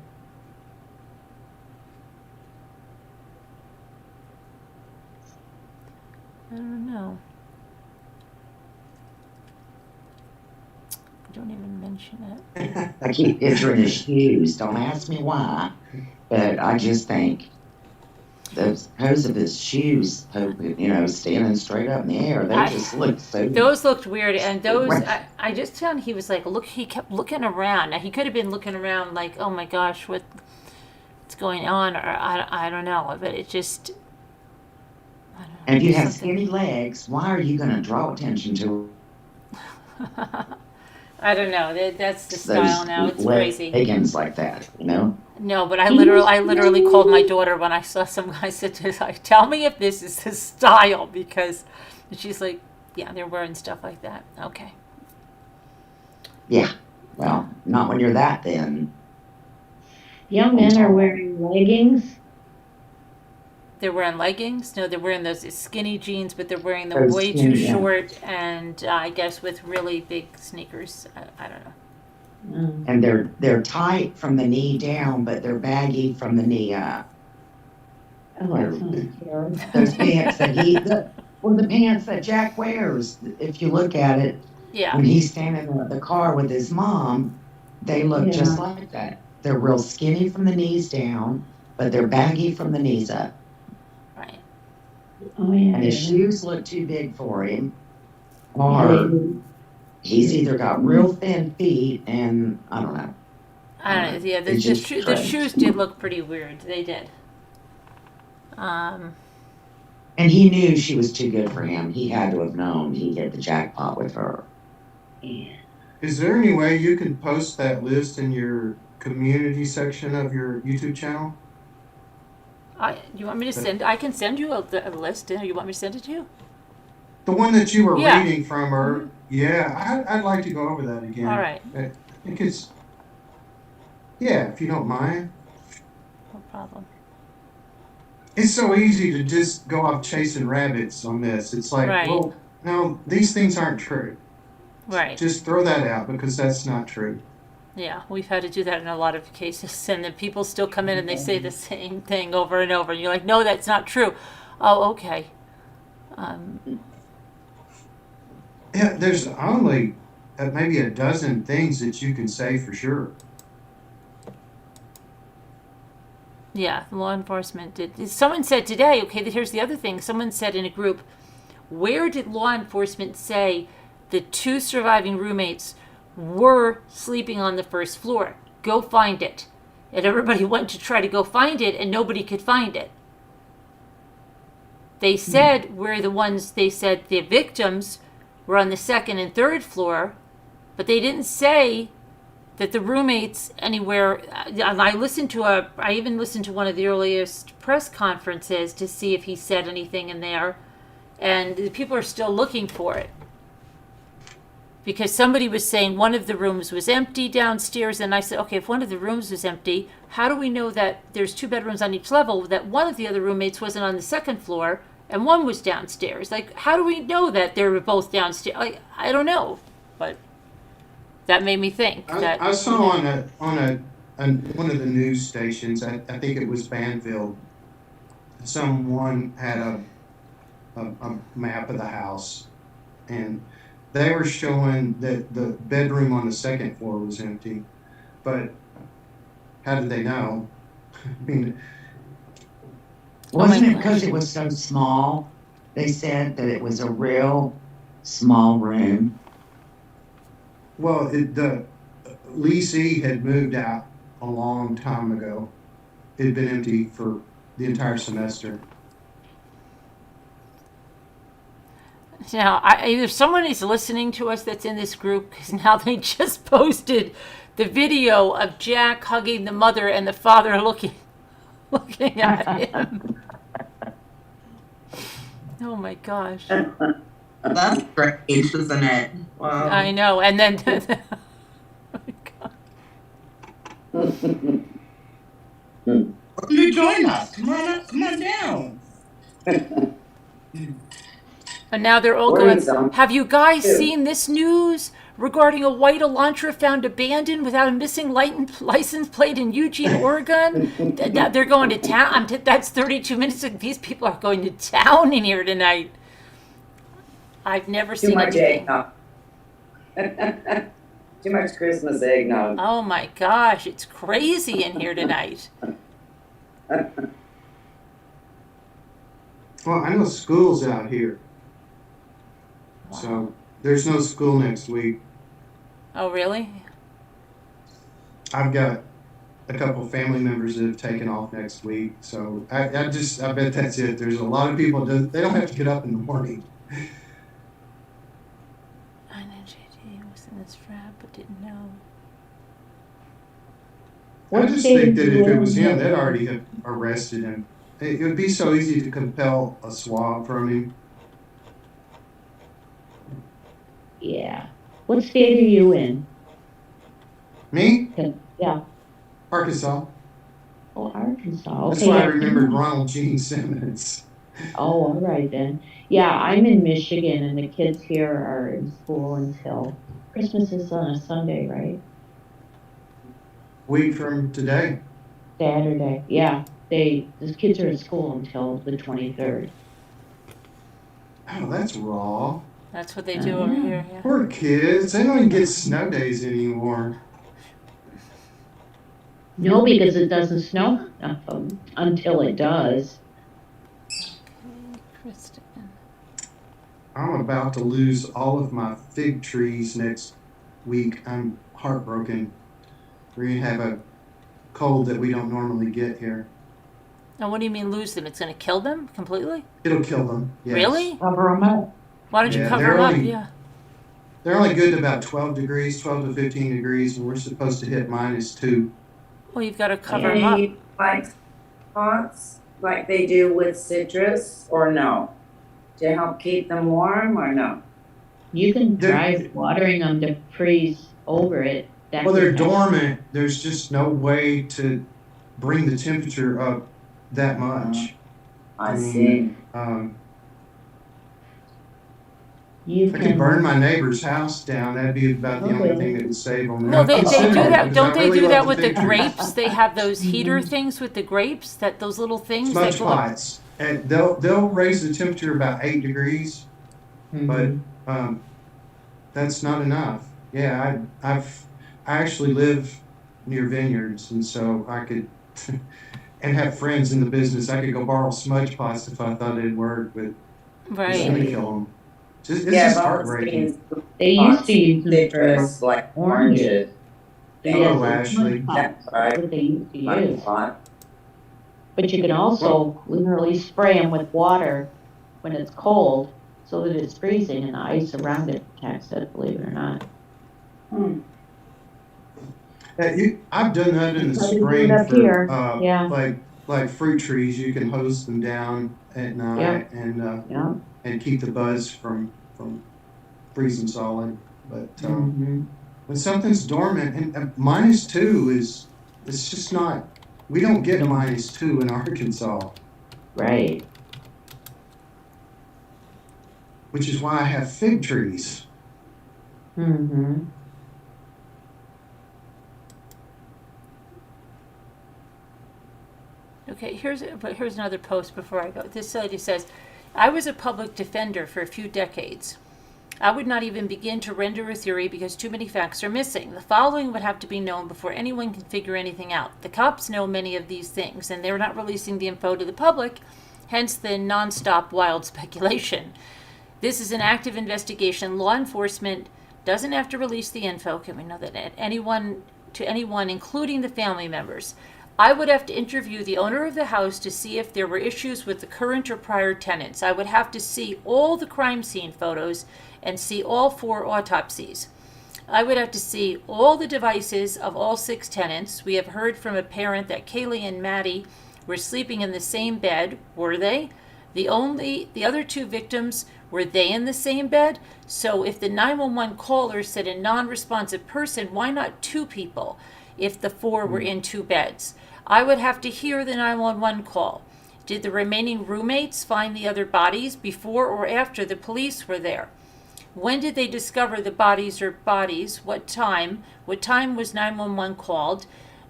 I don't know. Don't even mention it. I keep picturing his shoes. Don't ask me why, but I just think those toes of his shoes, standing straight up in the air, they just look so. Those looked weird, and those I just found he was like he kept looking around. Now he could have been looking around like, oh my gosh, what's going on, or I don't know, but it just. I don't know, And if you have something- skinny legs, why are you going to draw attention to I don't know. That's the those style now. It's crazy. leggings like that? No, but I literally called my daughter when I saw some guy said to her, tell me if this is his style, because she's like, yeah, they're wearing stuff like that. Okay. Yeah. Well, not when you're that thin. Young men are wearing leggings. They're wearing leggings. No, they're wearing those skinny jeans, but they're wearing them Those way skinny, too yeah. short, and I guess with really big sneakers. I don't know. And they're tight from the knee down, but they're baggy from the knee up. Oh, that sounds terrible. Those pants that the pants that Jack wears, if you look at it, Yeah. when he's standing in the car with his mom, they look Yeah. just like that. They're real skinny from the knees down, but they're baggy from the knees up. Right. Oh, yeah. And his shoes look too big for him. Or he's either got real thin feet and I don't know. I don't know. Yeah, the It's just the strange. shoes did look pretty weird. They did. And he knew she was too good for him. He had to have known he'd hit the jackpot with her. Is there any way you can post that list in your community section of your YouTube channel? You want me to send? I can send you a list. You want me to send it to you? The one that you were Yeah. reading from her. Yeah, I'd like to go over that again. All right. I think it's, yeah, if you don't mind. No problem. It's so easy to just go off chasing rabbits on this. It's like, Right. well, no, these things aren't true. Right. Just throw that out because that's not true. Yeah, we've had to do that in a lot of cases, and then people still come in and they say the same thing over and over, and you're like, no, that's not true. Oh, okay. Yeah, there's only maybe a dozen things that you can say for sure. Yeah, law enforcement did. Someone said today, okay, here's the other thing. Someone said in a group, where did law enforcement say the two surviving roommates were sleeping on the first floor? Go find it. And everybody went to try to go find it, and nobody could find it. They said they said the victims were on the second and third floor, but they didn't say that the roommates anywhere. And I even listened to one of the earliest press conferences to see if he said anything in there, and the people are still looking for it. Because somebody was saying one of the rooms was empty downstairs, and I said, okay, if one of the rooms was empty, how do we know that there's 2 bedrooms on each level, that one of the other roommates wasn't on the second floor and one was downstairs? Like, how do we know that they were both downstairs? Like, I don't know, but that made me think that I saw on one of the news stations, I think it was Banville, someone had a map of the house, and they were showing that the bedroom on the second floor was empty. But how did they know? I mean, Wasn't my it because it was so small? They said that it was a real small room. well, the leasee had moved out a long time ago. It had been empty for the entire semester. now, either someone is listening to us that's in this group, because now they just posted the video of Jack hugging the mother and the father looking at him. Oh my gosh. That's great, isn't it? Wow. I know. And then, oh my God. Welcome to join us. Come on up, come on down. And now they're all Worries going, them, have you guys too. seen this news regarding a white Elantra found abandoned without a missing license plate in Eugene, Oregon? They're going to town. That's 32 minutes. These people are going to town in here tonight. I've never Too seen much anything. eggnog. Too much Christmas eggnog. Oh my gosh, it's crazy in here tonight. Well, I know school's out here, so there's no school next week. Oh, really? I've got a couple family members that have taken off next week, so I bet that's it. There's a lot of people that they don't have to get up in the morning. I know JT was in this frat, but didn't know. I just think that if it was him, they'd already have arrested him. It would be so easy to compel a swab from him. Yeah. What state are you in? Me? Yeah. Arkansas. Oh, Arkansas. That's Okay. why I yeah. remembered Ronald Gene Simmons. Oh, all right then. Yeah, I'm in Michigan, and the kids here are in school until Christmas is on a Sunday, right? Week from today. Saturday. Yeah, the kids are in school until the 23rd. Oh, that's raw. That's what they do over here. Yeah. Poor kids. They don't even get snow days anymore. No, because it doesn't snow until it does. Kristen. I'm about to lose all of my fig trees next week. I'm heartbroken. We're going to have a cold that we don't normally get here. Now, what do you mean lose them? It's going to kill them completely? It'll kill them. Yes. Really? Cover them up. Why don't you Yeah, cover they're them up? only- Yeah. They're only good to about 12 degrees, 12 to 15 degrees, and we're supposed to hit -2. Well, you've got to cover them up. Any like pots like they do with citrus, or no? To help keep them warm, or no? You can They're- try watering them to freeze over it. That Well, they're could help. dormant. There's just no way to bring the temperature up that much. I mean, see. You If I could burn my neighbor's house down, that'd be about the only Okay. thing that would save them. Well, they do that. Because Don't I they really do love that the with the fig trees. grapes? They have those heater things with the grapes, those little things that Smudge go up. pots, and they'll raise the temperature about 8 degrees, but that's not enough. Yeah, I actually live near vineyards, and so I could and have friends in the business. I could go borrow smudge pots if I thought it'd work, but it's Right. gonna kill them. It's Yeah, just but heartbreaking. They used to use them for citrus, like oranges. Yes, Oh, Ashley. That's That's right. what they used to Money use. pot. But you can also literally spray them with water when it's cold so that it's freezing and the ice around it protects it, believe it or not. I've done that in the Probably do spring it up for here. Yeah. like fruit trees. You can hose them down at night Yeah. and keep the buds from freezing solid. But Mhm. when something's dormant, and -2 is, it's just not, we don't get -2 in Arkansas, Right. which is why I have fig trees. Mm-hmm. Okay, here's another post before I go. This lady says, I was a public defender for a few decades. I would not even begin to render a theory because too many facts are missing. The following would have to be known before anyone can figure anything out. The cops know many of these things, and they're not releasing the info to the public, hence the nonstop wild speculation. This is an active investigation. Law enforcement doesn't have to release the info. Can we know that to anyone, including the family members? I would have to interview the owner of the house to see if there were issues with the current or prior tenants. I would have to see all the crime scene photos and see all 4 autopsies. I would have to see all the devices of all 6 tenants. We have heard from a parent that Kaylee and Maddie were sleeping in the same bed. Were they? The other 2 victims, were they in the same bed? So if the 911 caller said a non-responsive person, why not 2 people if the 4 were in 2 beds? I would have to hear the 911 call. Did the remaining roommates find the other bodies before or after the police were there? When did they discover the bodies or bodies? What time? What time was 911 called?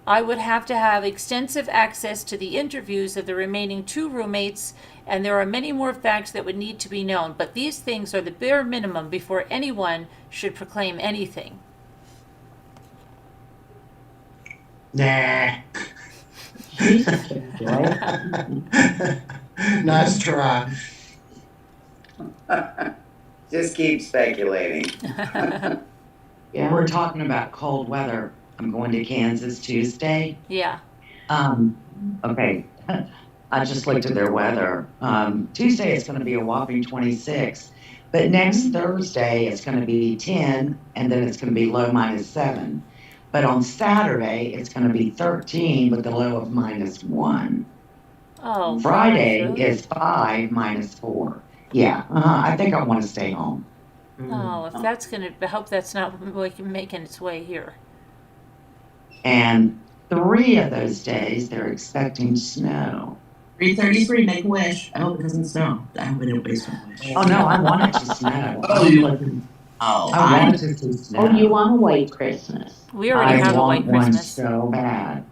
I would have to have extensive access to the interviews of the remaining 2 roommates, and there are many more facts that would need to be known, but these things are the bare minimum before anyone should proclaim anything. Nah. She's such a joy. Nice try. Just keep speculating. Yeah. We're talking about cold weather. I'm going to Kansas Tuesday. Yeah. Okay. I just looked at their weather. Tuesday it's going to be a whopping 26, but next Thursday it's going to be 10, and then it's going to be low -7. But on Saturday it's going to be 13 with the low of -1. Oh, Friday gosh, really? is 5 -4. Yeah, I think I want to stay home. Oh, if that's gonna, I hope that's not making its way here. And 3 of those days they're expecting snow. 333, make a wish. I hope it doesn't snow. I hope it don't waste my wish. Oh no, I want it to snow. Oh, you I want it to snow. Oh, you want a white Christmas? We already I have a want white one Christmas. so bad.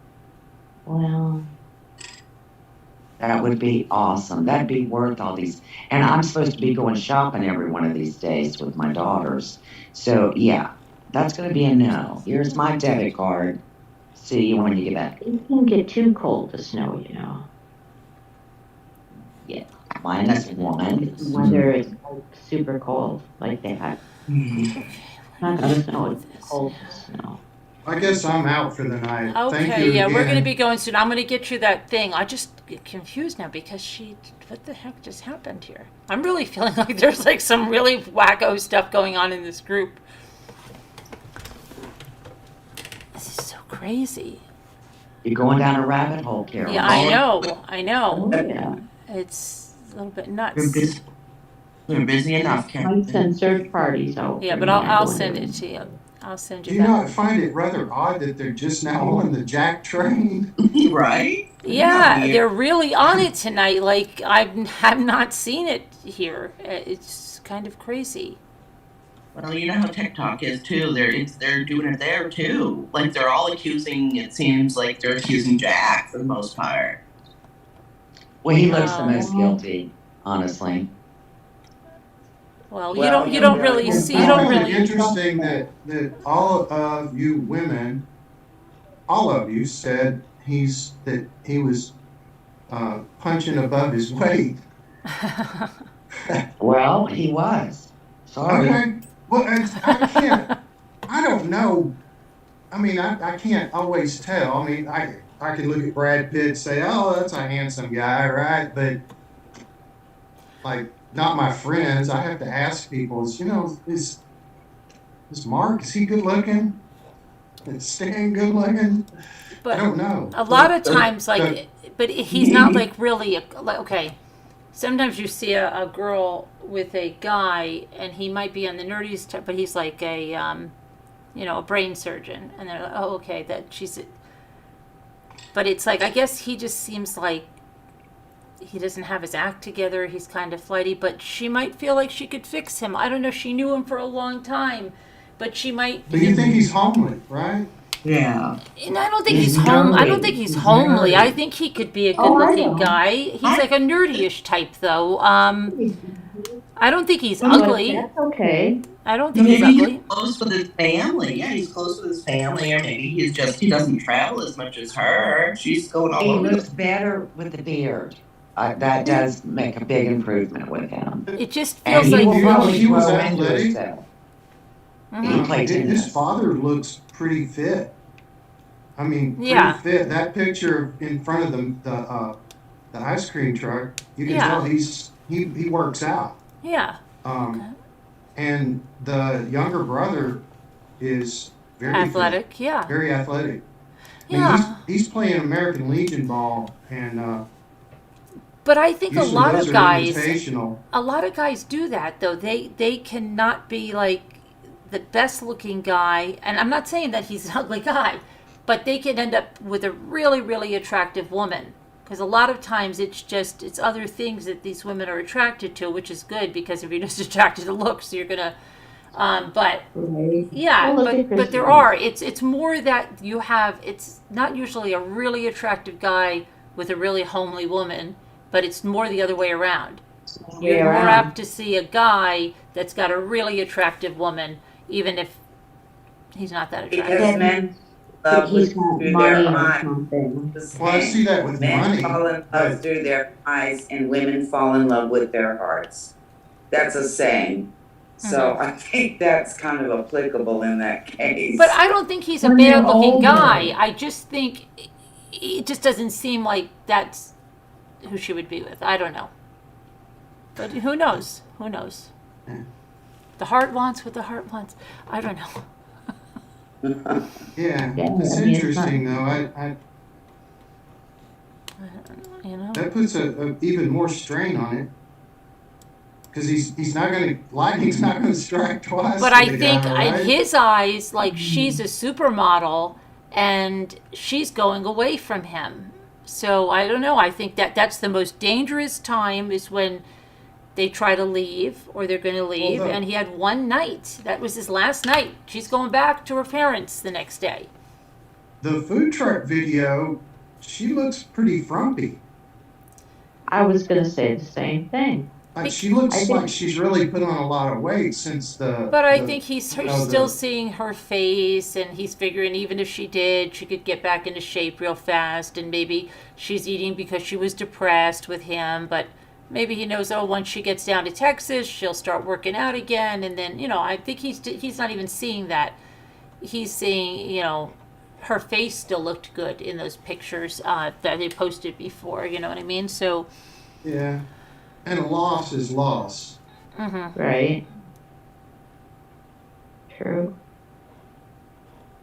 Well, That would be awesome. That'd be worth all these. And I'm supposed to be going shopping every one of these days with my daughters. So yeah, that's going to be a no. Here's my debit card. See you when you get back. it can get too cold to snow, you know. -1. Whether it's like super cold like that. Mhm. Not gonna snow, it's cold to snow. I guess I'm out for the night. Thank Okay, you yeah, we're again. gonna be going soon. I'm gonna get you that thing. I just get confused now because what the heck just happened here? I'm really feeling like there's like some really wacko stuff going on in this group. This is so crazy. You're going down a rabbit hole, Carol. Yeah, I know. Oh, yeah. It's a little bit You're nuts. busy. You're busy enough, I Karen. send search parties out. Yeah, for but me. I I'll go send into- it to you. I'll send Do you you that. not find it rather odd that they're just now on the Jack train? Right? Yeah, Yeah. they're really on it tonight. Like I've not seen it here. It's kind of crazy. Well, you know how TikTok is too. They're doing it there too. Like they're all accusing. It seems like they're accusing Jack for the most part. Well, he looks the Oh. most guilty, honestly. Well, Well, you don't yeah. really see. You I don't find it really. interesting that all of you women, all of you said that he was punching above his weight. Well, he was. Sorry. Okay. Well, I can't. I don't know. I mean, I can't always tell. I mean, I can look at Brad Pitt and say, "Oh, that's a handsome guy," right? But like, not my friends. I have to ask people. Is Mark? Is he good looking? Is Stan good looking? I But don't know. a lot of times, like, but he's not like really okay. sometimes you see a girl with a guy, and he might be on the nerdiest type, but he's like a, a brain surgeon, and they're like, oh, okay, that she's. But it's like, I guess he just seems like he doesn't have his act together. He's kind of flighty, but she might feel like she could fix him. I don't know. She knew him for a long time, but she might. But you think he's homely, right? Yeah. And I don't think He's he's home. I nerdy. don't think he's He's homely. nerdy. I think he could be a Oh, I good-looking know. guy. He's like a nerdy-ish type, though. I don't think he's But ugly. that's okay. I don't think he's Maybe he's ugly. close with his family. Yeah, he's close with his family, or maybe he doesn't travel as much as her. She's going all He over. looks better with the beard. That does make a big improvement with him. It just And feels he like. will You know, probably he was grow into athletic. himself. Mhm. He played His tennis. father looks pretty fit. I mean, pretty Yeah. fit. That picture in front of the ice cream truck, you can Yeah. tell he works out. Yeah. And the younger brother is very fit, Athletic. Yeah. very athletic. I mean, Yeah. he's playing American Legion ball, and But I think a usually lot those of are guys. invitational. A lot of guys do that though. They cannot be like the best looking guy, and I'm not saying that he's an ugly guy, but they can end up with a really, really attractive woman. Because a lot of times it's other things that these women are attracted to, which is good, because if you're just attracted to looks, you're gonna but Right. yeah, Well, look at but there Christine. are, it's more that you have, it's not usually a really attractive guy with a really homely woman, but it's more the other way around. You're Yeah, more around. apt to see a guy that's got a really attractive woman, even if he's not that attractive. Because men But love he's with got through money their or eyes. something. Well, I see that with Men money, fall in love but through their eyes, and women fall in love with their hearts. That's a saying. So I think that's kind of applicable in that case. But I don't think he's a When they're bad looking older. guy. I just think it just doesn't seem like that's who she would be with. I don't know. But who knows? Who knows? Yeah. The heart wants what the heart wants. I don't know. yeah, Yeah, it's I mean, it's interesting though. I You know? that puts a even more strain on it. Because he's not going to, lightning's not going to strike twice. But with I the think guy, in right? his eyes, like, she's a supermodel and she's going away from him. So I don't know. I think that's the most dangerous time, is when they try to leave, or they're going to leave. Well, And he had one night. That was his last night. She's going back to her parents the next day. The food truck video, she looks pretty frumpy. I was gonna say the same thing. Like, she looks I think- like she's really put on a lot of weight since the. But I the- think he's you know, still the- seeing her face, and he's figuring even if she did, she could get back into shape real fast, and maybe she's eating because she was depressed with him, but maybe he knows, oh, once she gets down to Texas, she'll start working out again, and then, I think he's not even seeing that. He's seeing, her face still looked good in those pictures that they posted before, you know what I mean? So, Yeah. And a loss is loss. Right. True.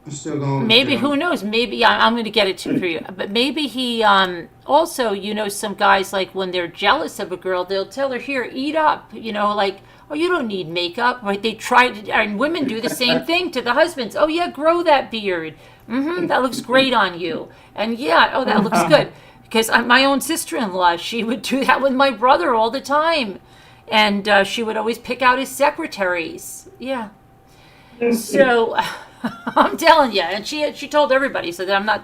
I'm still going with maybe, Joe. who knows? Maybe I'm going to get it for you. But maybe he also, some guys, like, when they're jealous of a girl, they'll tell her, here, eat up. Like, oh, you don't need makeup. Right? They try to, and women do the same thing to the husbands. Oh, yeah, grow that beard. That looks great on you. And yeah, oh, that looks good. Because my own sister-in-law, she would do that with my brother all the time. And she would always pick out his secretaries. Yeah. So I'm telling you, and she told everybody, so that I'm not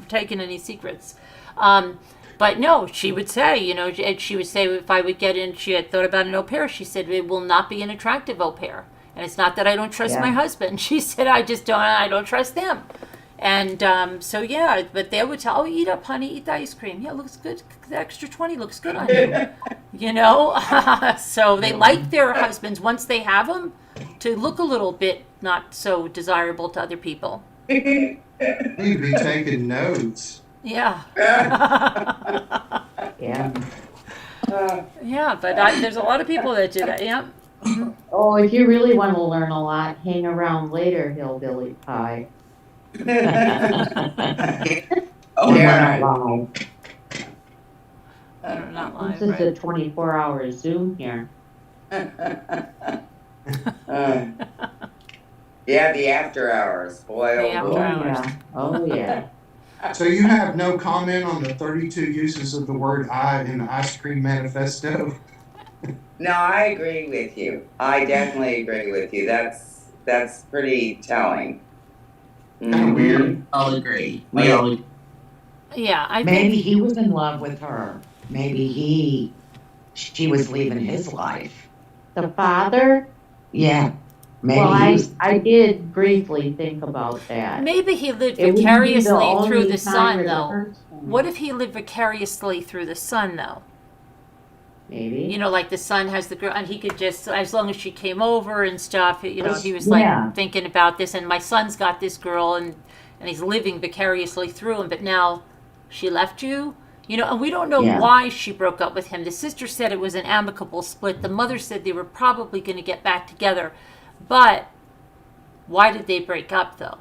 taking any secrets. But no, she would say, and she would say, if I would get in, she had thought about an au pair. She said, it will not be an attractive au pair. And it's not that I don't trust Yeah. my husband. She said, I don't trust them. And so yeah, but they would tell, oh, eat up, honey, eat the ice cream. Yeah, it looks good. The extra 20 looks good on you. So they like their husbands, once they have them, to look a little bit not so desirable to other people. Need to be taking notes. Yeah. Yeah. Yeah, but there's a lot of people that do that. Yeah. Oh, if you really want to learn a lot, hang around later, Hillbilly Pie. Oh, We're yeah. not live. No, not live, This is right? a 24-hour Zoom here. Yeah, the after hours, boy, The oh after Oh, boy. hours. yeah. Oh, yeah. So you have no comment on the 32 uses of the word "I" in the Ice Cream Manifesto? No, I agree with you. I definitely agree with you. That's pretty telling. Kinda weird. I'll agree. Oh, yeah. All agree. Yeah, I Maybe think, he was in love with her. Maybe she was leaving his life. The father? Yeah. Maybe Well, he was. I did briefly think about that. maybe he lived It wouldn't be the vicariously through only the time son, or the though. first time. What if he lived vicariously through the son, though? Maybe. You know, like the son has the girl, and he could just, as long as she came over and stuff, you know, he was like Yeah. thinking about this, and my son's got this girl, and he's living vicariously through him, but now she left you, you know, and we don't know Yeah. why she broke up with him. The sister said it was an amicable split. The mother said they were probably going to get back together, but why did they break up though?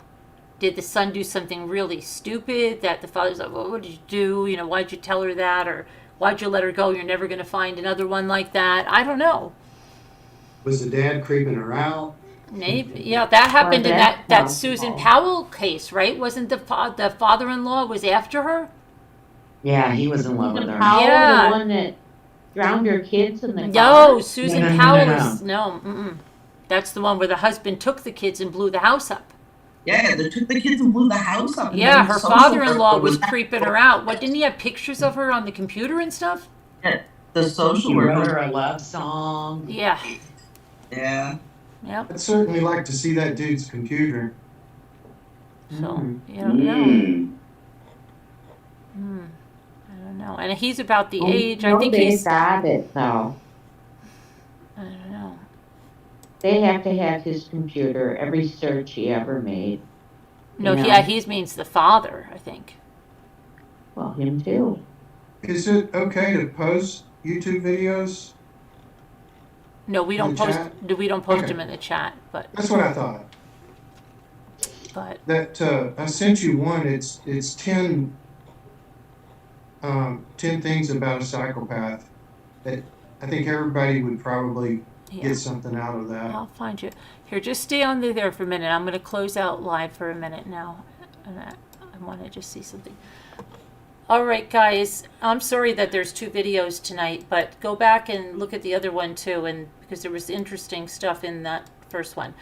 Did the son do something really stupid that the father's like, well, what did you do? You know, why'd you tell her that? Or why'd you let her go? You're never going to find another one like that. I don't know. Was the dad creeping her out? Maybe. Yeah, that happened in that's that possible. Susan Powell case, right? Wasn't the father-in-law was after her? Yeah, he was in love with Susan her. Powell, Yeah. the one that drowned her kids in the No, car? Susan No, no, no, Powell no, is no. That's the one where the husband took the kids and blew the house up. Yeah, they took the kids and blew the house up. and Yeah, then her the social father-in-law worker was creeping her out. What, didn't he have pictures of her on the computer and stuff? The social He wrote worker. her a love song. Yeah. Yeah. Yep. I'd certainly like to see that dude's computer. So, you don't know. Mm. I don't know. And he's about the Oh, age. I no, think they've he's. got it, though. I don't know. They have to have his computer, every search he ever made. No, You know? yeah, he means the father, I think. Well, him too. Is it okay to post YouTube videos? No, we In don't the post. chat? We don't post Okay. them in the chat, but That's what I thought. That I sent you one. It's 10 things about a psychopath that I think everybody would probably yeah. get something out of that. I'll find you. Here, just stay on there for a minute. I'm going to close out live for a minute now. And I want to just see something. All right, guys. I'm sorry that there's 2 videos tonight, but go back and look at the other one too, and because there was interesting stuff in that first one.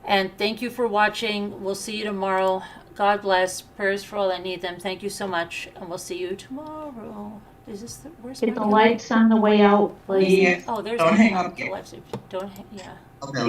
And thank you for watching. We'll see you tomorrow. God bless. Prayers for all that need them. Thank you so much, and we'll see you tomorrow. Is this where's Get my the lights on the way out, please. Yeah. Oh, there's Don't my hang up the yet. lights. Don't hang. Yeah. Okay.